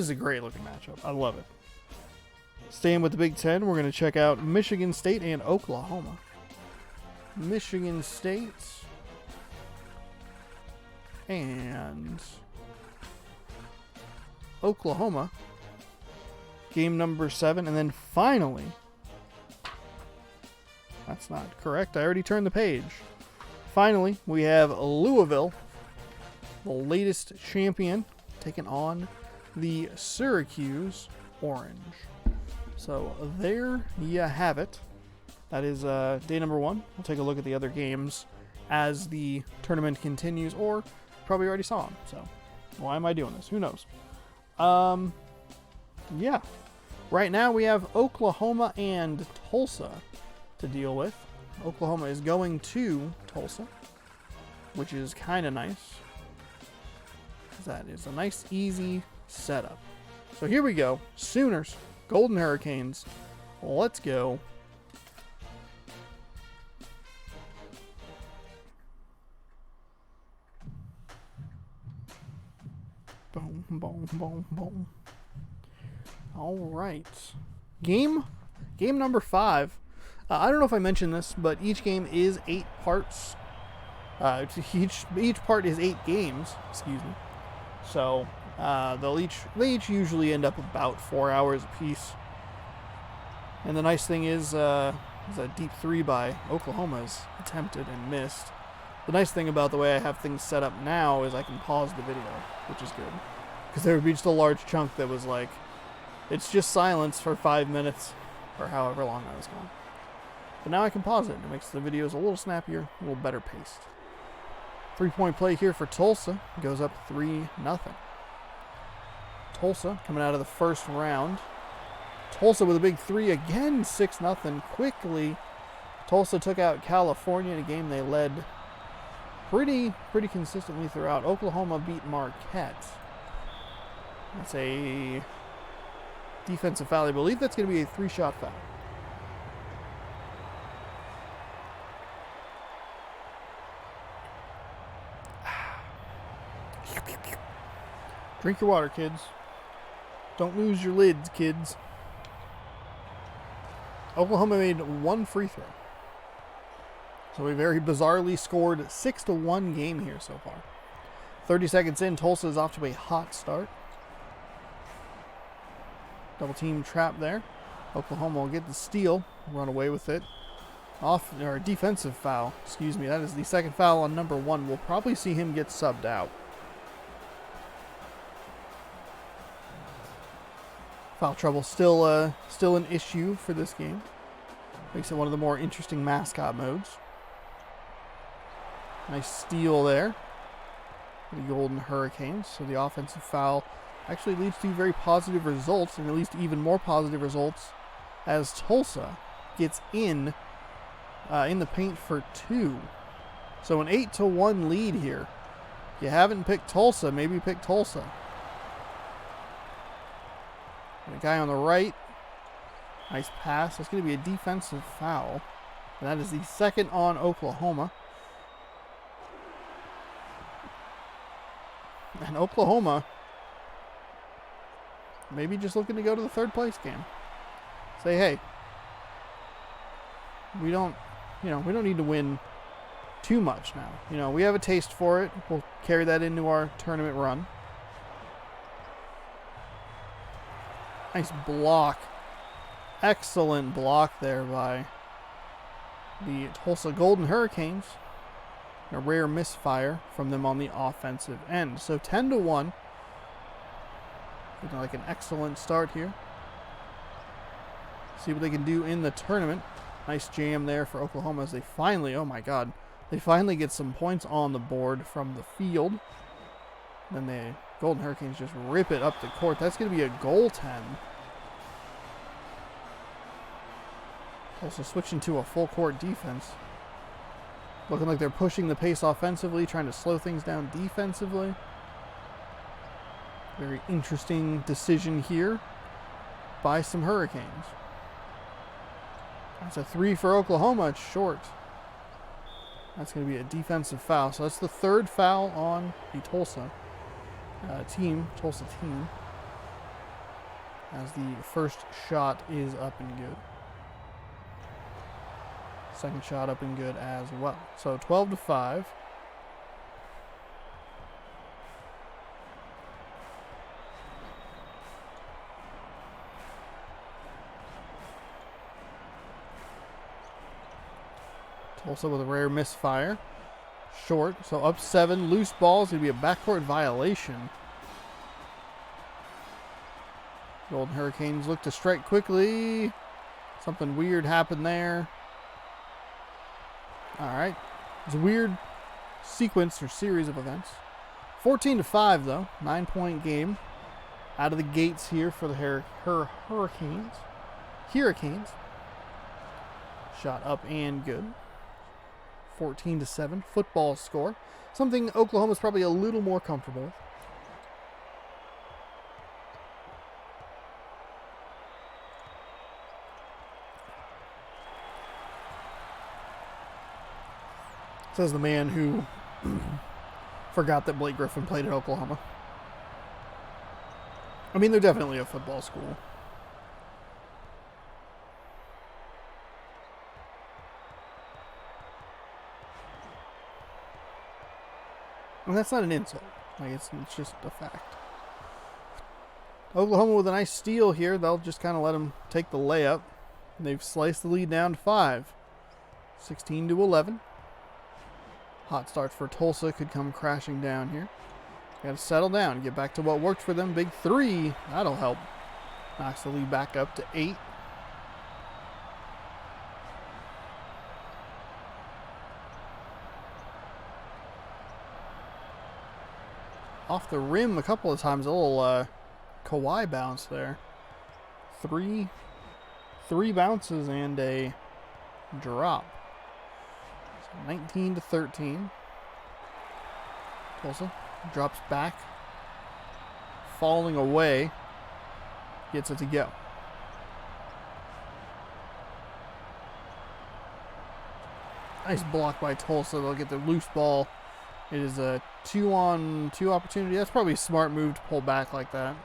Speaker 1: a great looking matchup. I love it. Staying with the Big Ten, we're going to check out Michigan State and Oklahoma. Michigan State and Oklahoma. Game number 7. And then finally, that's not correct. I already turned the page. Finally, we have Louisville, the latest champion, taking on the Syracuse orange. So there you have it. That is day number 1. We'll take a look at the other games as the tournament continues, or probably already saw them. So why am I doing this? Who knows? Yeah. Right now we have Oklahoma and Tulsa to deal with. Oklahoma is going to Tulsa, which is kind of nice. That is a nice, easy setup. So here we go. Sooners, Golden Hurricanes. Let's go. Boom, boom, boom, boom. All right. Game number 5. I don't know if I mentioned this, but each game is 8 parts. Each part is 8 games. Excuse me. So they each usually end up about 4 hours apiece. And the nice thing is a deep 3 by Oklahoma is attempted and missed. The nice thing about the way I have things set up now is I can pause the video, which is good. Because there would be just a large chunk that was like, it's just silence for 5 minutes, or however long I was gone. But now I can pause it, and it makes the videos a little snappier, a little better paced. 3-point play here for Tulsa. Goes up 3-0. Tulsa coming out of the first round. Tulsa with a big 3 again, 6-0 quickly. Tulsa took out California in a game they led pretty consistently throughout. Oklahoma beat Marquette. That's a defensive foul. I believe that's going to be a 3-shot foul. Drink your water, kids. Don't lose your lids, kids. Oklahoma made 1 free throw. So we very bizarrely scored 6-1 game here so far. 30 seconds in, Tulsa is off to a hot start. Double team trap there. Oklahoma will get the steal, run away with it. Or defensive foul, excuse me. That is the second foul on number 1. We'll probably see him get subbed out. Foul trouble still an issue for this game. Makes it one of the more interesting mascot modes. Nice steal there for the Golden Hurricanes. So the offensive foul actually leads to very positive results, and at least even more positive results as Tulsa gets in the paint for 2. So an 8-1 lead here. If you haven't picked Tulsa, maybe pick Tulsa. The guy on the right, nice pass. That's going to be a defensive foul. And that is the second on Oklahoma. And Oklahoma maybe just looking to go to the 3rd place game. Say, hey, we don't need to win too much now. We have a taste for it. We'll carry that into our tournament run. Nice block. Excellent block there by the Tulsa Golden Hurricanes. A rare misfire from them on the offensive end. So 10-1. Looking like an excellent start here. See what they can do in the tournament. Nice jam there for Oklahoma as they finally, oh my God, they finally get some points on the board from the field. Then the Golden Hurricanes just rip it up the court. That's going to be a goaltend. Also switching to a full court defense. Looking like they're pushing the pace offensively, trying to slow things down defensively. Very interesting decision here by some Hurricanes. That's a 3 for Oklahoma. It's short. That's going to be a defensive foul. So that's the 3rd foul on the Tulsa team. As the first shot is up and good. Second shot up and good as well. So 12-5. Tulsa with a rare misfire. Short, so up 7. Loose ball is going to be a backcourt violation. Golden Hurricanes look to strike quickly. Something weird happened there. All right. It's a weird sequence or series of events. 14-5, though. 9-point game. Out of the gates here for the Hurricanes. Hurricanes. Shot up and good. 14-7. Football score. Something Oklahoma's probably a little more comfortable with. Says the man who forgot that Blake Griffin played at Oklahoma. I mean, they're definitely a football school. And that's not an insult. Like, it's just a fact. Oklahoma with a nice steal here. They'll just kind of let them take the layup. And they've sliced the lead down to 5. 16-11. Hot start for Tulsa could come crashing down here. Got to settle down, get back to what worked for them. Big 3, that'll help. Knocks the lead back up to 8. Off the rim a couple of times, a little Kawhi bounce there. Three bounces and a drop. 19-13. Tulsa drops back, falling away, gets it to go. Nice block by Tulsa. They'll get the loose ball. It is a 2-on-2 opportunity. That's probably a smart move to pull back like that.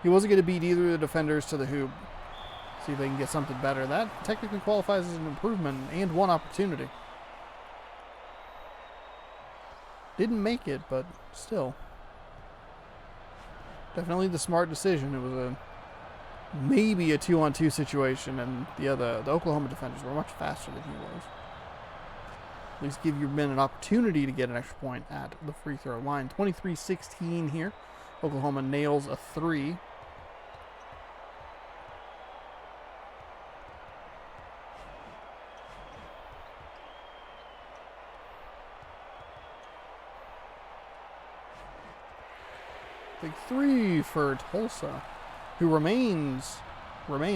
Speaker 1: He wasn't going to beat either of the defenders to the hoop. See if they can get something better. That technically qualifies as an improvement and one opportunity. Didn't make it, but still. Definitely the smart decision. It was maybe a 2-on-2 situation, and the Oklahoma defenders were much faster than he was. At least give your men an opportunity to get an extra point at the free throw line. 23-16 here. Oklahoma nails a 3. Big 3 for Tulsa, who remain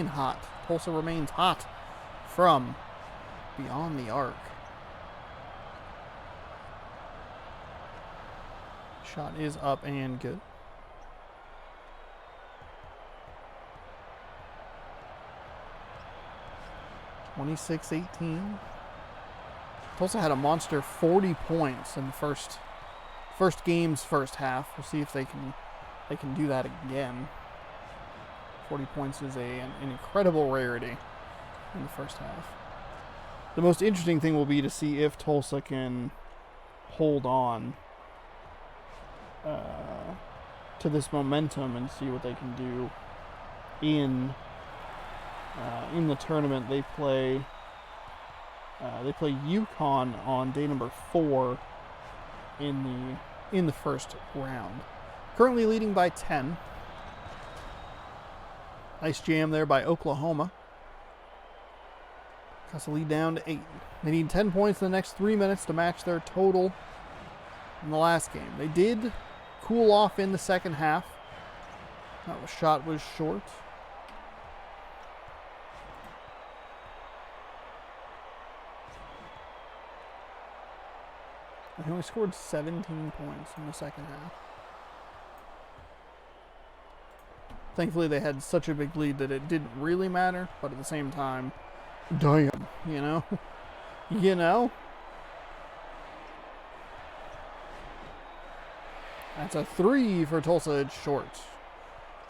Speaker 1: hot. Tulsa remains hot from beyond the arc. Shot is up and good. (26-18). Tulsa had a monster 40 points in the first game's first half. We'll see if they can do that again. 40 points is an incredible rarity in the first half. The most interesting thing will be to see if Tulsa can hold on to this momentum and see what they can do in the tournament. They play UConn on day number 4 in the first round. Currently leading by 10. Nice jam there by Oklahoma. Cuts the lead down to 8. They need 10 points in the next 3 minutes to match their total in the last game. They did cool off in the second half. That shot was short. They only scored 17 points in the second half. Thankfully, they had such a big lead that it didn't really matter, but at the same time, damn, you know? You know? That's a 3 for Tulsa. It's short.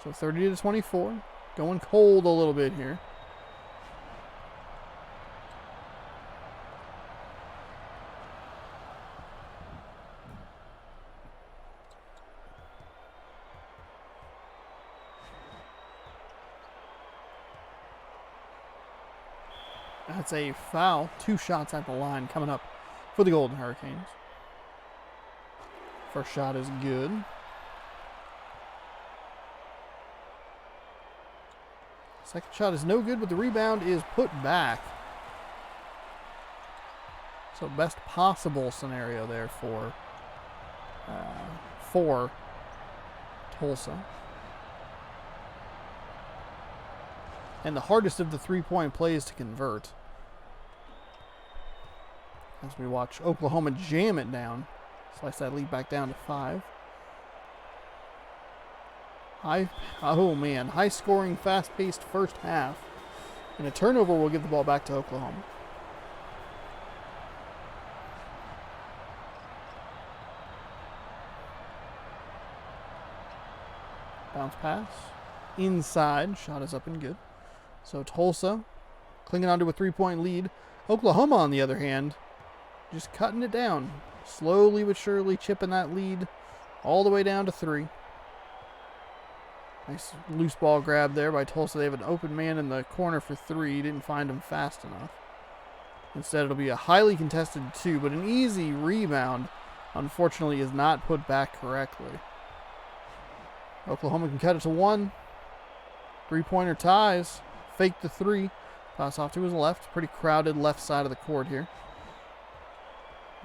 Speaker 1: So 30-24. Going cold a little bit here. That's a foul. 2 shots at the line coming up for the Golden Hurricanes. First shot is good. Second shot is no good, but the rebound is put back. So best possible scenario there for Tulsa. And the hardest of the three-point plays to convert. As we watch Oklahoma jam it down. Slice that lead back down to 5. High-scoring, fast-paced first half. And a turnover will give the ball back to Oklahoma. Bounce pass. Inside. Shot is up and good. So Tulsa clinging onto a three-point lead. Oklahoma, on the other hand, just cutting it down. Slowly but surely chipping that lead all the way down to 3. Nice loose ball grab there by Tulsa. They have an open man in the corner for 3. Didn't find him fast enough. Instead, it'll be a highly contested 2, but an easy rebound, unfortunately, is not put back correctly. Oklahoma can cut it to 1. Three-pointer ties. Fake the 3. Pass off to his left. Pretty crowded left side of the court here.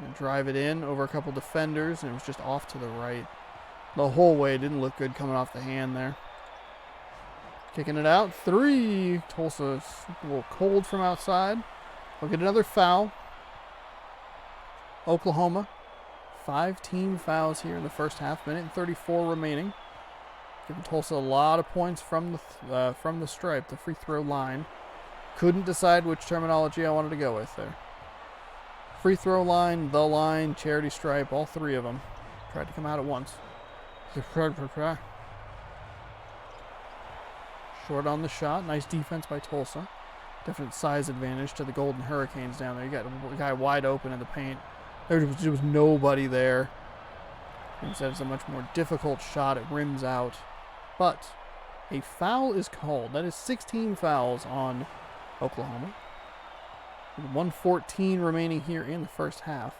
Speaker 1: And drive it in over a couple defenders, and it was just off to the right. The whole way. Didn't look good coming off the hand there. Kicking it out. 3. Tulsa's a little cold from outside. We'll get another foul. Oklahoma. 5 team fouls here in the first half. Minute and 34 remaining. Giving Tulsa a lot of points from the stripe, the free throw line. Couldn't decide which terminology I wanted to go with there. Free throw line, the line, charity stripe, all 3 of them. Tried to come out at once. Short on the shot. Nice defense by Tulsa. Definite size advantage to the Golden Hurricanes down there. You got a guy wide open in the paint. There was nobody there. Instead, it's a much more difficult shot. It rims out. But a foul is called. That is 16 fouls on Oklahoma. With 1:14 remaining here in the first half.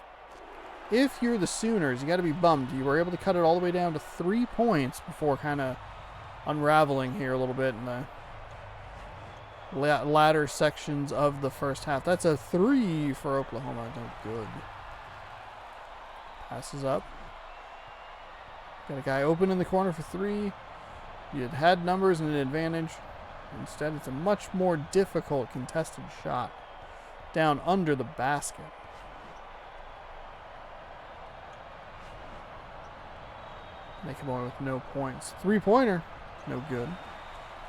Speaker 1: If you're the Sooners, you got to be bummed. You were able to cut it all the way down to 3 points before kind of unraveling here a little bit in the latter sections of the first half. That's a 3 for Oklahoma. No good. Passes up. Got a guy open in the corner for 3. You had numbers and an advantage. Instead, it's a much more difficult contested shot down under the basket. They come away with no points. 3-pointer, no good.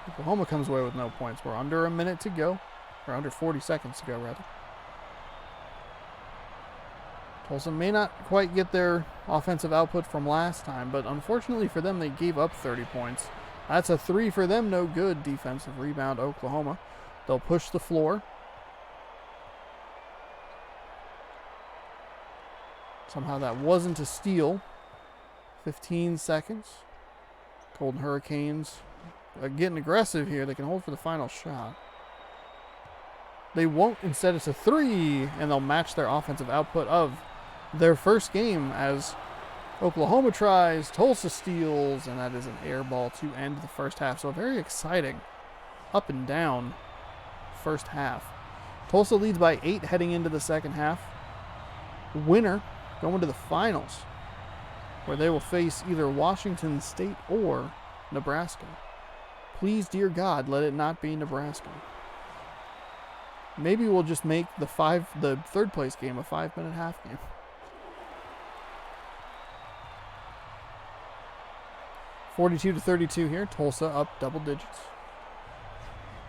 Speaker 1: Oklahoma comes away with no points. We're under a minute to go, or under 40 seconds to go, rather. Tulsa may not quite get their offensive output from last time, but unfortunately for them, they gave up 30 points. That's a 3 for them, no good. Defensive rebound, Oklahoma. They'll push the floor. Somehow that wasn't a steal. 15 seconds. Golden Hurricanes are getting aggressive here. They can hold for the final shot. They won't. Instead, it's a 3, and they'll match their offensive output of their first game as Oklahoma tries, Tulsa steals, and that is an air ball to end the first half. So a very exciting up and down first half. Tulsa leads by 8 heading into the second half. Winner going to the finals, where they will face either Washington State or Nebraska. Please, dear God, let it not be Nebraska. Maybe we'll just make the third place game a 5-minute half game. (42-32) here. Tulsa up double digits.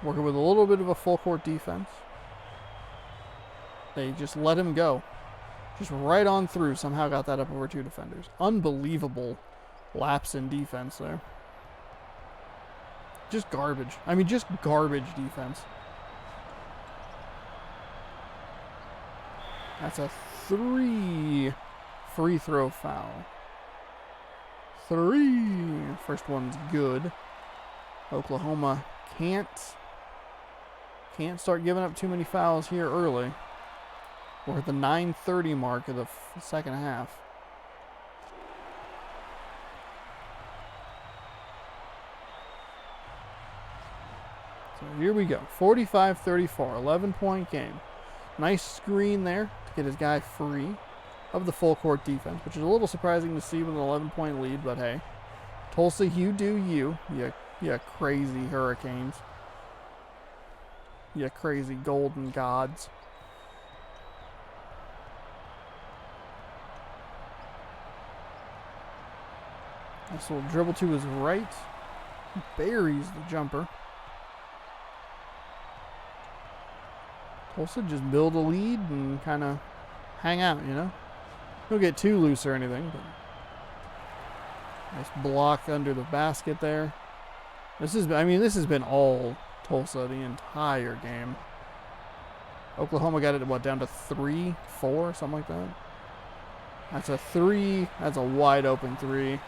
Speaker 1: Working with a little bit of a full court defense. They just let him go. Just right on through. Somehow got that up over 2 defenders. Unbelievable lapse in defense there. Just garbage. I mean, just garbage defense. That's a 3 free throw foul. 3. First one's good. Oklahoma can't start giving up too many fouls here early. We're at the 9:30 mark of the second half. So here we go. 45-34, 11-point game. Nice screen there to get his guy free of the full court defense, which is a little surprising to see with an 11-point lead, but hey. Tulsa, you do you. You crazy Hurricanes. You crazy golden gods. Nice little dribble to his right. Buries the jumper. Tulsa just build a lead and kind of hang out, you know? Don't get too loose or anything, but nice block under the basket there. This has been all Tulsa the entire game. Oklahoma got it, down to 3, 4, something like that. That's a 3. That's a wide open 3.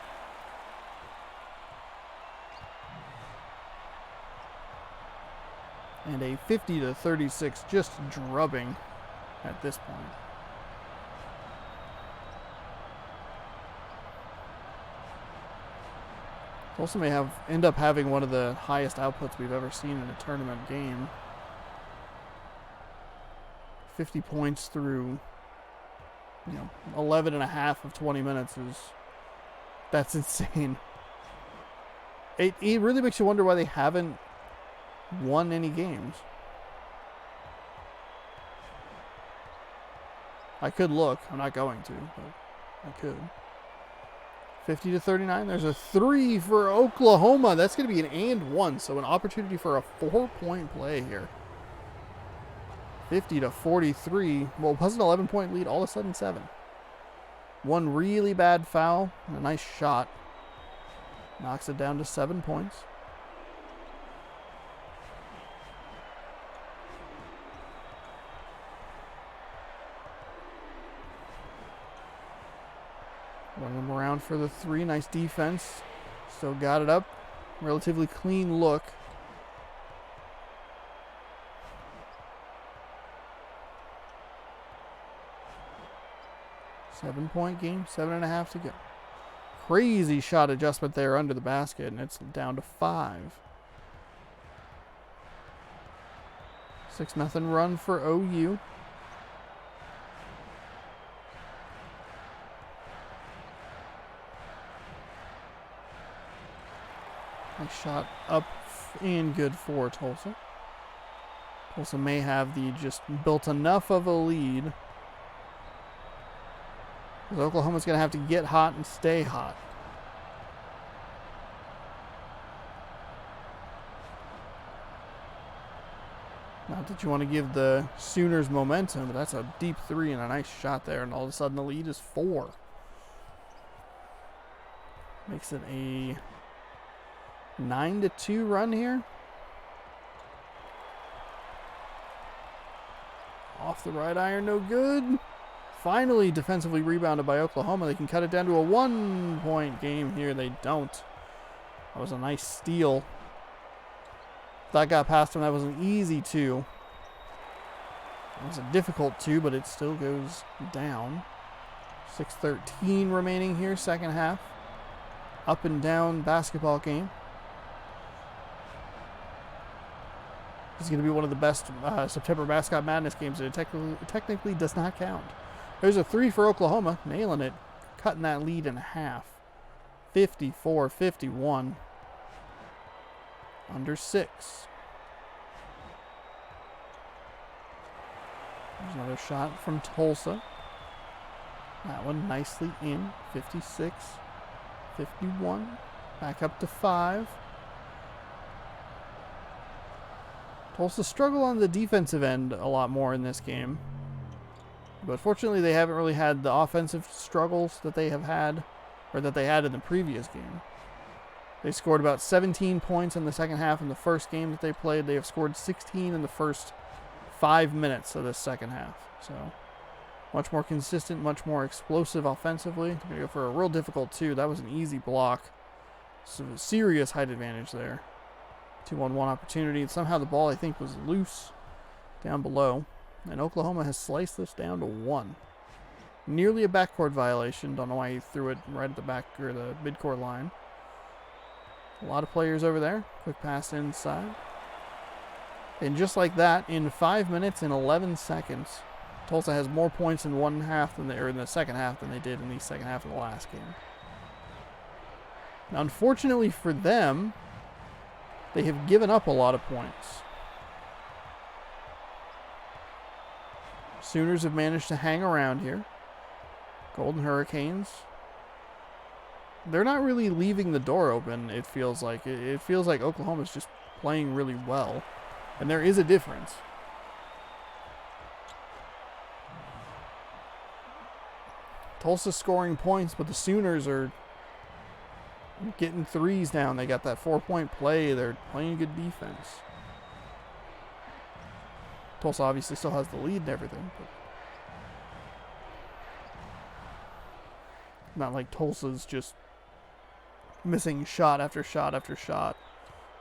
Speaker 1: And a 50-36 just drubbing at this point. Tulsa may end up having one of the highest outputs we've ever seen in a tournament game. 50 points through 11 and a half of 20 minutes that's insane. It really makes you wonder why they haven't won any games. I could look. I'm not going to, but I could. 50-39. There's a 3 for Oklahoma. That's going to be an and 1, so an opportunity for a 4-point play here. 50-43. Well, it was an 11-point lead. All of a sudden, 7. One really bad foul. A nice shot. Knocks it down to 7 points. Running them around for the 3. Nice defense. Still got it up. Relatively clean look. Seven-point game. 7.5 to go. Crazy shot adjustment there under the basket, and it's down to 5. 6-0 run for OU. Nice shot up and good for Tulsa. Tulsa may have just built enough of a lead. Because Oklahoma's going to have to get hot and stay hot. Not that you want to give the Sooners momentum, but that's a deep 3 and a nice shot there. And all of a sudden the lead is 4. Makes it a 9-2 run here. Off the right iron, no good. Finally defensively rebounded by Oklahoma. They can cut it down to a 1-point game here. They don't. That was a nice steal. That got past him. That was an easy 2. It was a difficult 2, but it still goes down. 6:13 remaining here, second half. Up and down basketball game. This is going to be one of the best September Mascot Madness games, and it technically does not count. There's a 3 for Oklahoma, nailing it, cutting that lead in half. 54-51. Under 6. There's another shot from Tulsa. That one nicely in. 56-51. Back up to 5. Tulsa struggle on the defensive end a lot more in this game. But fortunately, they haven't really had the offensive struggles that they have had, or that they had in the previous game. They scored about 17 points in the second half in the first game that they played. They have scored 16 in the first 5 minutes of this second half. So, much more consistent, much more explosive offensively. They're going to go for a real difficult 2. That was an easy block. So, serious height advantage there. 2-on-1 opportunity. And somehow the ball, I think, was loose down below. And Oklahoma has sliced this down to 1. Nearly a backcourt violation. Don't know why he threw it right at the back or the midcourt line. A lot of players over there. Quick pass inside. And just like that, in 5 minutes and 11 seconds, Tulsa has more points in one half than in the second half than they did in the second half of the last game. Now, unfortunately for them, they have given up a lot of points. Sooners have managed to hang around here. Golden Hurricanes, they're not really leaving the door open, it feels like. It feels like Oklahoma's just playing really well. And there is a difference. Tulsa's scoring points, but the Sooners are getting threes down. They got that 4-point play. They're playing good defense. Tulsa obviously still has the lead and everything, but not like Tulsa's just missing shot after shot after shot.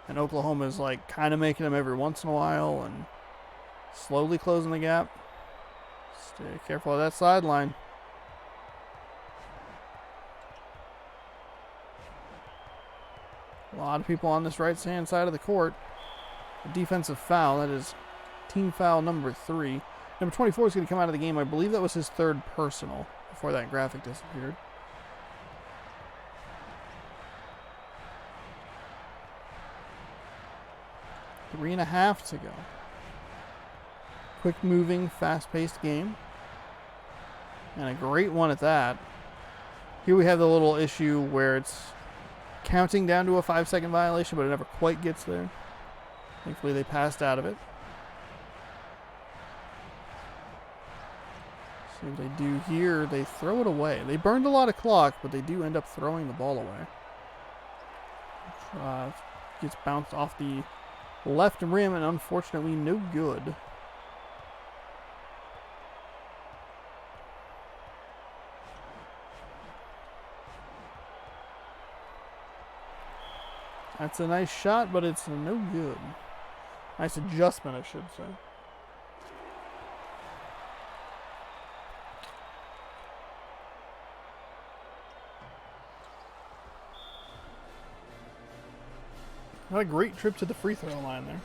Speaker 1: And Oklahoma's like kind of making them every once in a while and slowly closing the gap. Stay careful of that sideline. A lot of people on this right-hand side of the court. A defensive foul. That is team foul number 3. Number 24 is going to come out of the game. I believe that was his third personal before that graphic disappeared. Three and a half to go. Quick moving, fast-paced game. And a great one at that. Here we have the little issue where it's counting down to a 5-second violation, but it never quite gets there. Thankfully, they passed out of it. See what they do here. They throw it away. They burned a lot of clock, but they do end up throwing the ball away. Gets bounced off the left rim and unfortunately no good. That's a nice shot, but it's no good. Nice adjustment, I should say. What a great trip to the free throw line there.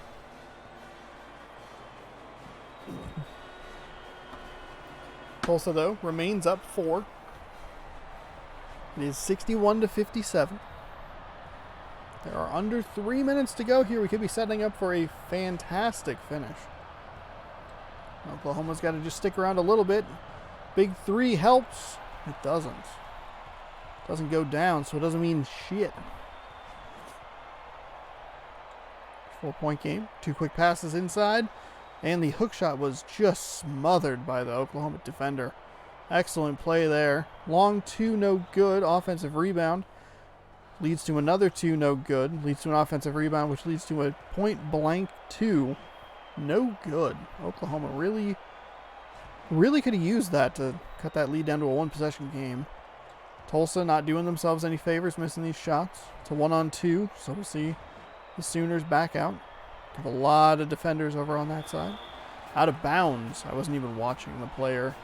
Speaker 1: Tulsa, though, remains up 4. It is 61-57. There are under 3 minutes to go here. We could be setting up for a fantastic finish. Oklahoma's got to just stick around a little bit. Big 3 helps. It doesn't. It doesn't go down, so it doesn't mean shit. 4-point game. 2 quick passes inside. And the hook shot was just smothered by the Oklahoma defender. Excellent play there. Long 2, no good. Offensive rebound. Leads to another 2, no good. Leads to an offensive rebound, which leads to a point blank 2. No good. Oklahoma really could have used that to cut that lead down to a 1-possession game. Tulsa not doing themselves any favors, missing these shots. It's a 1-on-2, so we'll see the Sooners back out. Have a lot of defenders over on that side. Out of bounds. I wasn't even watching the player.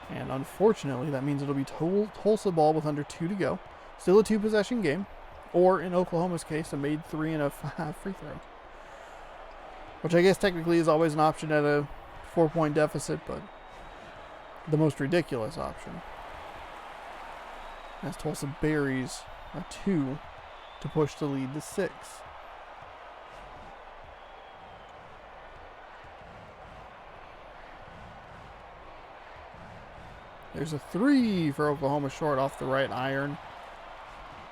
Speaker 1: And unfortunately, that means it'll be Tulsa ball with under 2 to go. Still a 2-possession game. Or, in Oklahoma's case, a made 3 and a 5 free throw. Which I guess technically is always an option at a 4-point deficit, but the most ridiculous option. As Tulsa buries a 2 to push the lead to 6. There's a 3 for Oklahoma short off the right iron.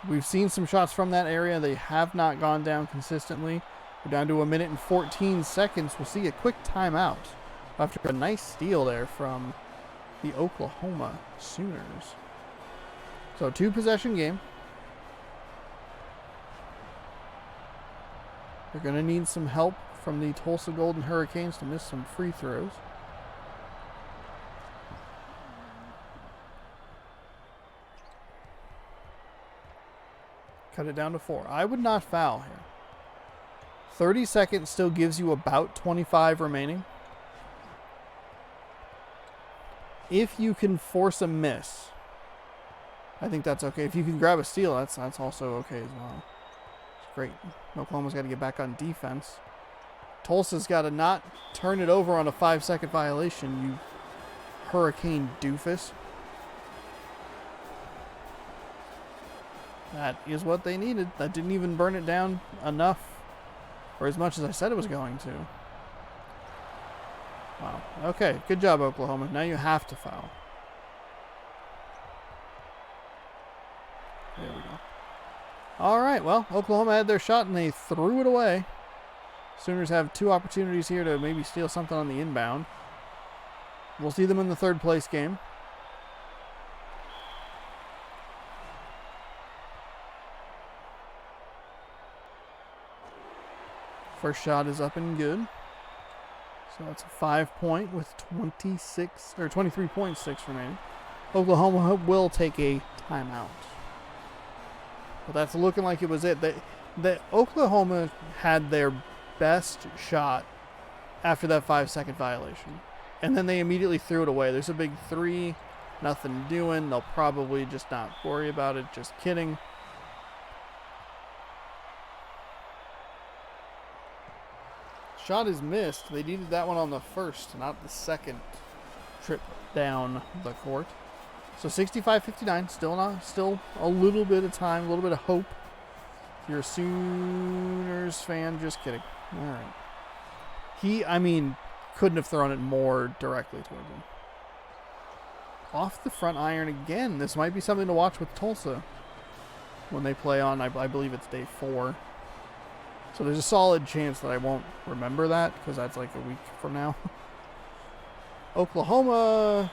Speaker 1: We've seen some shots from that area. They have not gone down consistently. We're down to 1 minute and 14 seconds. We'll see a quick timeout after a nice steal there from the Oklahoma Sooners. So 2-possession game. They're going to need some help from the Tulsa Golden Hurricanes to miss some free throws. Cut it down to 4. I would not foul here. 30 seconds still gives you about 25 remaining. If you can force a miss, I think that's okay. If you can grab a steal, that's also okay as well. It's great. Oklahoma's got to get back on defense. Tulsa's got to not turn it over on a 5-second violation, you hurricane doofus. That is what they needed. That didn't even burn it down enough, or as much as I said it was going to. Wow. Okay, good job, Oklahoma. Now you have to foul. There we go. All right, well, Oklahoma had their shot and they threw it away. Sooners have 2 opportunities here to maybe steal something on the inbound. We'll see them in the 3rd place game. First shot is up and good. So that's a 5-point with 23.6 remaining. Oklahoma will take a timeout. But that's looking like it was it. That Oklahoma had their best shot after that 5-second violation. And then they immediately threw it away. There's a big 3, nothing doing. They'll probably just not worry about it. Just kidding. Shot is missed. They needed that one on the first, not the second trip down the court. So 65-59, still a little bit of time, a little bit of hope. If you're a Sooners fan, just kidding. All right. Couldn't have thrown it more directly towards him. Off the front iron again. This might be something to watch with Tulsa when they play on, I believe it's day 4. So there's a solid chance that I won't remember that because that's like a week from now. Oklahoma.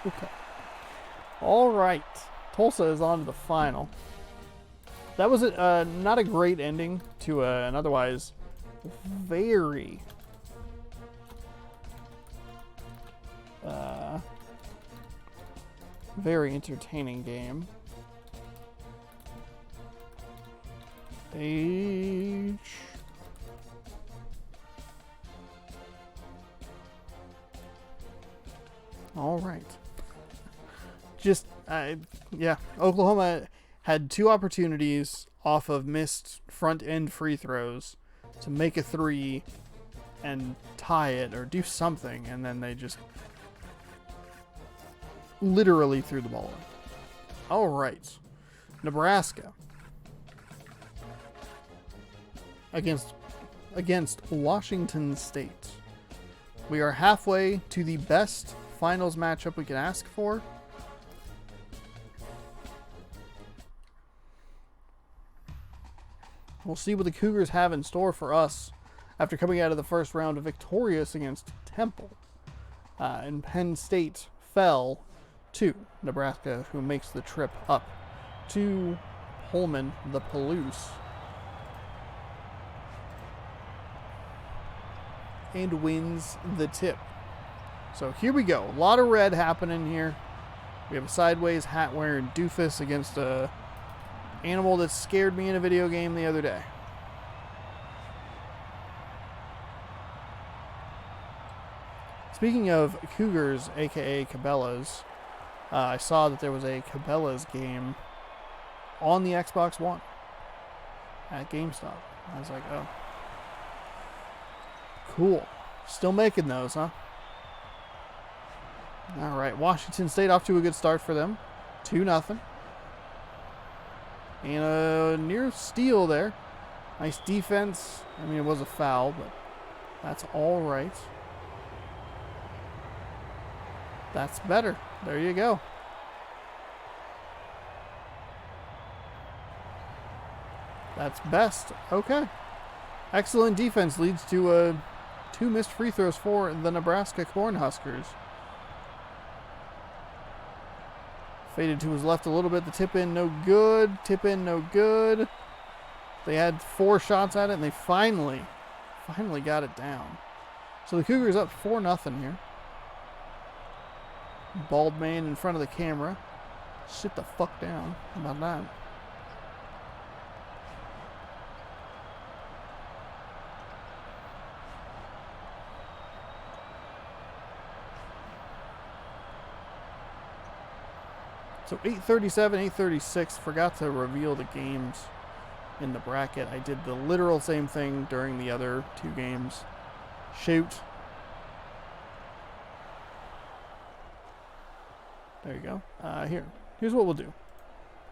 Speaker 1: Okay. All right. Tulsa is on to the final. That was not a great ending to an otherwise very very entertaining game. All right. Yeah, Oklahoma had 2 opportunities off of missed front end free throws to make a 3 and tie it or do something, and then they just literally threw the ball in. All right. Nebraska against Washington State. We are halfway to the best finals matchup we can ask for. We'll see what the Cougars have in store for us after coming out of the first round victorious against Temple. And Penn State fell to Nebraska, who makes the trip up to Pullman, the Palouse, and wins the tip. So here we go. A lot of red happening here. We have a sideways hat wearing doofus against a animal that scared me in a video game the other day. Speaking of Cougars, aka Cabela's, I saw that there was a Cabela's game on the Xbox One at GameStop. I was like, oh, cool. Still making those, huh? All right, Washington State off to a good start for them. 2-0. And a near steal there. Nice defense. I mean, it was a foul, but that's all right. That's better. There you go. That's best. Okay. Excellent defense leads to 2 missed free throws for the Nebraska Cornhuskers. Faded to his left a little bit. The tip in, no good. Tip in, no good. They had 4 shots at it, and they finally got it down. So the Cougars up 4-0 here. Bald man in front of the camera. Sit the fuck down. How about that? So 8:37, 8:36. Forgot to reveal the games in the bracket. I did the literal same thing during the other two games. Shoot. There you go. Here's what we'll do.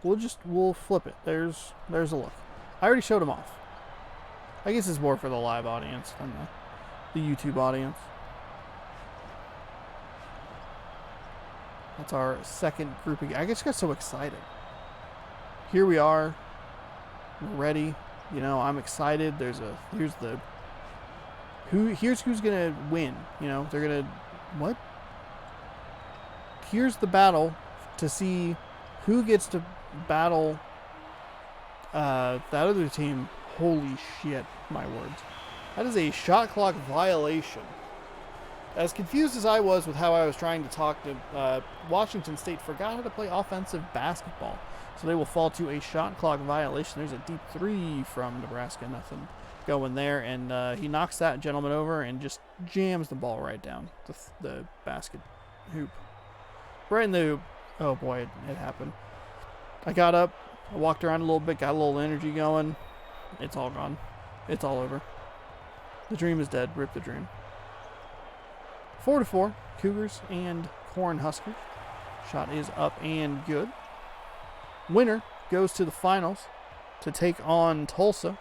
Speaker 1: We'll flip it. There's a look. I already showed them off. I guess it's more for the live audience than the YouTube audience. That's our second grouping. I just got so excited. Here we are. We're ready. You know, I'm excited. Here's who's gonna win. You know, they're gonna what? Here's the battle to see who gets to battle that other team. Holy shit, my words. That is a shot clock violation. As confused as I was with how I was trying to talk to Washington State forgot how to play offensive basketball. So they will fall to a shot clock violation. There's a deep three from Nebraska. Nothing going there. And he knocks that gentleman over and just jams the ball right down the basket hoop. Right in the hoop. Oh, boy, it happened. I got up. I walked around a little bit. Got a little energy going. It's all gone. It's all over. The dream is dead. Rip the dream. 4-4, Cougars and Cornhuskers. Shot is up and good. Winner goes to the finals to take on Tulsa.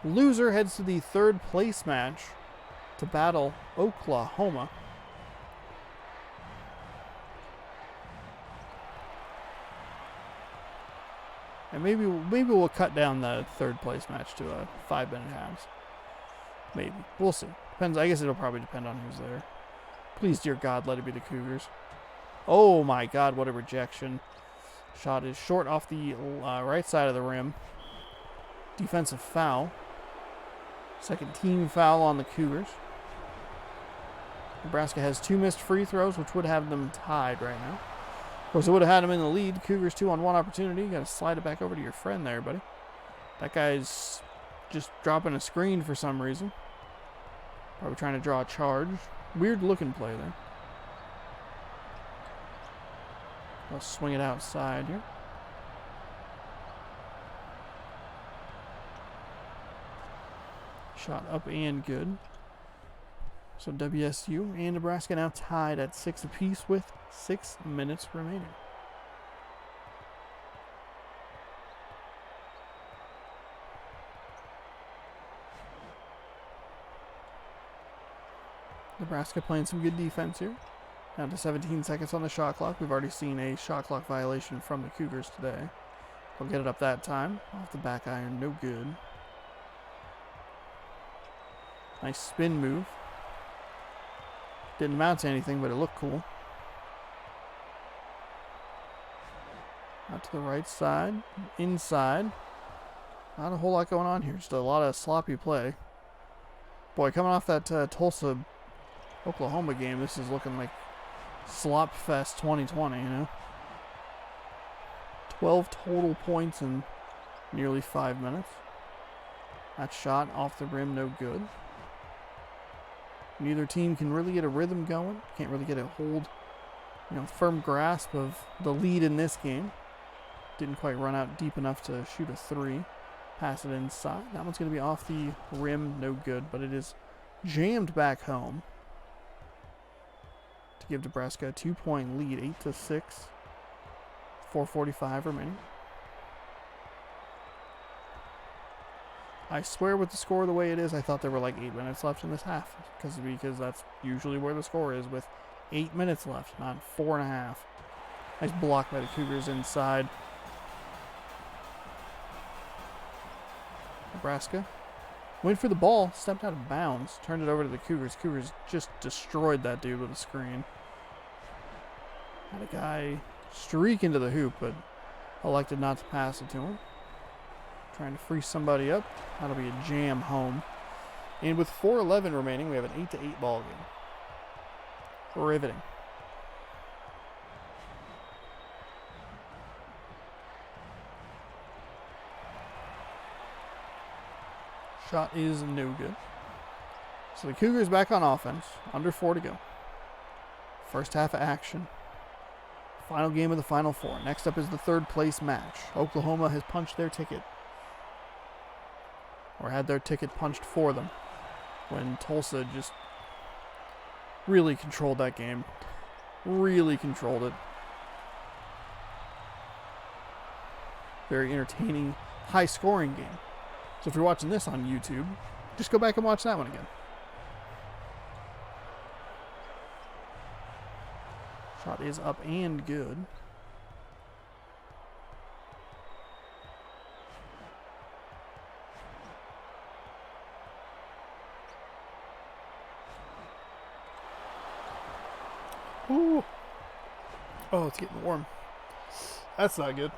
Speaker 1: Loser heads to the third place match to battle Oklahoma. And maybe we'll cut down the third place match to a 5-minute halves. Maybe. We'll see. Depends. I guess it'll probably depend on who's there. Please, dear God, let it be the Cougars. Oh, my God, what a rejection. Shot is short off the right side of the rim. Defensive foul. Second team foul on the Cougars. Nebraska has 2 missed free throws, which would have them tied right now. Of course, it would have had them in the lead. Cougars 2-on-1 opportunity. You got to slide it back over to your friend there, buddy. That guy's just dropping a screen for some reason. Probably trying to draw a charge. Weird looking play there. I'll swing it outside here. Shot up and good. So WSU and Nebraska now tied at 6 apiece with 6 minutes remaining. Nebraska playing some good defense here. Down to 17 seconds on the shot clock. We've already seen a shot clock violation from the Cougars today. They'll get it up that time. Off the back iron, no good. Nice spin move. Didn't amount to anything, but it looked cool. Out to the right side. Inside. Not a whole lot going on here. Just a lot of sloppy play. Boy, coming off that Tulsa Oklahoma game, this is looking like Slop Fest 2020, you know. 12 total points in nearly 5 minutes. That shot off the rim, no good. Neither team can really get a rhythm going. Can't really get a hold, firm grasp of the lead in this game. Didn't quite run out deep enough to shoot a 3. Pass it inside. That one's going to be off the rim, no good, but it is jammed back home to give Nebraska a 2-point lead, 8-6. 4:45 remaining. I swear with the score the way it is, I thought there were like 8 minutes left in this half. Because that's usually where the score is, with 8 minutes left, not 4.5. Nice block by the Cougars inside. Nebraska went for the ball, stepped out of bounds, turned it over to the Cougars. Cougars just destroyed that dude with a screen. Had a guy streak into the hoop, but elected not to pass it to him. Trying to free somebody up. That'll be a jam home. And with 4:11 remaining, we have an 8-8 ball game. Riveting. Shot is no good. So the Cougars back on offense. Under 4 to go. First half of action. Final game of the Final Four. Next up is the third place match. Oklahoma has punched their ticket. Or had their ticket punched for them. When Tulsa just really controlled that game. Really controlled it. Very entertaining, high-scoring game. So if you're watching this on YouTube, just go back and watch that one again. Shot is up and good. Ooh. Oh, it's getting warm. That's not good.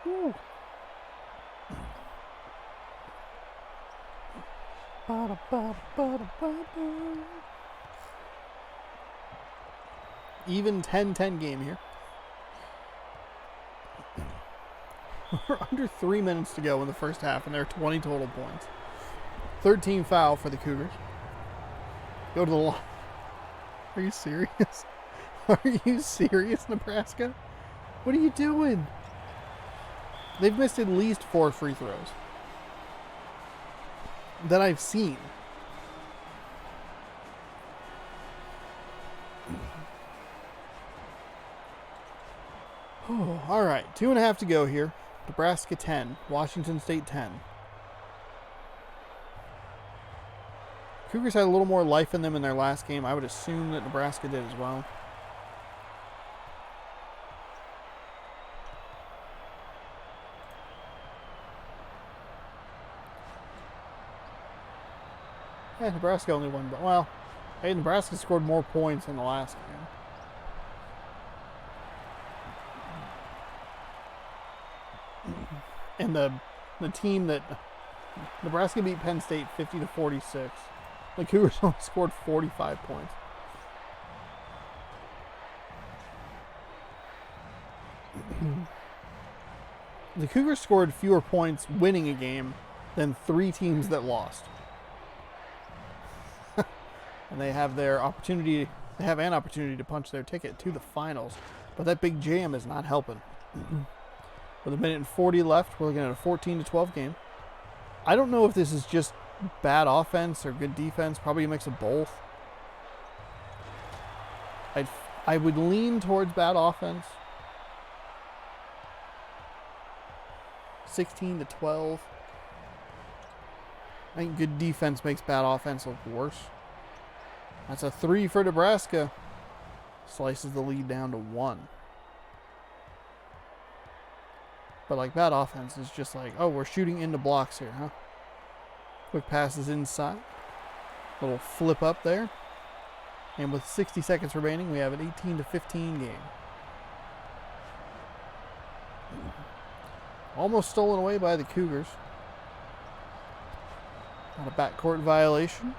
Speaker 1: Ooh. Even 10-10 game here. We're under 3 minutes to go in the first half, and there are 20 total points. 13 foul for the Cougars. Go to the line. Are you serious? Are you serious, Nebraska? What are you doing? They've missed at least 4 free throws that I've seen. Oh, all right, 2.5 to go here. Nebraska 10, Washington State 10. Cougars had a little more life in them in their last game. I would assume that Nebraska did as well. Yeah, Nebraska only won, but well, hey, Nebraska scored more points in the last game. And the team that Nebraska beat Penn State 50-46. The Cougars only scored 45 points. The Cougars scored fewer points winning a game than 3 teams that lost. And they have their opportunity, they have an opportunity to punch their ticket to the finals. But that big jam is not helping. With 1:40 left, we're looking at a 14-12 game. I don't know if this is just bad offense or good defense. Probably a mix of both. I would lean towards bad offense. 16-12. I think good defense makes bad offense look worse. That's a 3 for Nebraska. Slices the lead down to 1. But like bad offense is just like, oh, we're shooting into blocks here, huh? Quick passes inside. Little flip up there. And with 60 seconds remaining, we have an 18-15 game. Almost stolen away by the Cougars. Not a backcourt violation.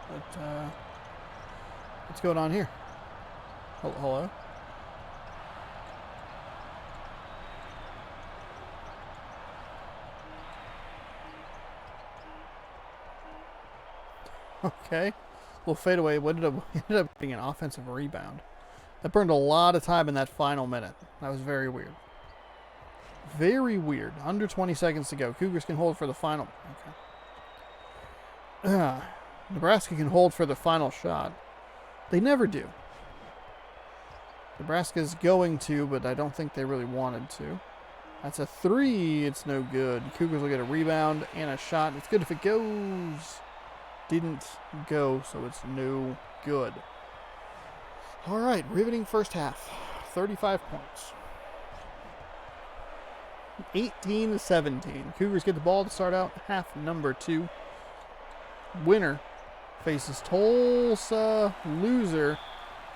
Speaker 1: But, what's going on here? Hello? Okay. Little fadeaway ended up being an offensive rebound. That burned a lot of time in that final minute. That was very weird. Very weird. Under 20 seconds to go. Cougars can hold for the final. Okay. Nebraska can hold for the final shot. They never do. Nebraska's going to, but I don't think they really wanted to. That's a 3. It's no good. Cougars will get a rebound and a shot. It's good if it goes. Didn't go, so it's no good. All right, riveting first half. 35 points. 18-17. Cougars get the ball to start out half number 2. Winner faces Tulsa. Loser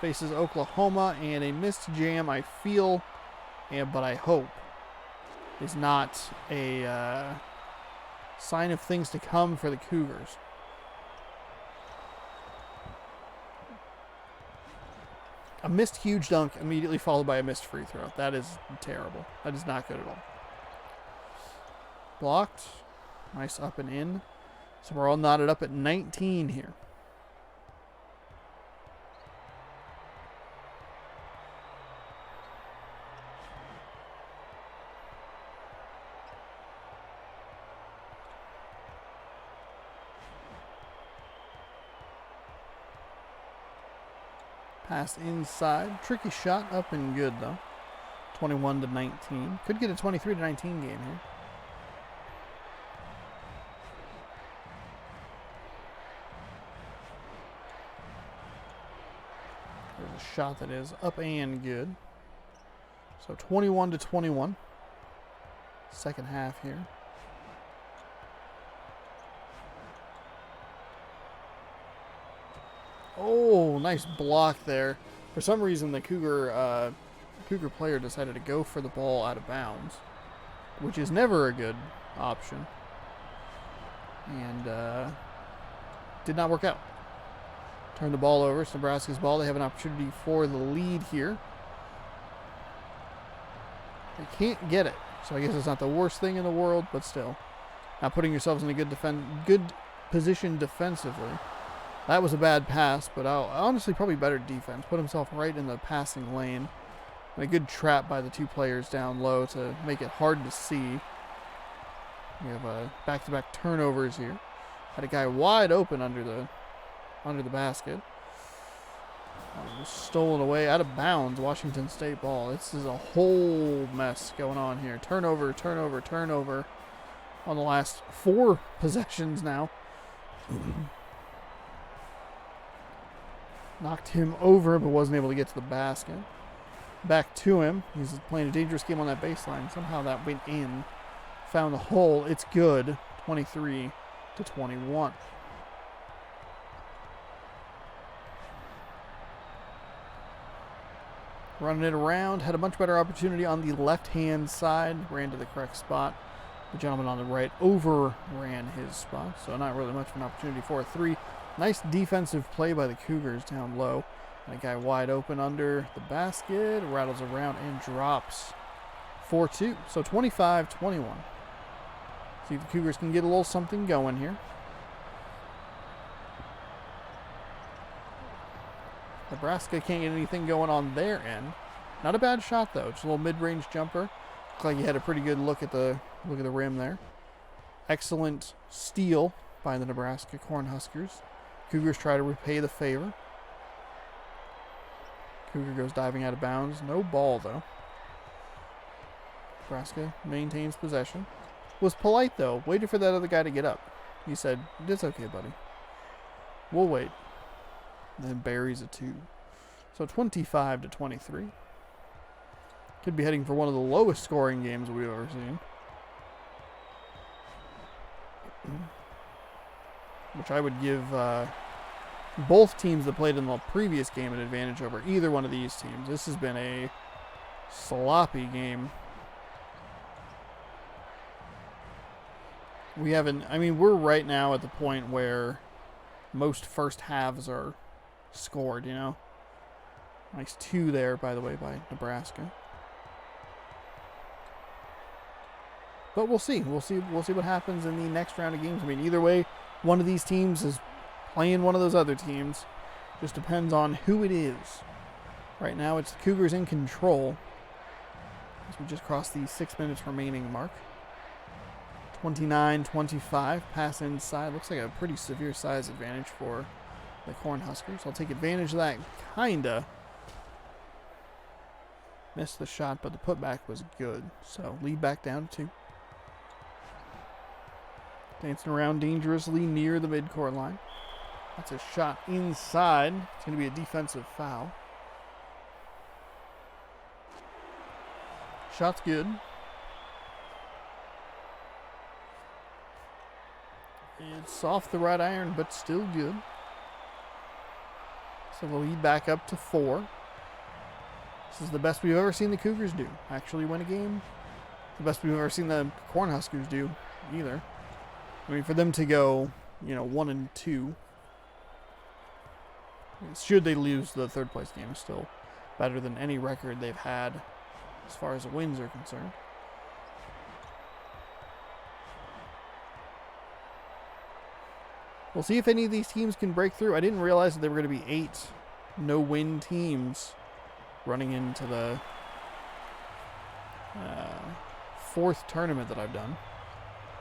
Speaker 1: faces Oklahoma, and a missed jam, I feel, but I hope, is not a sign of things to come for the Cougars. A missed huge dunk immediately followed by a missed free throw. That is terrible. That is not good at all. Blocked. Nice up and in. So we're all knotted up at 19 here. Pass inside. Tricky shot, up and good though. 21-19. Could get a 23-19 game here. There's a shot that is up and good. So 21-21. Second half here. Oh, nice block there. For some reason, the Cougar player decided to go for the ball out of bounds, which is never a good option. And did not work out. Turn the ball over. It's Nebraska's ball. They have an opportunity for the lead here. They can't get it, so I guess it's not the worst thing in the world, but still. Not putting yourselves in a good position defensively. That was a bad pass, but honestly probably better defense. Put himself right in the passing lane. And a good trap by the two players down low to make it hard to see. We have back-to-back turnovers here. Had a guy wide open under the basket. Stolen away out of bounds. Washington State ball. This is a whole mess going on here. Turnover, turnover, turnover on the last 4 possessions now. Knocked him over, but wasn't able to get to the basket. Back to him. He's playing a dangerous game on that baseline. Somehow that went in. Found the hole. It's good. 23-21. Running it around. Had a much better opportunity on the left-hand side. Ran to the correct spot. The gentleman on the right overran his spot. So not really much of an opportunity for a 3. Nice defensive play by the Cougars down low. And a guy wide open under the basket. Rattles around and drops 4-2. So 25-21. See if the Cougars can get a little something going here. Nebraska can't get anything going on their end. Not a bad shot though. Just a little mid-range jumper. Looked like he had a pretty good look at the rim there. Excellent steal by the Nebraska Cornhuskers. Cougars try to repay the favor. Cougar goes diving out of bounds. No ball, though. Nebraska maintains possession. Was polite, though. Waited for that other guy to get up. He said, "It's okay, buddy. We'll wait." And then buries a 2. So 25-23. Could be heading for one of the lowest scoring games we've ever seen. Which I would give both teams that played in the previous game an advantage over either one of these teams. This has been a sloppy game. We're right now at the point where most first halves are scored, you know. Nice 2 there, by the way, by Nebraska. But we'll see. We'll see what happens in the next round of games. I mean, either way, one of these teams is playing one of those other teams. Just depends on who it is. Right now, it's the Cougars in control. As we just crossed the 6 minutes remaining mark. 29-25. Pass inside. Looks like a pretty severe size advantage for the Cornhuskers. I'll take advantage of that, kinda. Missed the shot, but the putback was good. So, lead back down to 2. Dancing around dangerously near the midcourt line. That's a shot inside. It's going to be a defensive foul. Shot's good. It's off the right iron, but still good. So the lead back up to 4. This is the best we've ever seen the Cougars do. Actually win a game. The best we've ever seen the Cornhuskers do either. I mean, for them to go, 1-2. Should they lose the third place game, is still better than any record they've had as far as wins are concerned. We'll see if any of these teams can break through. I didn't realize that there were going to be 8 no-win teams running into the 4th tournament that I've done.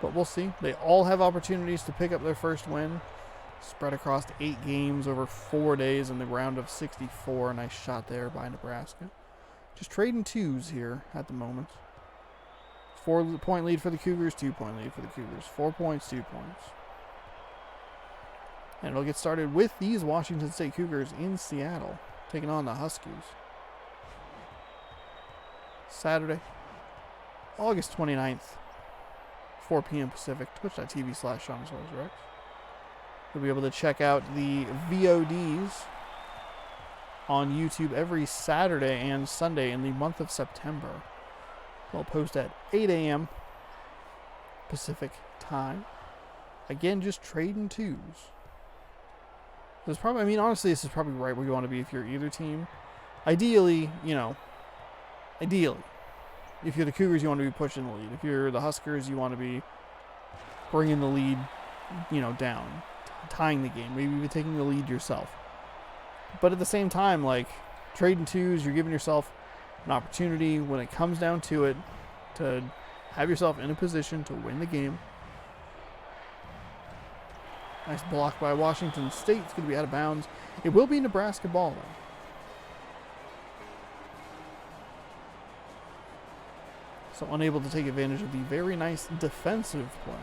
Speaker 1: But we'll see. They all have opportunities to pick up their first win. Spread across 8 games over 4 days in the round of 64. Nice shot there by Nebraska. Just trading 2s here at the moment. 4-point lead for the Cougars, 2-point lead for the Cougars. 4 points, 2 points. And it'll get started with these Washington State Cougars in Seattle, taking on the Huskies. Saturday, August 29th, 4 p.m. Pacific, twitch.tv/SeanSoaresRex. You'll be able to check out the VODs on YouTube every Saturday and Sunday in the month of September. We'll post at 8 a.m. Pacific time. Again, just trading 2s. This is probably, honestly, this is probably right where you want to be if you're either team. Ideally, if you're the Cougars, you want to be pushing the lead. If you're the Huskers, you want to be bringing the lead, down, tying the game, maybe even taking the lead yourself. But at the same time, trading 2s, you're giving yourself an opportunity when it comes down to it to have yourself in a position to win the game. Nice block by Washington State. It's going to be out of bounds. It will be Nebraska ball, though. So unable to take advantage of the very nice defensive play.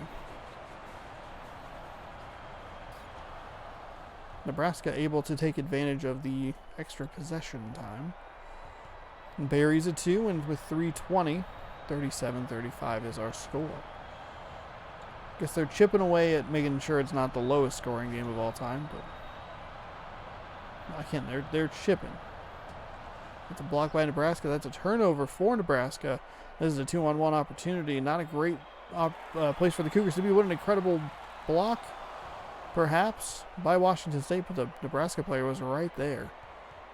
Speaker 1: Nebraska able to take advantage of the extra possession time. And buries a 2, and with 3:20, 37-35 is our score. Guess they're chipping away at making sure it's not the lowest scoring game of all time, but they're chipping. It's a block by Nebraska. That's a turnover for Nebraska. This is a 2-on-1 opportunity. Not a great place for the Cougars to be. What an incredible block, perhaps, by Washington State, but the Nebraska player was right there,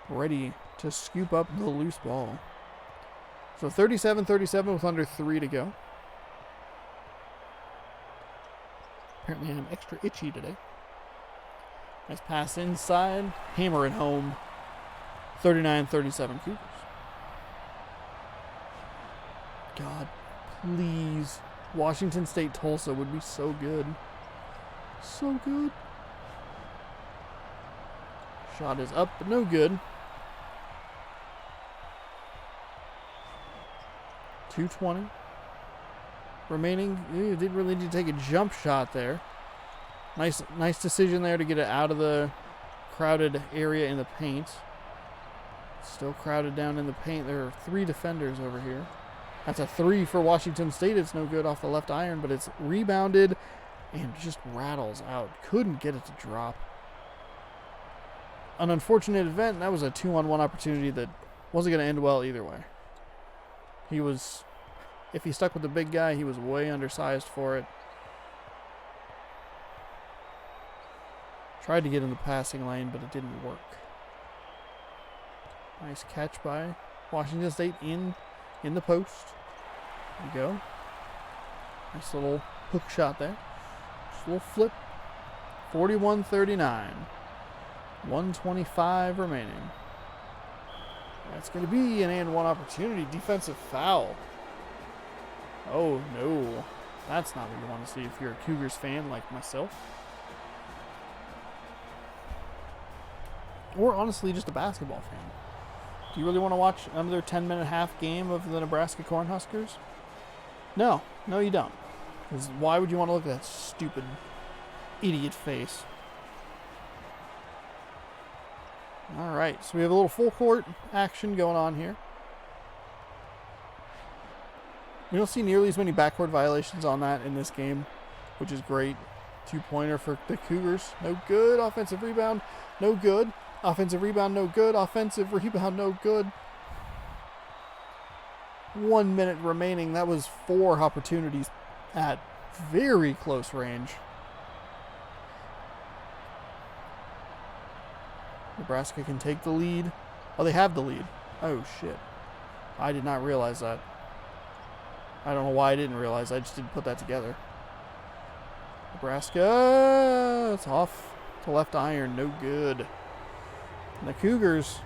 Speaker 1: ready to scoop up the loose ball. So 37-37 with under 3 to go. Apparently I'm extra itchy today. Nice pass inside. Hammer it home. 39-37 Cougars. God, please. Washington State Tulsa would be so good. So good. Shot is up, but no good. 2:20 remaining. Didn't really need to take a jump shot there. Nice decision there to get it out of the crowded area in the paint. Still crowded down in the paint. There are 3 defenders over here. That's a 3 for Washington State. It's no good off the left iron, but it's rebounded and just rattles out. Couldn't get it to drop. An unfortunate event. That was a 2-on-1 opportunity that wasn't going to end well either way. If he stuck with the big guy, he was way undersized for it. Tried to get in the passing lane, but it didn't work. Nice catch by Washington State in the post. There you go. Nice little hook shot there. Just a little flip. 41-39. 1:25 remaining. That's going to be an and 1 opportunity. Defensive foul. Oh, no. That's not what you want to see if you're a Cougars fan like myself. Or honestly, just a basketball fan. Do you really want to watch another 10-minute half game of the Nebraska Cornhuskers? No. No, you don't. Because why would you want to look at that stupid idiot face? All right, so we have a little full court action going on here. We don't see nearly as many backcourt violations on that in this game, which is great. 2-pointer for the Cougars. No good. Offensive rebound. No good. Offensive rebound, no good. Offensive rebound, no good. 1 minute remaining. That was 4 opportunities at very close range. Nebraska can take the lead. Oh, they have the lead. Oh, shit. I did not realize that. I don't know why I didn't realize. I just didn't put that together. Nebraska, it's off to left iron. No good. And the Cougars,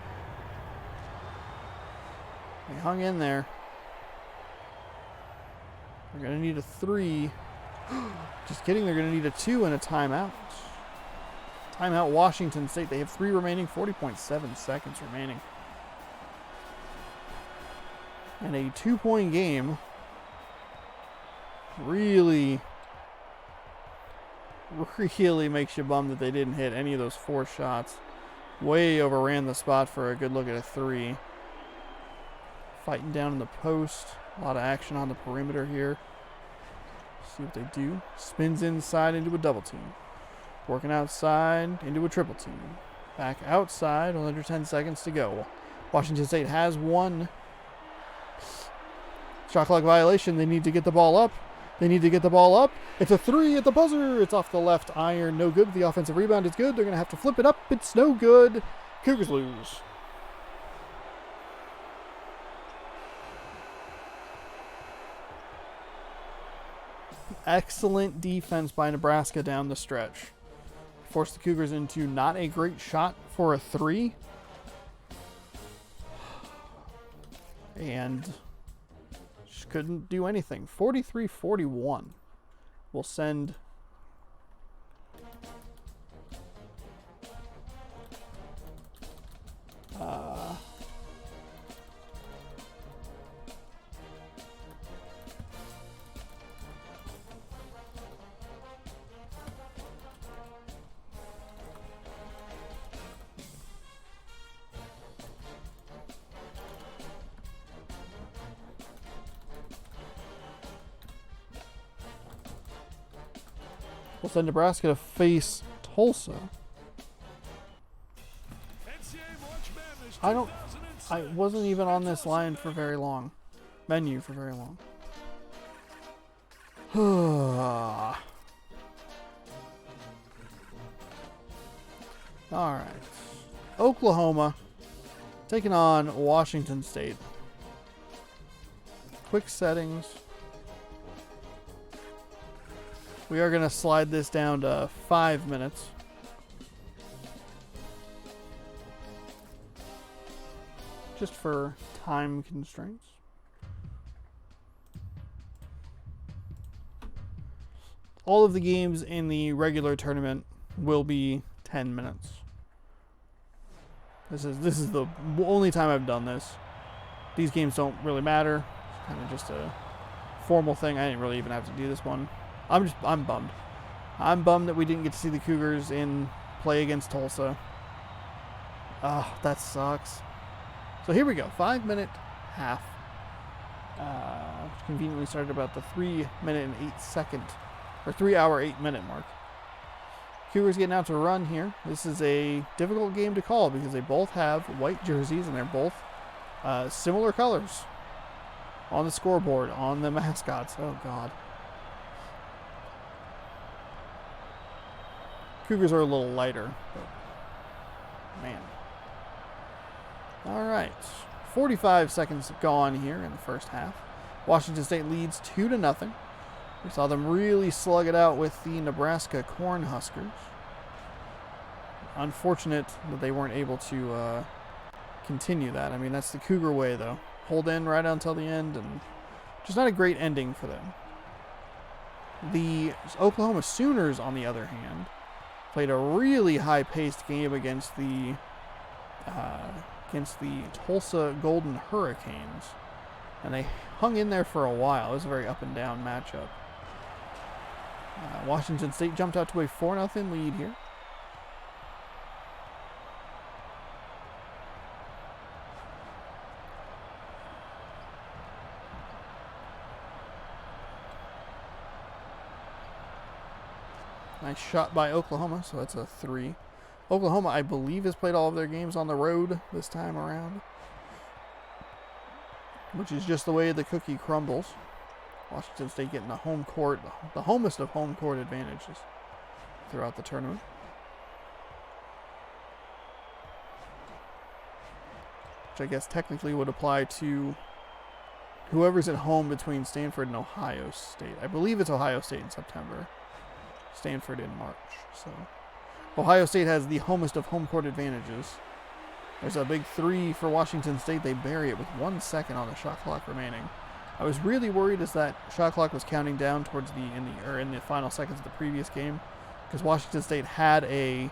Speaker 1: they hung in there. They're going to need a 3. Just kidding. They're going to need a 2 and a timeout. Timeout Washington State. They have 3 remaining. 40.7 seconds remaining. And a 2-point game. Really makes you bummed that they didn't hit any of those 4 shots. Way overran the spot for a good look at a 3. Fighting down in the post. A lot of action on the perimeter here. See what they do. Spins inside into a double team. Working outside into a triple team. Back outside, under 10 seconds to go. Washington State has 1 shot clock violation. They need to get the ball up. It's a 3 at the buzzer. It's off the left iron. No good. The offensive rebound is good. They're going to have to flip it up. It's no good. Cougars lose. Excellent defense by Nebraska down the stretch. Forced the Cougars into not a great shot for a 3. And just couldn't do anything. 43-41. We'll send Nebraska to face Tulsa. I wasn't even on this line for very long. Menu for very long. Alright. Oklahoma taking on Washington State. Quick settings. We are going to slide this down to 5 minutes. Just for time constraints. All of the games in the regular tournament will be 10 minutes. This is the only time I've done this. These games don't really matter. It's kind of just a formal thing. I didn't really even have to do this one. I'm bummed. I'm bummed that we didn't get to see the Cougars in play against Tulsa. Oh, that sucks. So here we go. 5-minute half. Which conveniently started about the 3-minute and 8-second, or 3-hour, 8-minute mark. Cougars getting out to run here. This is a difficult game to call because they both have white jerseys and they're both similar colors on the scoreboard, on the mascots. Oh, God. Cougars are a little lighter, but man. All right, 45 seconds gone here in the first half. Washington State leads 2-0. We saw them really slug it out with the Nebraska Cornhuskers. Unfortunate that they weren't able to continue that. I mean, that's the Cougar way, though. Hold in right until the end, and just not a great ending for them. The Oklahoma Sooners, on the other hand, played a really high-paced game against the Tulsa Golden Hurricanes, and they hung in there for a while. It was a very up-and-down matchup. Washington State jumped out to a 4-0 lead here. Nice shot by Oklahoma, so that's a 3. Oklahoma, I believe, has played all of their games on the road this time around, which is just the way the cookie crumbles. Washington State getting the home court, the homest of home court advantages throughout the tournament. Which I guess technically would apply to whoever's at home between Stanford and Ohio State. I believe it's Ohio State in September, Stanford in March. So Ohio State has the homest of home court advantages. There's a big three for Washington State. They bury it with 1 second on the shot clock remaining. I was really worried as that shot clock was counting down towards in the final seconds of the previous game, because Washington State had a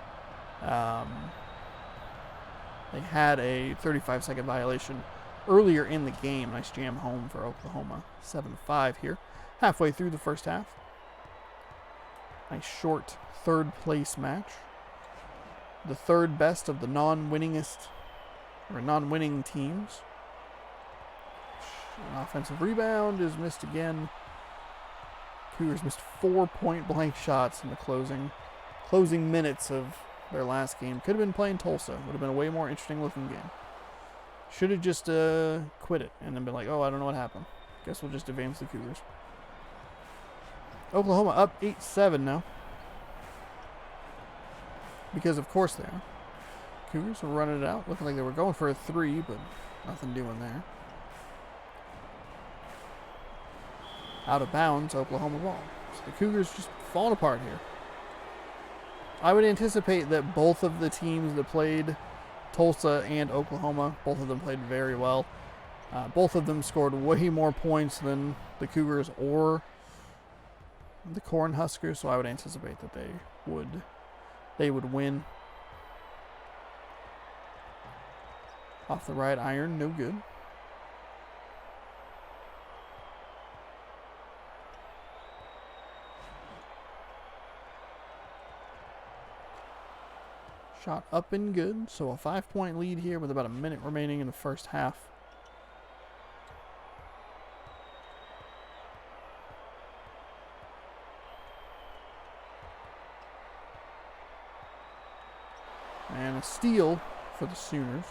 Speaker 1: 35-second violation earlier in the game. Nice jam home for Oklahoma. 7-5 here, halfway through the first half. Nice short third place match. The third best of the non-winning teams. An offensive rebound is missed again. Cougars missed 4 point-blank shots in the closing minutes of their last game. Could have been playing Tulsa. Would have been a way more interesting-looking game. Should have just quit it and then been like, oh, I don't know what happened. Guess we'll just advance the Cougars. Oklahoma up 8-7 now. Because of course they are. Cougars were running it out. Looking like they were going for a three, but nothing doing there. Out of bounds, Oklahoma ball. So the Cougars just falling apart here. I would anticipate that both of the teams that played Tulsa and Oklahoma, both of them played very well. Both of them scored way more points than the Cougars or the Cornhuskers, so I would anticipate that they would win. Off the right iron, no good. Shot up and good, so a 5-point lead here with about a minute remaining in the first half. And a steal for the Sooners.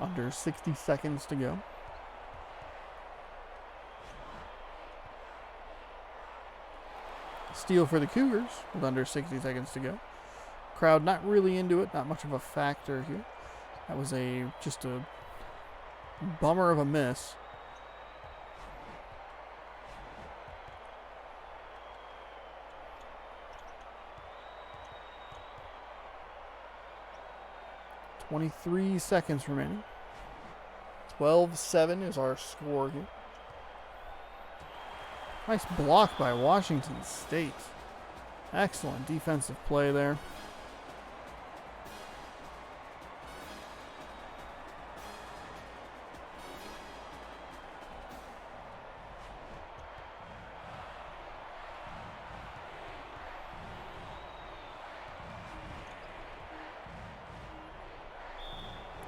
Speaker 1: Under 60 seconds to go. Steal for the Cougars with under 60 seconds to go. Crowd not really into it, not much of a factor here. That was just a bummer of a miss. .23 seconds remaining. 12-7 is our score here. Nice block by Washington State. Excellent defensive play there.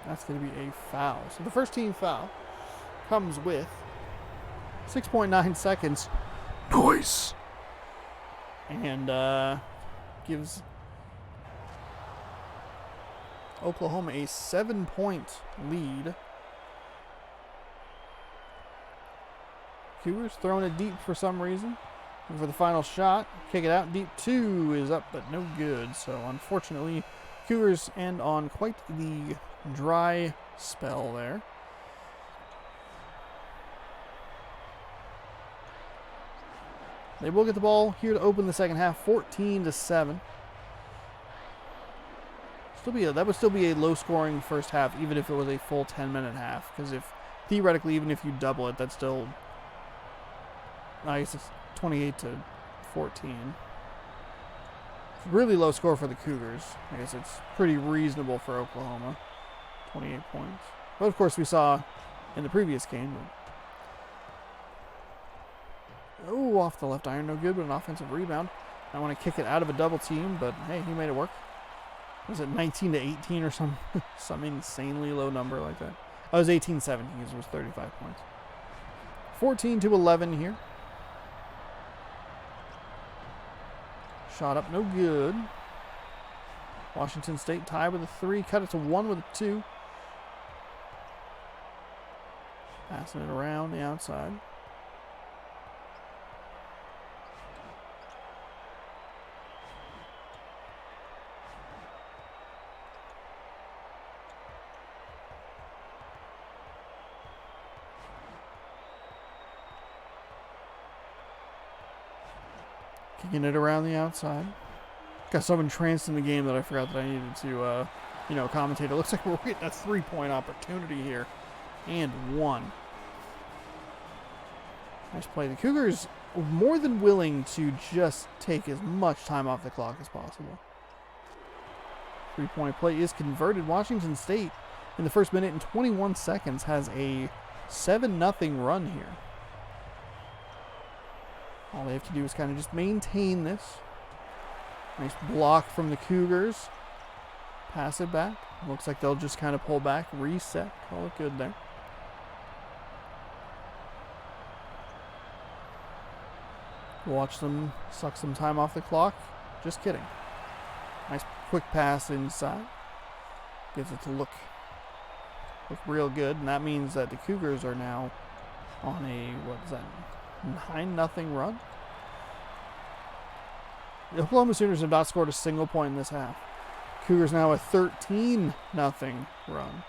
Speaker 1: That's going to be a foul. So the first team foul comes with 6.9 seconds. Nice. And gives Oklahoma a 7-point lead. Cougars throwing it deep for some reason. And for the final shot, kick it out. Deep two is up, but no good. So unfortunately, Cougars end on quite the dry spell there. They will get the ball here to open the second half, 14-7. That would still be a low-scoring first half, even if it was a full 10-minute half. Because theoretically, even if you double it, that's still, I guess it's 28-14. Really low score for the Cougars. I guess it's pretty reasonable for Oklahoma. 28 points. But of course we saw in the previous game. Oh, off the left iron, no good, but an offensive rebound. I want to kick it out of a double team, but hey, he made it work. Was it 19-18 or some insanely low number like that? Oh, it was 18-17. It was 35 points. 14-11 here. Shot up, no good. Washington State tied with a 3, cut it to 1 with a 2. Passing it around the outside. Kicking it around the outside. Got so entranced in the game that I forgot that I needed to, commentate. It looks like we're getting a 3-point opportunity here. And 1. Nice play. The Cougars are more than willing to just take as much time off the clock as possible. 3-point play is converted. Washington State, in the first minute and 21 seconds, has a 7-0 run here. All they have to do is kind of just maintain this. Nice block from the Cougars. Pass it back. Looks like they'll just kind of pull back, reset. Call it good there. Watch them suck some time off the clock. Just kidding. Nice quick pass inside. Gives it to look real good. And that means that the Cougars are now on a, 9-0 run. The Oklahoma Sooners have not scored a single point in this half. Cougars now a 13-0 run.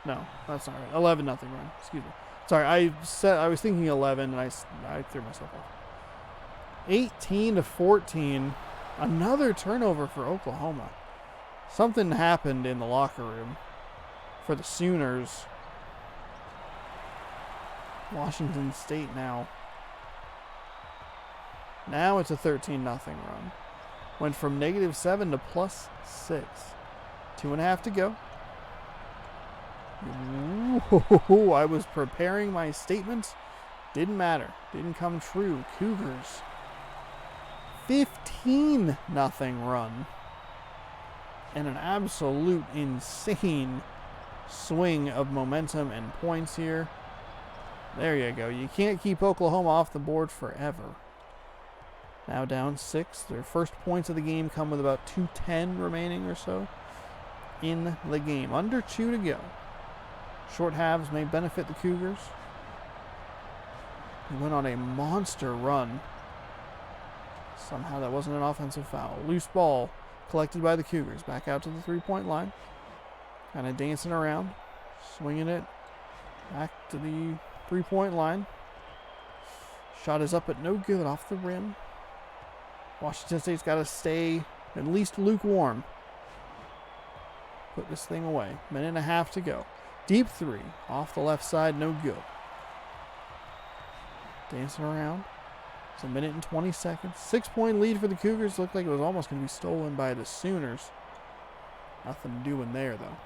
Speaker 1: No, that's not right. 11-0 run. Excuse me. Sorry, I was thinking 11 and I threw myself off. 18-14. Another turnover for Oklahoma. Something happened in the locker room for the Sooners. Washington State now. Now it's a 13-0 run. Went from -7 to +6. 2.5 to go. Ooh, I was preparing my statement. Didn't matter. Didn't come true. Cougars. 15-0 run. And an absolute insane swing of momentum and points here. There you go. You can't keep Oklahoma off the board forever. Now down 6. Their first points of the game come with about 2:10 remaining or so in the game. Under 2 to go. Short halves may benefit the Cougars. They went on a monster run. Somehow that wasn't an offensive foul. Loose ball collected by the Cougars. Back out to the 3-point line. Kind of dancing around. Swinging it back to the 3-point line. Shot is up but no good off the rim. Washington State's got to stay at least lukewarm. Put this thing away. 1.5 to go. Deep 3. Off the left side, no good. Dancing around. It's 1 minute and 20 seconds. 6-point lead for the Cougars. Looked like it was almost going to be stolen by the Sooners. Nothing doing there, though.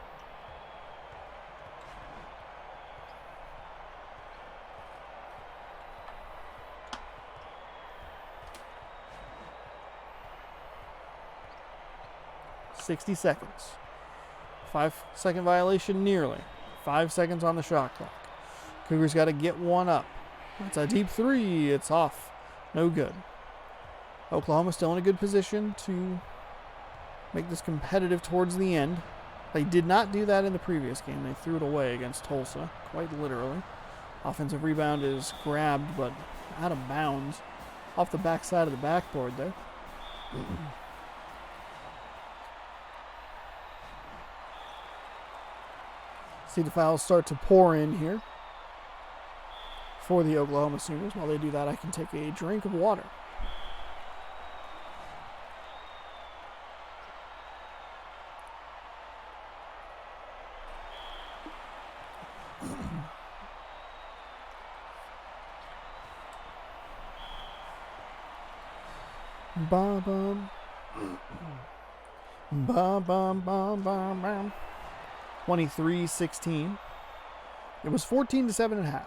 Speaker 1: $60 seconds. 5-second violation nearly. 5 seconds on the shot clock. Cougars got to get one up. That's a deep 3. It's off. No good. Oklahoma still in a good position to make this competitive towards the end. They did not do that in the previous game. They threw it away against Tulsa, quite literally. Offensive rebound is grabbed, but out of bounds. Off the backside of the backboard there. See the fouls start to pour in here for the Oklahoma Sooners. While they do that, I can take a drink of water. Bum bum. Bum bum bum bum bum. 23-16. It was 14-7.5.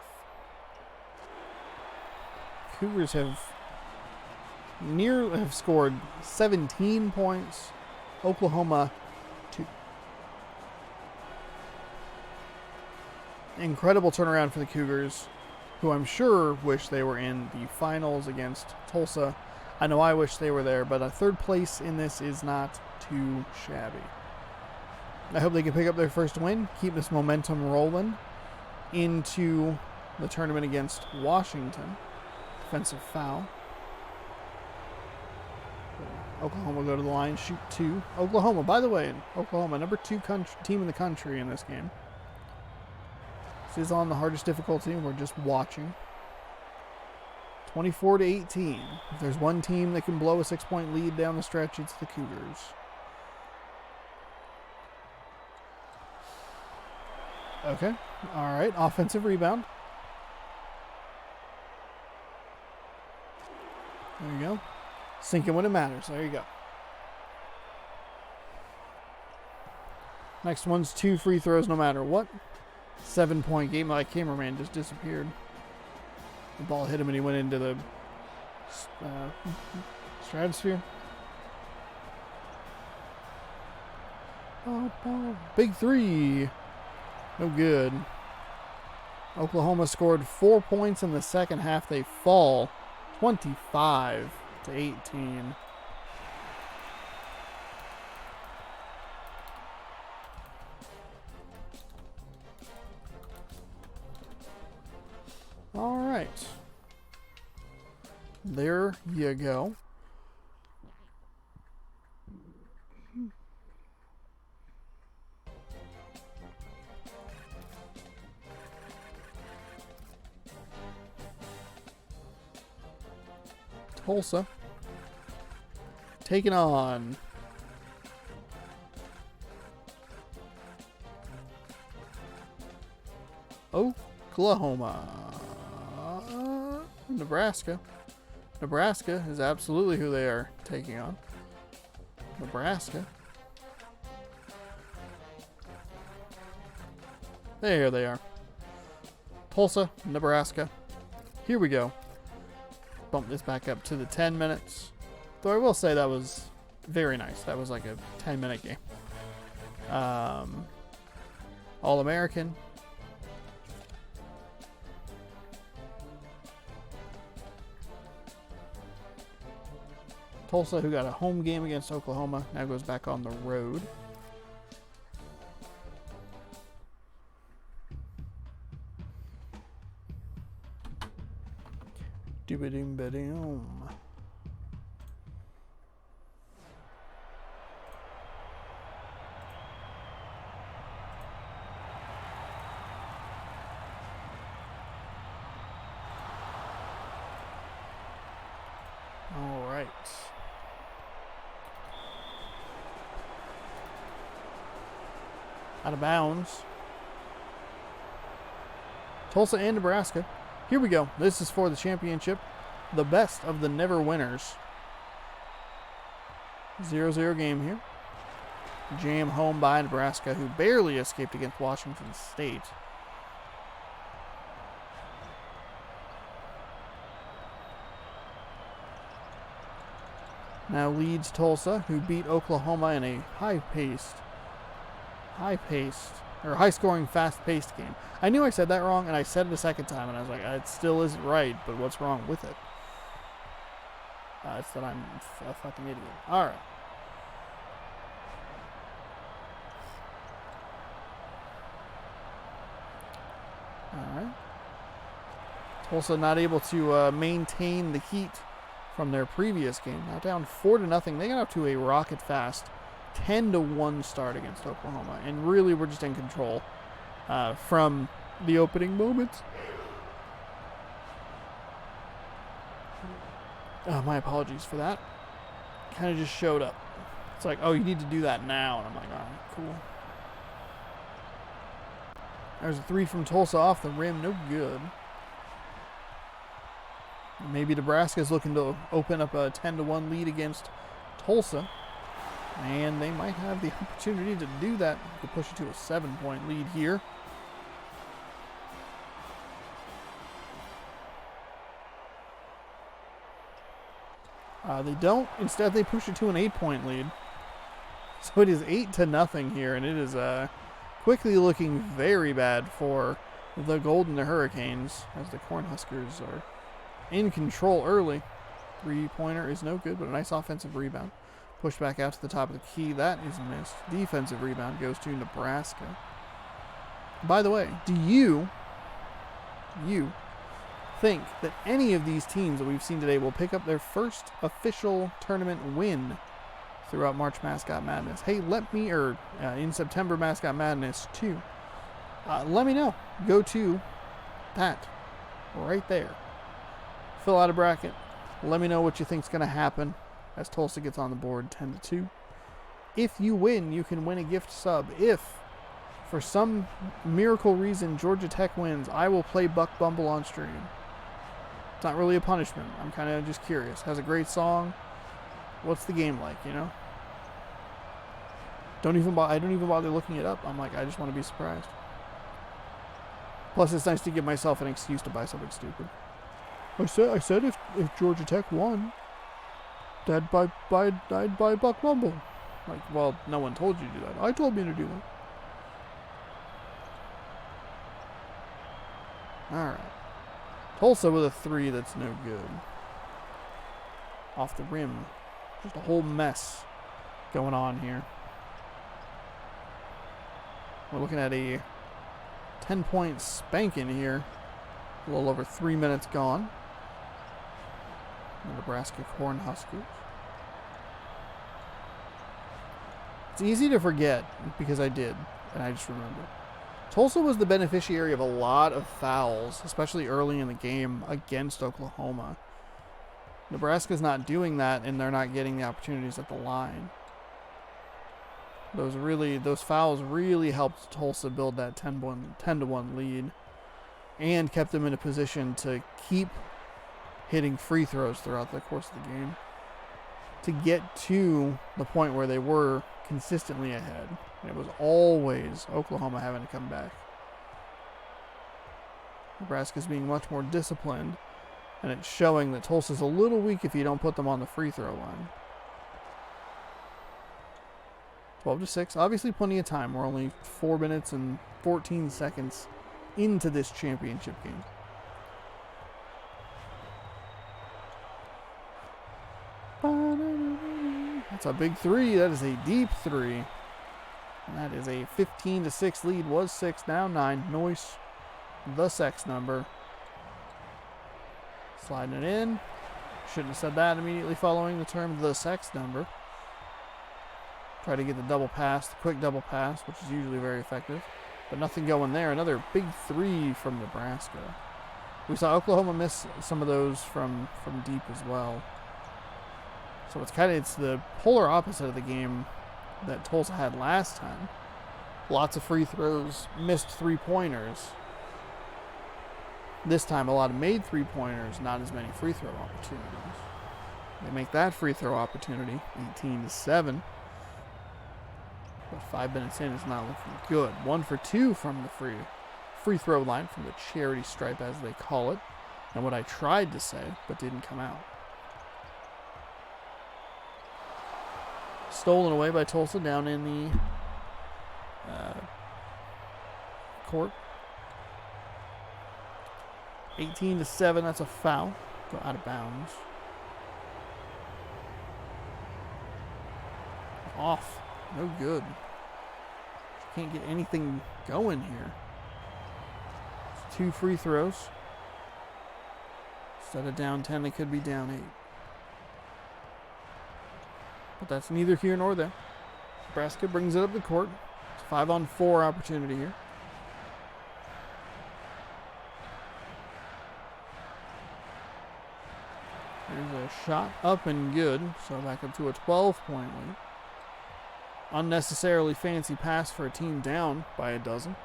Speaker 1: Cougars have scored 17 points. Oklahoma 2. Incredible turnaround for the Cougars, who I'm sure wish they were in the finals against Tulsa I know I wish they were there, but a third place in this is not too shabby. I hope they can pick up their first win, keep this momentum rolling into the tournament against Washington. Defensive foul. Oklahoma will go to the line, shoot 2. Oklahoma, by the way, Oklahoma, number 2 team in the country in this game. This is on the hardest difficulty, and we're just watching. 24-18. If there's one team that can blow a 6-point lead down the stretch, it's the Cougars. Okay. All right. Offensive rebound. There you go. Sinking when it matters. There you go. Next one's 2 free throws no matter what. 7-point game. My cameraman just disappeared. The ball hit him and he went into the stratosphere. Oh, big 3. No good. Oklahoma scored 4 points in the second half. They fall 25-18. All right. There you go. Tulsa taking on Oklahoma. Nebraska. Nebraska is absolutely who they are taking on. Nebraska. There they are. Tulsa, Nebraska. Here we go. Bump this back up to the 10 minutes. Though I will say that was very nice. That was like a 10-minute game. All-American. Tulsa, who got a home game against Oklahoma, now goes back on the road. Dooba-doom-ba-doom. All right. Out of bounds. Tulsa and Nebraska. Here we go. This is for the championship. The best of the never winners. 0-0 game here. Jam home by Nebraska, who barely escaped against Washington State. Now leads Tulsa, who beat Oklahoma in a high-scoring, fast-paced game. I knew I said that wrong, and I said it a second time, and I was like, it still isn't right, but what's wrong with it? It's that I'm a fucking idiot. All right. All right. Tulsa not able to maintain the heat from their previous game. Now down 4-0. They got up to a rocket-fast 10-1 start against Oklahoma, and really were just in control from the opening moments. My apologies for that. Kind of just showed up. It's like, oh, you need to do that now, and I'm like, all right, cool. There's a 3 from Tulsa off the rim, no good. Maybe Nebraska's looking to open up a 10-1 lead against Tulsa. And they might have the opportunity to do that. To push it to a 7-point lead here. They don't. Instead, they push it to an 8-point lead. So it is 8-0 here, and it is quickly looking very bad for the Golden Hurricanes as the Cornhuskers are in control early. Three-pointer is no good, but a nice offensive rebound. Push back out to the top of the key. That is missed. Defensive rebound goes to Nebraska. By the way, do you think that any of these teams that we've seen today will pick up their first official tournament win throughout March Mascot Madness? Hey, in September Mascot Madness 2. Let me know. Go to that right there. Fill out a bracket. Let me know what you think's going to happen as Tulsa gets on the board 10-2. If you win, you can win a gift sub. If, for some miracle reason, Georgia Tech wins, I will play Buck Bumble on stream. It's not really a punishment. I'm kind of just curious. Has a great song. What's the game like, you know? I don't even bother looking it up. I'm like, I just want to be surprised. Plus, it's nice to give myself an excuse to buy something stupid. I said if Georgia Tech won, I'd buy Buck Bumble. Like, well, no one told you to do that. I told me to do that. All right. Tulsa with a 3 that's no good. Off the rim. Just a whole mess going on here. We're looking at a 10-point spanking here. A little over 3 minutes gone. The Nebraska Cornhuskers. It's easy to forget because I did, and I just remembered. Tulsa was the beneficiary of a lot of fouls, especially early in the game against Oklahoma. Nebraska's not doing that, and they're not getting the opportunities at the line. Those fouls really helped Tulsa build that 10-1 lead, and kept them in a position to keep hitting free throws throughout the course of the game to get to the point where they were consistently ahead. And it was always Oklahoma having to come back. Nebraska's being much more disciplined, and it's showing that Tulsa's a little weak if you don't put them on the free throw line. 12-6. Obviously plenty of time. We're only 4 minutes and 14 seconds into this championship game. That's a big 3. That is a deep 3. And that is a 15-6 lead. Was 6, now 9. Noise, the sex number. Sliding it in. Shouldn't have said that immediately following the term the sex number. Try to get the double pass, the quick double pass, which is usually very effective. But nothing going there. Another big 3 from Nebraska. We saw Oklahoma miss some of those from deep as well. So it's the polar opposite of the game that Tulsa had last time. Lots of free throws, missed 3-pointers. This time a lot of made 3-pointers, not as many free throw opportunities. They make that free throw opportunity 18-7. But 5 minutes in is not looking good. 1 for 2 from the free throw line, from the charity stripe as they call it. And what I tried to say, but didn't come out. Stolen away by Tulsa down in the court. 18-7, that's a foul. Go out of bounds. Off. No good. Can't get anything going here. 2 free throws. Instead of down 10, they could be down 8. But that's neither here nor there. Nebraska brings it up the court. It's a 5-on-4 opportunity here. There's a shot up and good. So back up to a 12-point lead. Unnecessarily fancy pass for a team down by a dozen.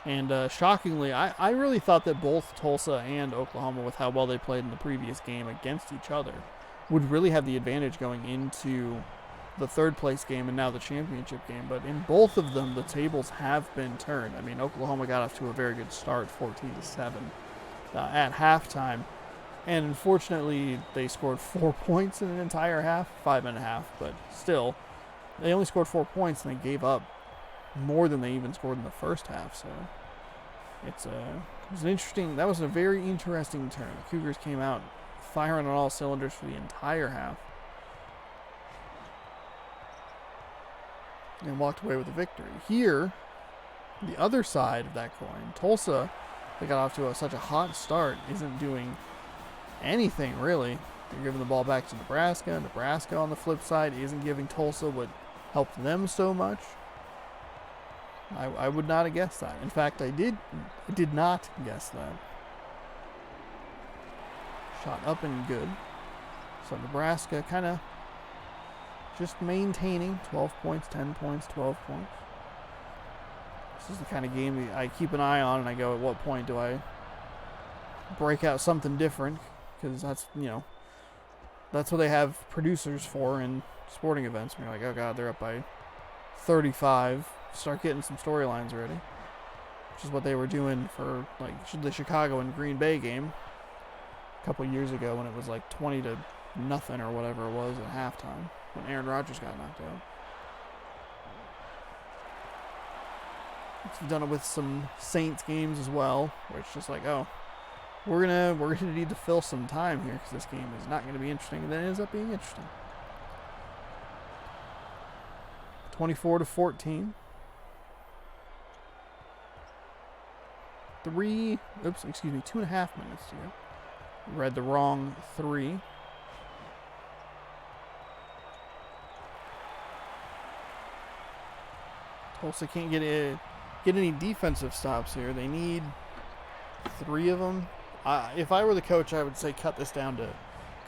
Speaker 1: And shockingly, I really thought that both Tulsa and Oklahoma, with how well they played in the previous game against each other, would really have the advantage going into the third place game and now the championship game. But in both of them, the tables have been turned. I mean, Oklahoma got off to a very good start, 14-7 at halftime. And unfortunately, they scored 4 points in an entire half, 5.5. But still, they only scored 4 points and they gave up more than they even scored in the first half. So it was an interesting. That was a very interesting turn. The Cougars came out firing on all cylinders for the entire half and walked away with a victory. Here, the other side of that coin, Tulsa, they got off to such a hot start, isn't doing anything really. They're giving the ball back to Nebraska. Nebraska, on the flip side, isn't giving Tulsa what helped them so much. I would not have guessed that. In fact, I did not guess that. Shot up and good. So Nebraska kind of just maintaining 12 points, 10 points, 12 points. This is the kind of game I keep an eye on, and I go, at what point do I break out something different? Because that's, that's what they have producers for in sporting events. When you're like, oh God, they're up by 35. Start getting some storylines ready. Which is what they were doing for like the Chicago and Green Bay game a couple years ago when it was like 20-0 or whatever it was at halftime when Aaron Rodgers got knocked out. We've done it with some Saints games as well, where it's just like, oh, we're gonna need to fill some time here because this game is not going to be interesting, and then it ends up being interesting. 24-14. 2.5 minutes to go. Read the wrong 3. Tulsa can't get any defensive stops here. They need 3 of them. If I were the coach, I would say cut this down to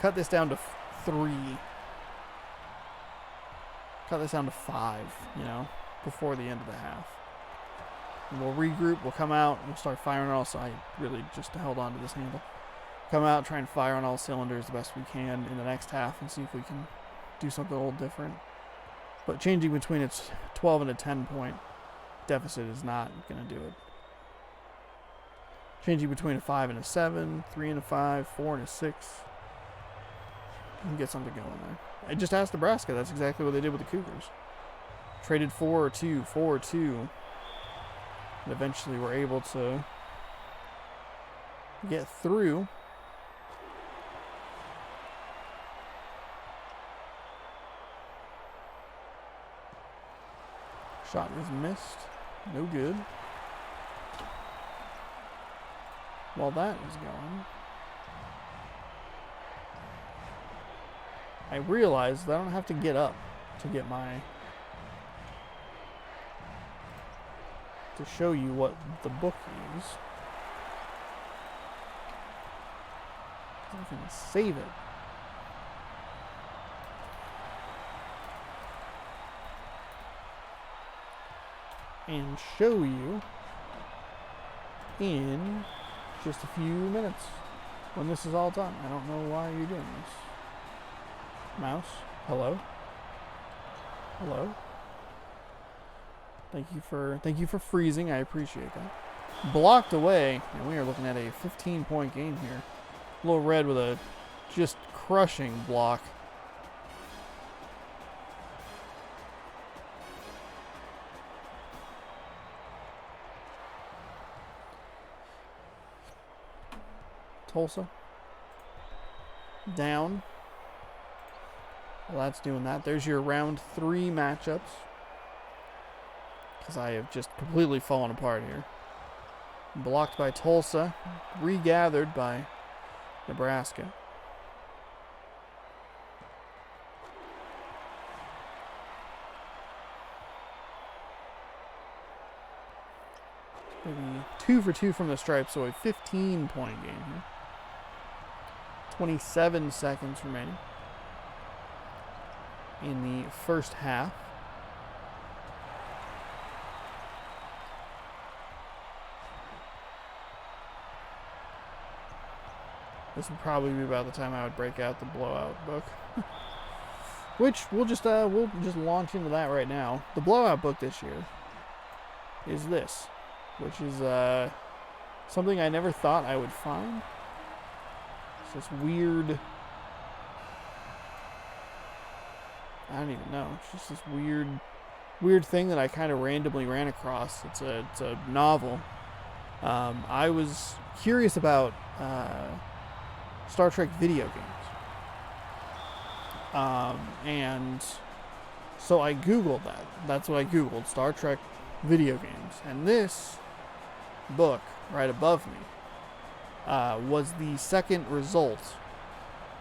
Speaker 1: 3. Cut this down to 5, before the end of the half. And we'll regroup, we'll come out, and we'll start firing on all sides. Really just held on to this handle. Come out, try and fire on all cylinders the best we can in the next half and see if we can do something a little different. But changing between its 12 and a 10 point deficit is not going to do it. Changing between a 5 and a 7, 3 and a 5, 4 and a 6. You can get something going there. I just asked Nebraska. That's exactly what they did with the Cougars. Traded 4-2, 4-2. And eventually were able to get through. Shot is missed. No good. While that is going, I realize that I don't have to get up to get to show you what the book is. I can save it. And show you in just a few minutes when this is all done. I don't know why you're doing this. Mouse, hello? Hello? Thank you for freezing. I appreciate that. Blocked away, and we are looking at a 15-point game here. Little Red with a just crushing block. Tulsa down. Well, that's doing that. There's your round 3 matchups. Because I have just completely fallen apart here. Blocked by Tulsa. Regathered by Nebraska. Maybe 2 for 2 from the stripe, so a 15-point game here. 27 seconds remaining in the first half. This would probably be about the time I would break out the blowout book. Which we'll just launch into that right now. The blowout book this year is this, which is something I never thought I would find. It's this weird, I don't even know. It's just this weird weird thing that I kind of randomly ran across. It's a novel. I was curious about Star Trek video games. And so I Googled that. That's what I Googled, Star Trek video games. And this book right above me was the second result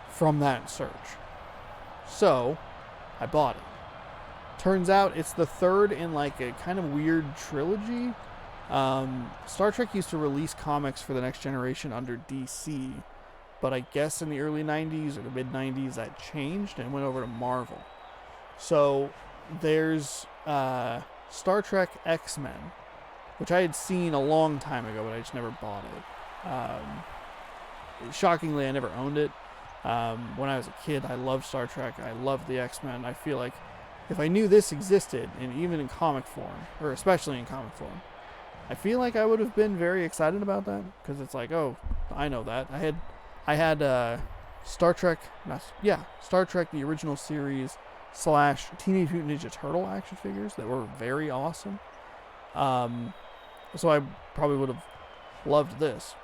Speaker 1: from that search. So I bought it. Turns out it's the third in like a kind of weird trilogy. Star Trek used to release comics for the Next Generation under DC, but I guess in the early 90s or the mid 90s that changed and went over to Marvel. So there's Star Trek X-Men, which I had seen a long time ago, but I just never bought it. Shockingly, I never owned it. When I was a kid, I loved Star Trek. I loved the X-Men. I feel like if I knew this existed, and even in comic form, or especially in comic form, I feel like I would have been very excited about that, because it's like, oh, I know that. I had Star Trek, the original series / Teenage Mutant Ninja Turtle action figures that were very awesome. So I probably would have loved this.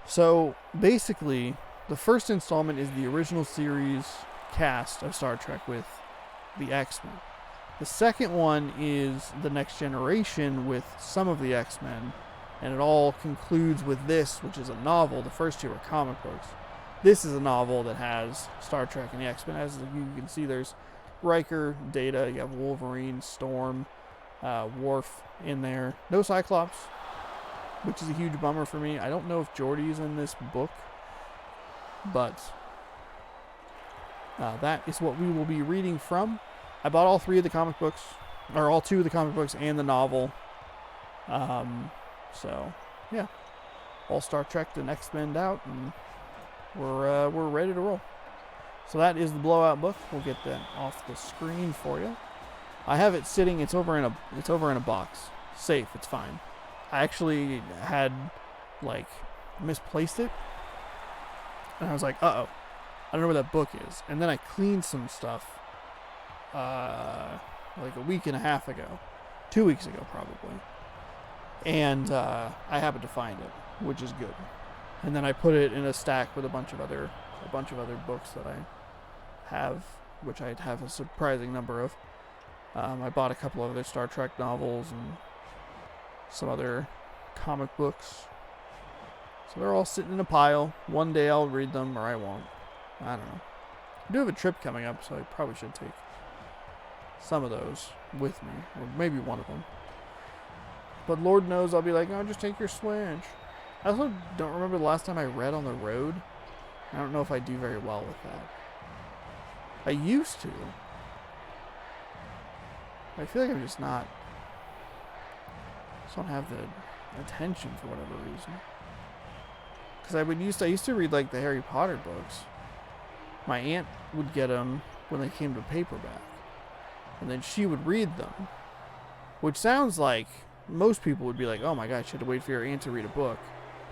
Speaker 1: So basically, the first installment is the original series cast of Star Trek with the X-Men. The second one is the Next Generation with some of the X-Men, and it all concludes with this, which is a novel. The first two are comic books. This is a novel that has Star Trek and the X-Men. As you can see, there's Riker, Data, you have Wolverine, Storm, Worf in there. No Cyclops, which is a huge bummer for me. I don't know if Geordi's in this book, but that is what we will be reading from. I bought all three of the comic books, or all two of the comic books and the novel. So, yeah. All Star Trek and X-Men out, and we're ready to roll. So that is the Blowout book. We'll get that off the screen for you. I have it sitting. It's over in a box. Safe. It's fine. I actually had misplaced it, and I was like, uh-oh, I don't know where that book is. And then I cleaned some stuff like a week and a half ago, 2 weeks ago probably, and I happened to find it, which is good. And then I put it in a stack with a bunch of other books that I have, which I have a surprising number of. I bought a couple of other Star Trek novels and some other comic books. So they're all sitting in a pile. One day I'll read them, or I won't. I don't know. I do have a trip coming up, so I probably should take some of those with me, or maybe one of them. But Lord knows I'll be like, oh, just take your Switch. I also don't remember the last time I read on the road. I don't know if I do very well with that. I used to. I feel like I'm just not. I just don't have the attention for whatever reason. Because I used to read like the Harry Potter books. My aunt would get them when they came to paperback, and then she would read them, which sounds like most people would be like, oh my gosh, you had to wait for your aunt to read a book.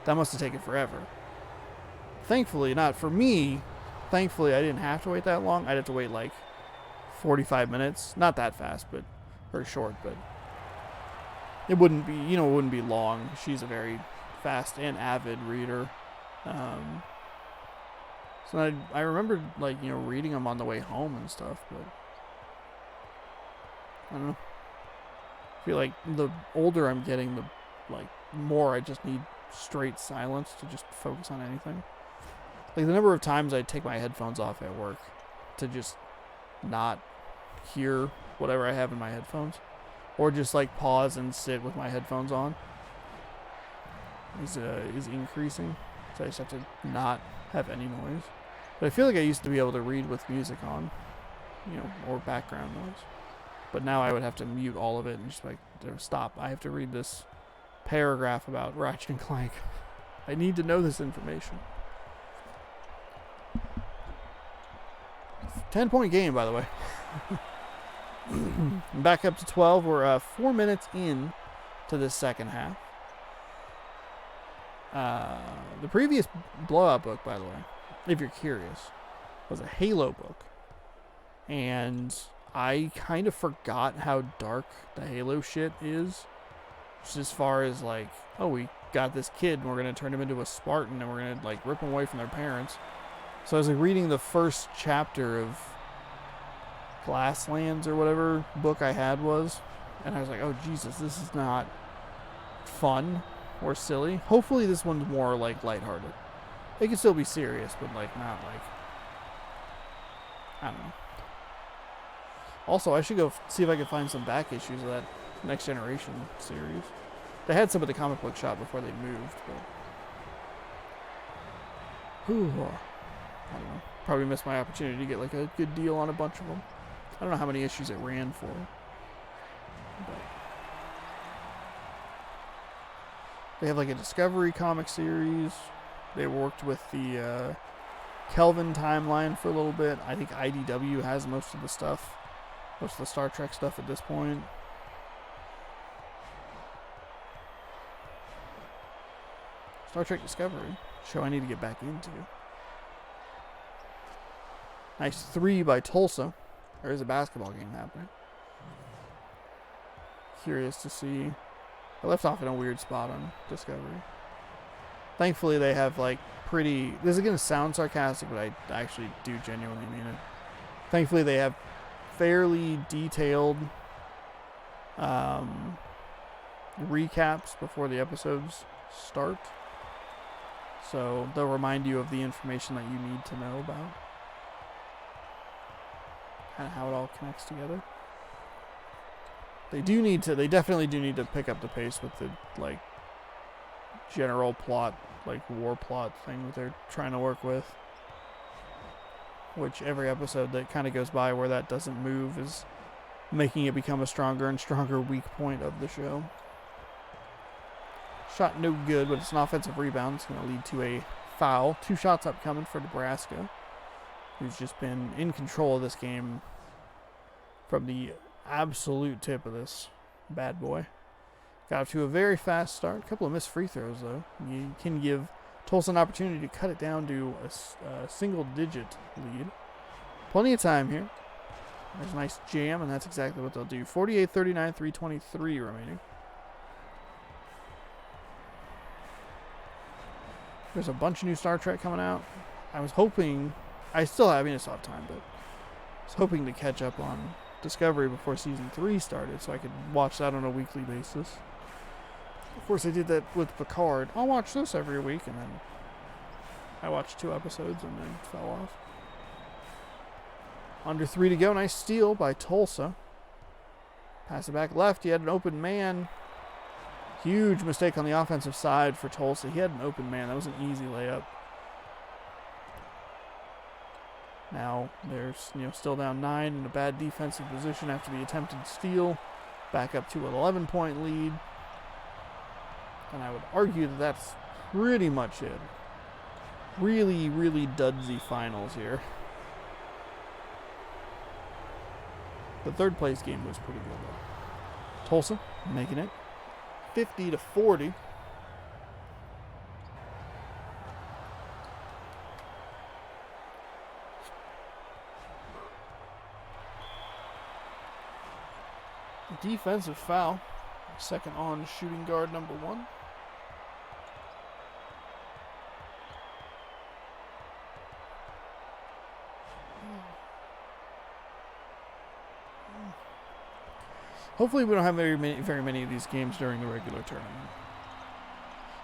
Speaker 1: That must have taken forever. Thankfully, not for me. Thankfully, I didn't have to wait that long. I'd have to wait like 45 minutes. Not that fast, or short, but it wouldn't be, it wouldn't be long. She's a very fast and avid reader. So I remember reading them on the way home and stuff, but I don't know. I feel like the older I'm getting, the more I just need straight silence to just focus on anything. Like the number of times I take my headphones off at work to just not hear whatever I have in my headphones, or just pause and sit with my headphones on is increasing. So I just have to not have any noise. But I feel like I used to be able to read with music on, or background noise. But now I would have to mute all of it and just stop. I have to read this paragraph about Ratchet and Clank. I need to know this information. 10-point game, by the way. Back up to 12. We're 4 minutes in to this second half. The previous Blowout book, by the way, if you're curious, was a Halo book. And I kind of forgot how dark the Halo shit is. Just as far as like, oh, we got this kid and we're going to turn him into a Spartan and we're going to like rip him away from their parents. So I was like reading the first chapter of Glasslands or whatever book I had was, and I was like, oh Jesus, this is not fun or silly. Hopefully this one's more like lighthearted. It can still be serious, but like not like, I don't know. Also, I should go see if I can find some back issues of that Next Generation series. They had some at the comic book shop before they moved, but whew, I don't know. Probably missed my opportunity to get like a good deal on a bunch of them. I don't know how many issues it ran for. But they have like a Discovery comic series. They worked with the Kelvin timeline for a little bit. I think IDW has most of the stuff. Most of the Star Trek stuff at this point. Star Trek Discovery. Show I need to get back into. Nice 3 by Tulsa. There is a basketball game happening. Curious to see. I left off in a weird spot on Discovery. Thankfully they have like pretty... This is going to sound sarcastic, but I actually do genuinely mean it. Thankfully they have fairly detailed recaps before the episodes start. So they'll remind you of the information that you need to know about. Kind of how it all connects together. They definitely do need to pick up the pace with the, like, general plot, like, war plot thing that they're trying to work with. Which every episode that kind of goes by where that doesn't move is making it become a stronger and stronger weak point of the show. Shot no good, but it's an offensive rebound. It's going to lead to a foul. 2 shots upcoming for Nebraska, who's just been in control of this game from the absolute tip of this bad boy. Got off to a very fast start. A couple of missed free throws, though. You can give Tulsa an opportunity to cut it down to a single-digit lead. Plenty of time here. There's a nice jam, and that's exactly what they'll do. 48-39, 3:23 remaining. There's a bunch of new Star Trek coming out. I was hoping... I still have time, but I was hoping to catch up on Discovery before Season 3 started so I could watch that on a weekly basis. Of course, I did that with Picard. I'll watch this every week, and then I watched 2 episodes and then fell off. Under 3 to go. Nice steal by Tulsa. Pass it back left. He had an open man. Huge mistake on the offensive side for Tulsa. He had an open man. That was an easy layup. Now there's still down 9 in a bad defensive position after the attempted steal. Back up to an 11-point lead. And I would argue that that's pretty much it. Really, really dudsy finals here. The third place game was pretty good though. Tulsa making it 50-40. Defensive foul. Second on shooting guard number 1. Hopefully we don't have very many of these games during the regular tournament.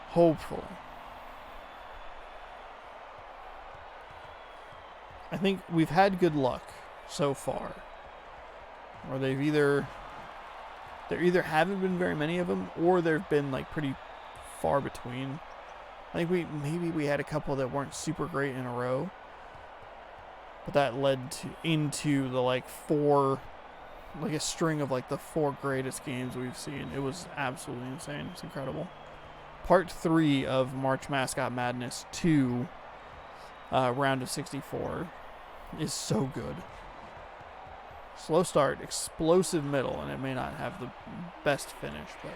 Speaker 1: Hopefully. I think we've had good luck so far. Or there either haven't been very many of them, or they've been like pretty far between. I think maybe we had a couple that weren't super great in a row, but that led into the a string of like the 4 greatest games we've seen. It was absolutely insane. It's incredible. Part 3 of March Mascot Madness 2, round of 64, is so good. Slow start, explosive middle, and it may not have the best finish, but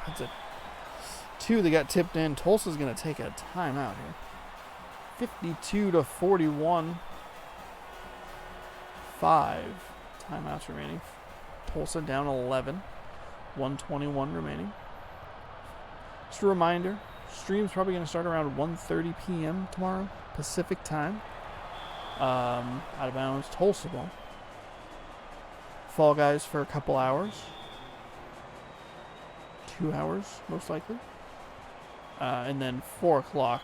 Speaker 1: that's a 2 that got tipped in. Tulsa's going to take a timeout here. 52-41. 5 timeouts remaining. Tulsa down 11. 1:21 remaining. Just a reminder, stream's probably going to start around 1:30 p.m. tomorrow, Pacific time. Out of bounds, Tulsa ball. Fall Guys for a couple hours. 2 hours, most likely. And then 4 o'clock,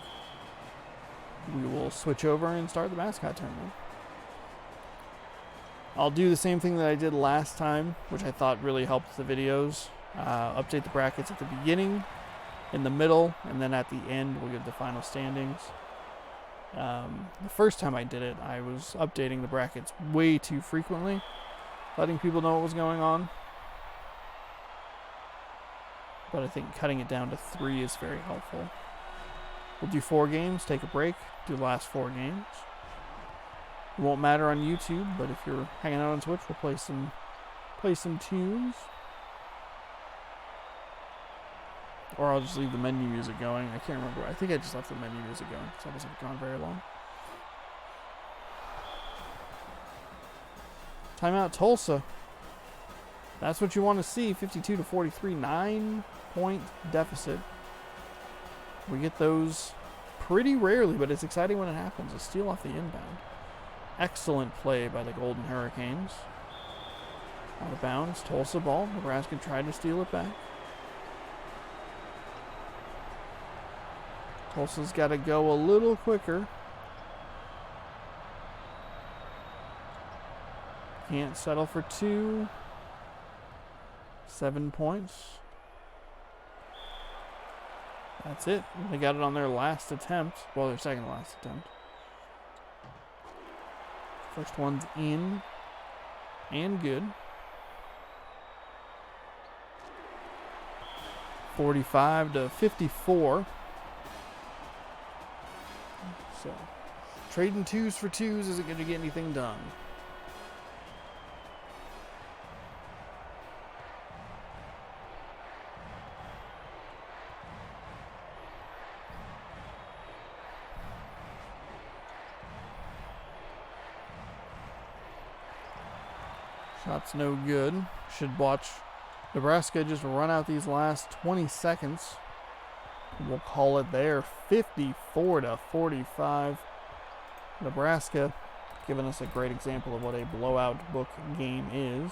Speaker 1: we will switch over and start the Mascot tournament. I'll do the same thing that I did last time, which I thought really helped the videos. Update the brackets at the beginning, in the middle, and then at the end we'll give the final standings. The first time I did it, I was updating the brackets way too frequently, letting people know what was going on. But I think cutting it down to 3 is very helpful. We'll do 4 games, take a break, do the last 4 games. It won't matter on YouTube, but if you're hanging out on Twitch, we'll play some tunes. Or I'll just leave the menu music going. I can't remember. I think I just left the menu music going because I wasn't gone very long. Timeout Tulsa. That's what you want to see. 52-43, 9-point deficit. We get those pretty rarely, but it's exciting when it happens. A steal off the inbound. Excellent play by the Golden Hurricanes. Out of bounds, Tulsa ball. Nebraska tried to steal it back. Tulsa's got to go a little quicker. Can't settle for 2. 7 points. That's it. They got it on their last attempt. Well, their second last attempt. First one's in and good. 45-54. So, trading 2s for 2s isn't going to get anything done. Shot's no good. Should watch Nebraska just run out these last 20 seconds. We'll call it there. 54-45. Nebraska giving us a great example of what a blowout book game is.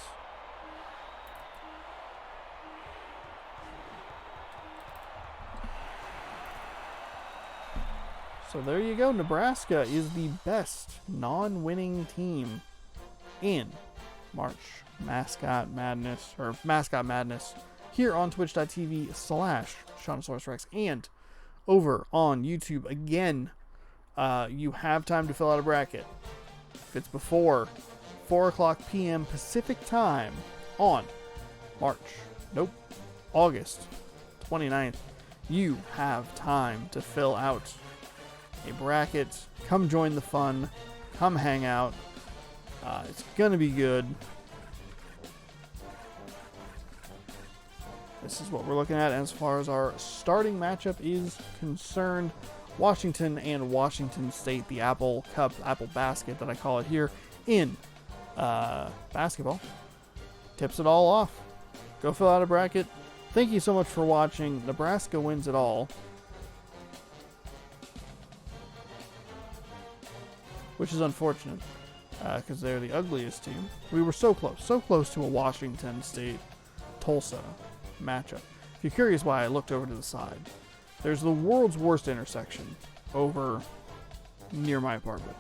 Speaker 1: So there you go. Nebraska is the best non-winning team in March Mascot Madness, or Mascot Madness, here on twitch.tv/ShaunosaurusRex and over on YouTube. Again, you have time to fill out a bracket. If it's before 4 o'clock p.m. Pacific time on August 29th, you have time to fill out a bracket. Come join the fun. Come hang out. It's going to be good. This is what we're looking at as far as our starting matchup is concerned. Washington and Washington State, the Apple Cup, Apple Basket that I call it here in basketball. Tips it all off. Go fill out a bracket. Thank you so much for watching. Nebraska wins it all. Which is unfortunate. Because they're the ugliest team. We were so close to a Washington State Tulsa matchup. If you're curious why I looked over to the side, there's the world's worst intersection over near my apartment,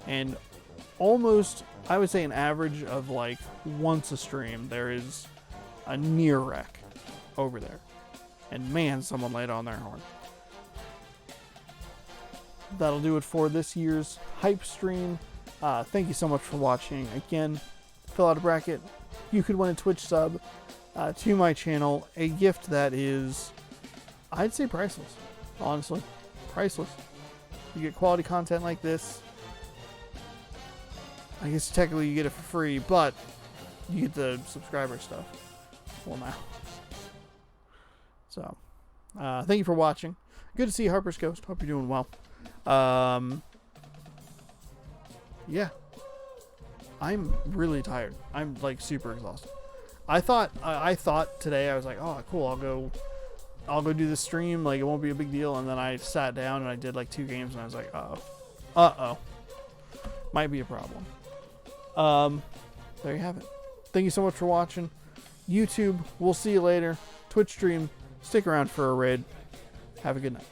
Speaker 1: and almost, I would say, an average of like once a stream there is a near wreck over there, and man, someone laid on their horn. That'll do it for this year's hype stream. Thank you so much for watching. Again, fill out a bracket. You could win a Twitch sub to my channel. A gift that is, I'd say, priceless. Honestly, priceless. You get quality content like this. I guess technically you get it for free, but you get the subscriber stuff. Well, now. So, thank you for watching. Good to see you, Harper's Ghost. Hope you're doing well. Yeah. I'm really tired. I'm like super exhausted. I thought today I was like, oh cool, I'll go do the stream, like it won't be a big deal. And then I sat down and I did like 2 games and I was like, uh-oh, might be a problem. There you have it. Thank you so much for watching. YouTube, we'll see you later. Twitch stream, stick around for a raid. Have a good night.